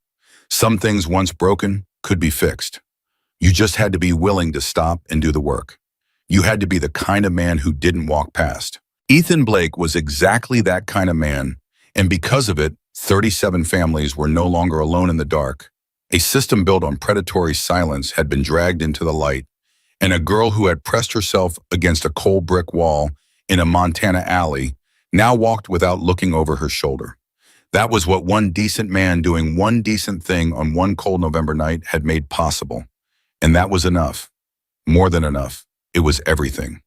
Some things once broken could be fixed. You just had to be willing to stop and do the work. You had to be the kind of man who didn't walk past. Ethan Blake was exactly that kind of man, and because of it, 37 families were no longer alone in the dark. A system built on predatory silence had been dragged into the light, and a girl who had pressed herself against a cold brick wall in a Montana alley now walked without looking over her shoulder. That was what one decent man doing one decent thing on one cold November night had made possible. And that was enough. More than enough. It was everything.